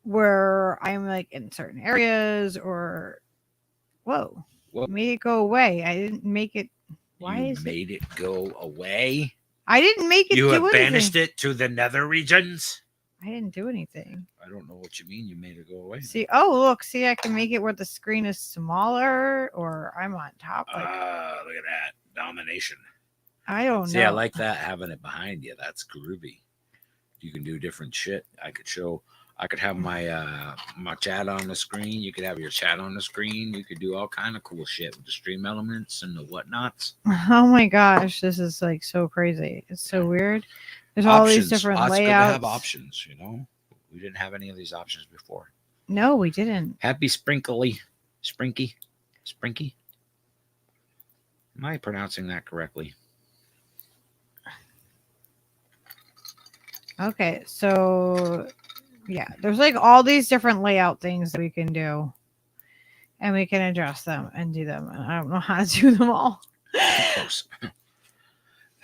where I'm like in certain areas or whoa, Whoop. made it go away. I didn't make it. Why You is it? made it go away? I didn't make it You do have anything. banished it to the nether regions? I didn't do anything. I don't know what you mean you made it go away. See, oh look, see, I can make it where the screen is smaller, or I'm on top. Like Look at that. Domination. I don't See, know. I like that, having it behind you. That's groovy. You can do different shit. I could have my my chat on the screen. You could have your chat on the screen. You could do all kind of cool shit with the stream elements and the whatnots. Oh my gosh, this is like so crazy. It's so weird. There's all these different It's layouts. good to have options, you know. We didn't have any of these options before. No, we didn't. Happy Sprinky. Am I pronouncing that correctly? Okay, so yeah, there's like all these different layout things that we can do, and we can adjust them and do them. And I don't know how to do them all. Close.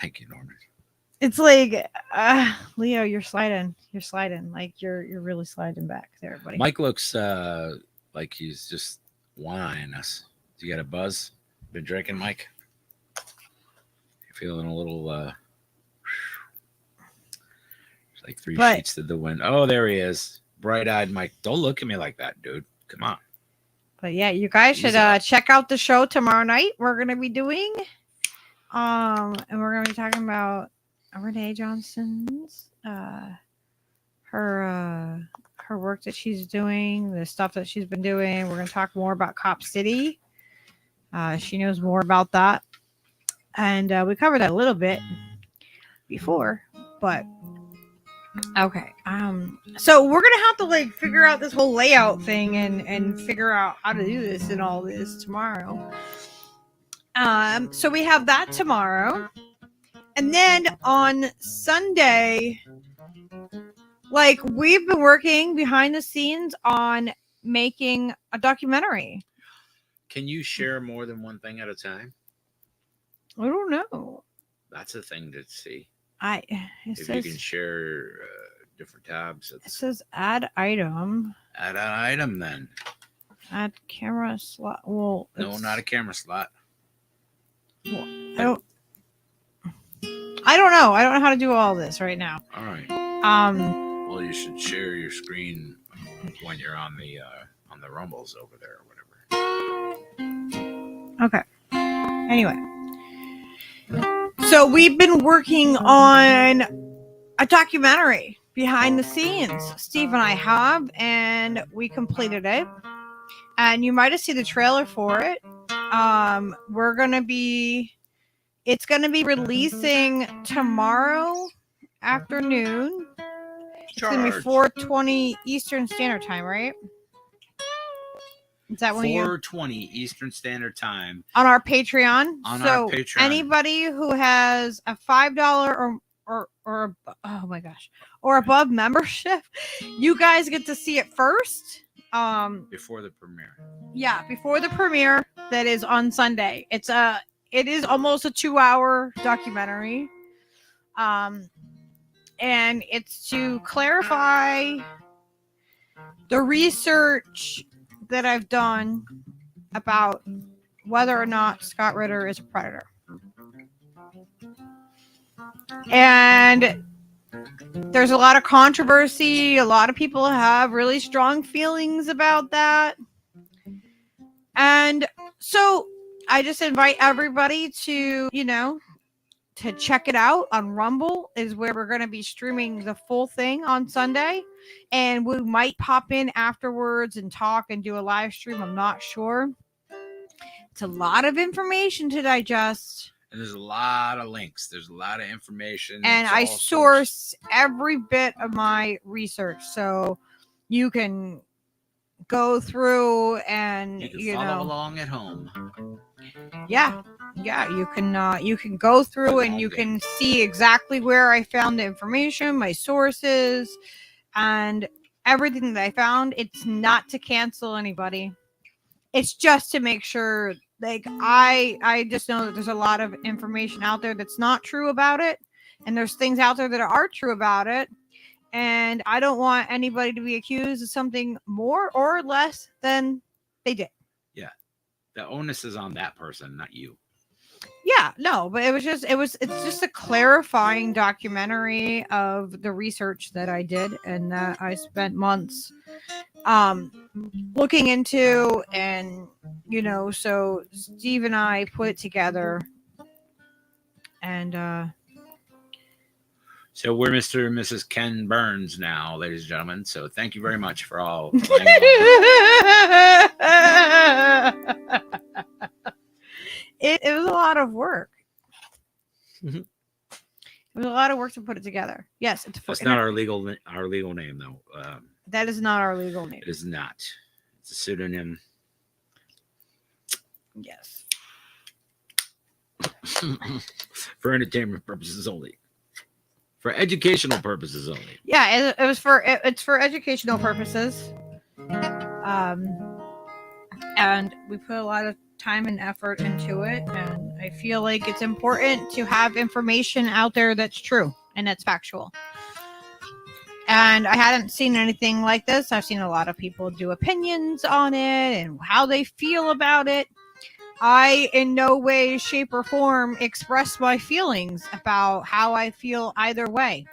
Thank you, Norman. It's like, Leo, you're sliding. You're sliding. Like you're really sliding back there, buddy. Mike looks like he's just whining us. Do you got a buzz? Been drinking, Mike? You feeling a little like three sheets to the wind. Oh, there he is. Bright-eyed Mike. Don't look at me like that, dude. Come on. But yeah, you guys should check out the show tomorrow night. We're gonna be doing and we're gonna be talking about Renee Johnson's her work that she's doing, the stuff that she's been doing. We're gonna talk more about Cop City. She knows more about that. And we covered that a little bit before, but okay. So we're gonna have to like figure out this whole layout thing and figure out how to do this and all this tomorrow. So we have that tomorrow, and then on Sunday, like we've been working behind the scenes on making a documentary. Can you share more than one thing at a time? I don't know. That's a thing to see. It If says, you can share different tabs. it says add item. Add an item then. Add camera slot. Well, No, not a camera slot. I don't know. I don't know how to do all this right now. All right. Well, you should share your screen when you're on the rumbles over there or whatever. Okay. Anyway. So we've been working on a documentary behind the scenes. Steve and I have, and we completed it. And you might have seen the trailer for it. It's gonna be releasing tomorrow afternoon. It's gonna be 4:20 Eastern Standard Time, right? Is that when 4:20 Eastern Standard Time on our Patreon? Our Patreon. Anybody who has a $5 or oh my gosh, or above membership, you guys get to see it first. Before the premiere. Yeah, before the premiere that is on Sunday. It is almost a 2-hour documentary. And it's to clarify the research that I've done about whether or not Scott Ritter is a predator. And there's a lot of controversy. A lot of people have really strong feelings about that. And so I just invite everybody to, to check it out on Rumble is where we're going to be streaming the full thing on Sunday. And we might pop in afterwards and talk and do a live stream. I'm not sure. It's a lot of information to digest. And there's a lot of links. There's a lot of information. And I source every bit of my research. So you can go through and, you can follow along at home. Yeah, you can go through and you can see exactly where I found the information, my sources, and everything that I found. It's not to cancel anybody. It's just to make sure, like, I just know that there's a lot of information out there that's not true about it, and there's things out there that are true about it. and I don't want anybody to be accused of something more or less than they did. Yeah. The onus is on that person, not you. Yeah, no, but it's just a clarifying documentary of the research that I did and that I spent months looking into, and so Steve and I put it together, and So we're Mr. and Mrs. Ken Burns now, ladies and gentlemen. So thank you very much for all playing along. It was a lot of work. Mhm. It was a lot of work to put it together. Yes, That's not our legal name, though. That is not our legal name. It is not. It's a pseudonym. Yes. For entertainment purposes only. For educational purposes only. Yeah, it's for educational purposes. And we put a lot of time and effort into it, and I feel like it's important to have information out there that's true and that's factual. And I hadn't seen anything like this. I've seen a lot of people do opinions on it and how they feel about it. I, in no way, shape, or form, express my feelings about how I feel either way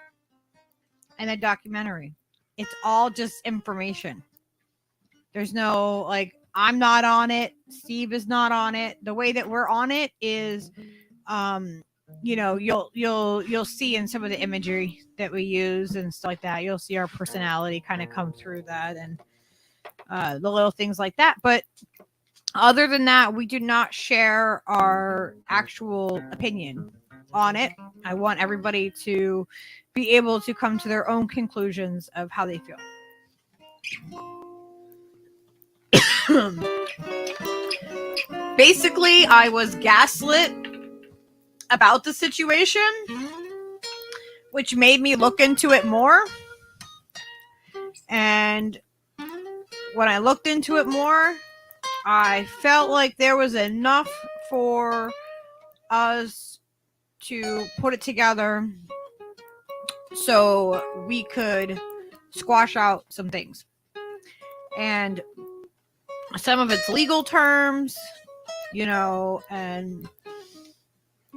in a documentary. It's all just information. There's no, like, I'm not on it. Steve is not on it. The way that we're on it is, you'll see in some of the imagery that we use and stuff like that. You'll see our personality kind of come through that, and the little things like that. But other than that, we do not share our actual opinion on it. I want everybody to be able to come to their own conclusions of how they feel. Basically, I was gaslit about the situation, which made me look into it more. And when I looked into it more, I felt like there was enough for us to put it together so we could squash out some things. And some of its legal terms, and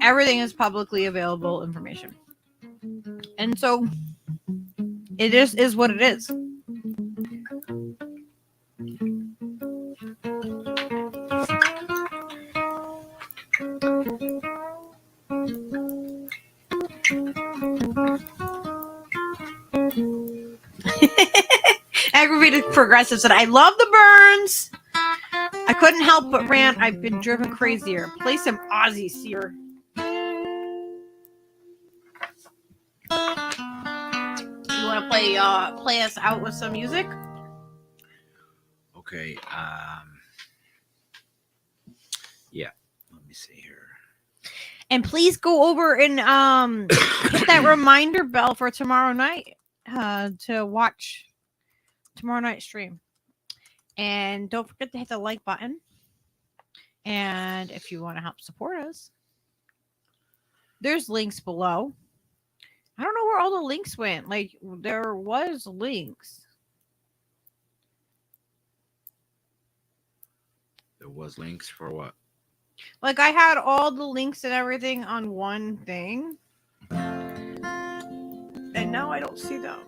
everything is publicly available information. And so it just is what it is. Aggravated progressive said, I love the burns. I couldn't help but rant. I've been driven crazier. Play some Odysee, Seer. You want to play us out with some music? Okay. Yeah. Let me see here. And please go over and hit that reminder bell for tomorrow night to watch tomorrow night's stream. And don't forget to hit the like button. And if you want to help support us, there's links below. I don't know where all the links went. Like, there was links. There was links for what? Like, I had all the links and everything on one thing. And now I don't see them.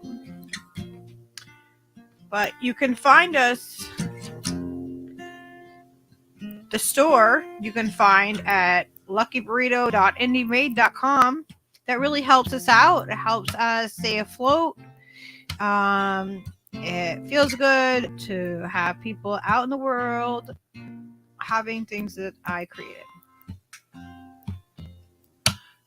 But you can find us, the store, you can find at luckyburrito.indiemade.com. That really helps us out. It helps us stay afloat. It feels good to have people out in the world having things that I created.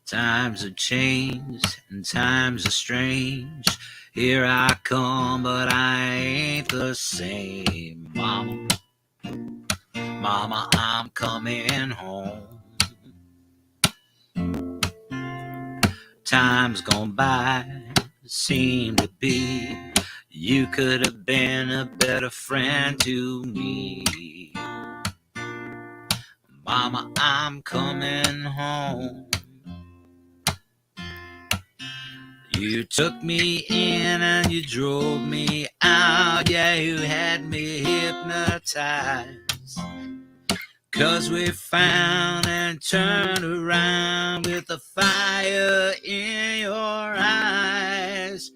Times have changed and times are strange. Here I come, but I ain't the same. Mama, I'm coming home. Time's gone by, seem to be. You could have been a better friend to me. Mama, I'm coming home. You took me in and you drove me out. Yeah, you had me hypnotized. 'Cause we found and turned around with a fire in your eyes.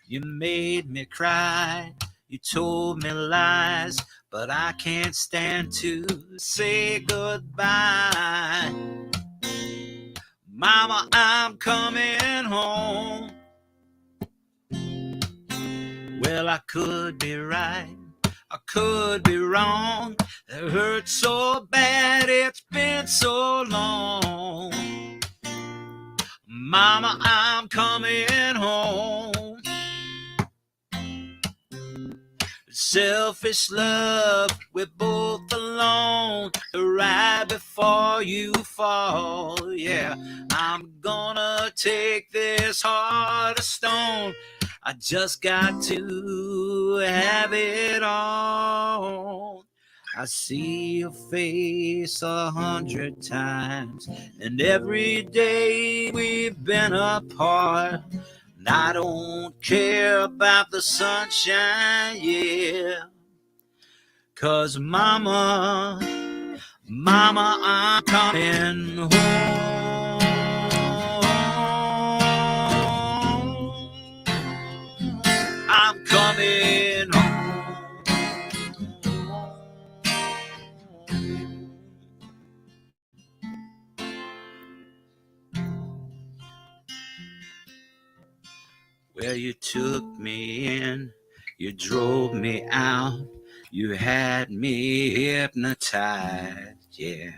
You made me cry, you told me lies, but I can't stand to say goodbye. Mama, I'm coming home. Well, I could be right, I could be wrong. It hurts so bad, it's been so long. Mama, I'm coming home. Selfish love, we're both alone. Right before you fall, yeah. I'm gonna take this heart of stone. I just got to have it all. I see your face 100 times, and every day we've been apart. And I don't care about the sunshine, yeah. 'Cause mama, mama, I'm coming home. I'm coming home. Well, you took me in, you drove me out, you had me hypnotized, yeah.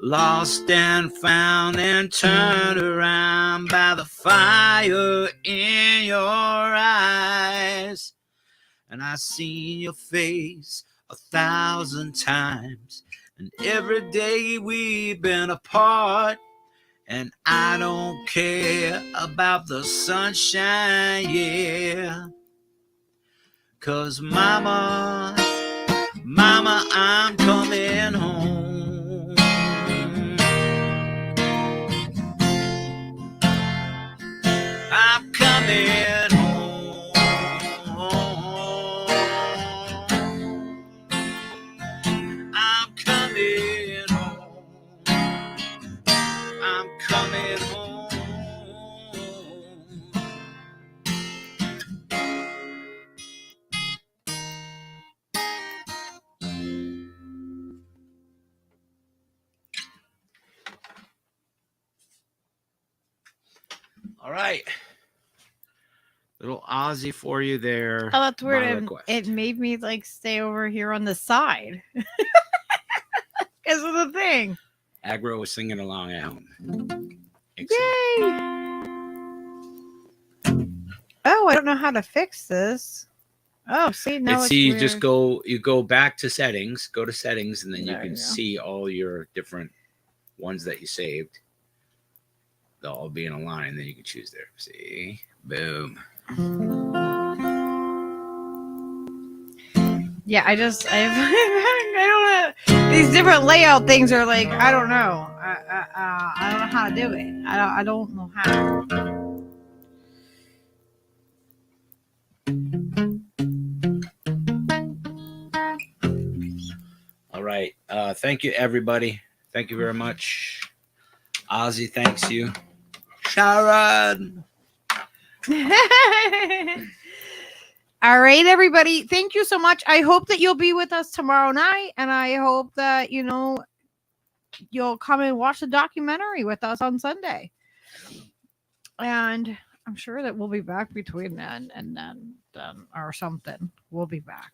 Lost and found and turned around by the fire in your eyes. And I seen your face 1,000 times, and every day we've been apart. And I don't care about the sunshine, yeah. 'Cause mama, mama, I'm coming home. I'm coming home. I'm coming home. I'm coming home. All right. Little Ozzy for you there. Oh, that's weird. by It, request. it made me like stay over here on the side because of the thing. Agro was singing along at home. Yay! Oh, I don't know how to fix this. Oh, see, now it's you weird. just go back to settings, go to settings, and then you There can you go. see all your different ones that you saved. They'll all be in a line, and then you can choose there. See? Boom. Yeah, I don't know. These different layout things are like, I don't know. I don't know how to do it. I don't know how. All right. Thank you, everybody. Thank you very much. Ozzy, thanks you. Sharon. All right, everybody. Thank you so much. I hope that you'll be with us tomorrow night, and I hope that you'll come and watch the documentary with us on Sunday. And I'm sure that we'll be back between then and then or something. We'll be back.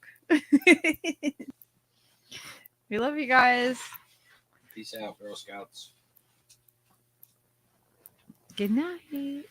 We love you guys. Peace out, Girl Scouts. Good night.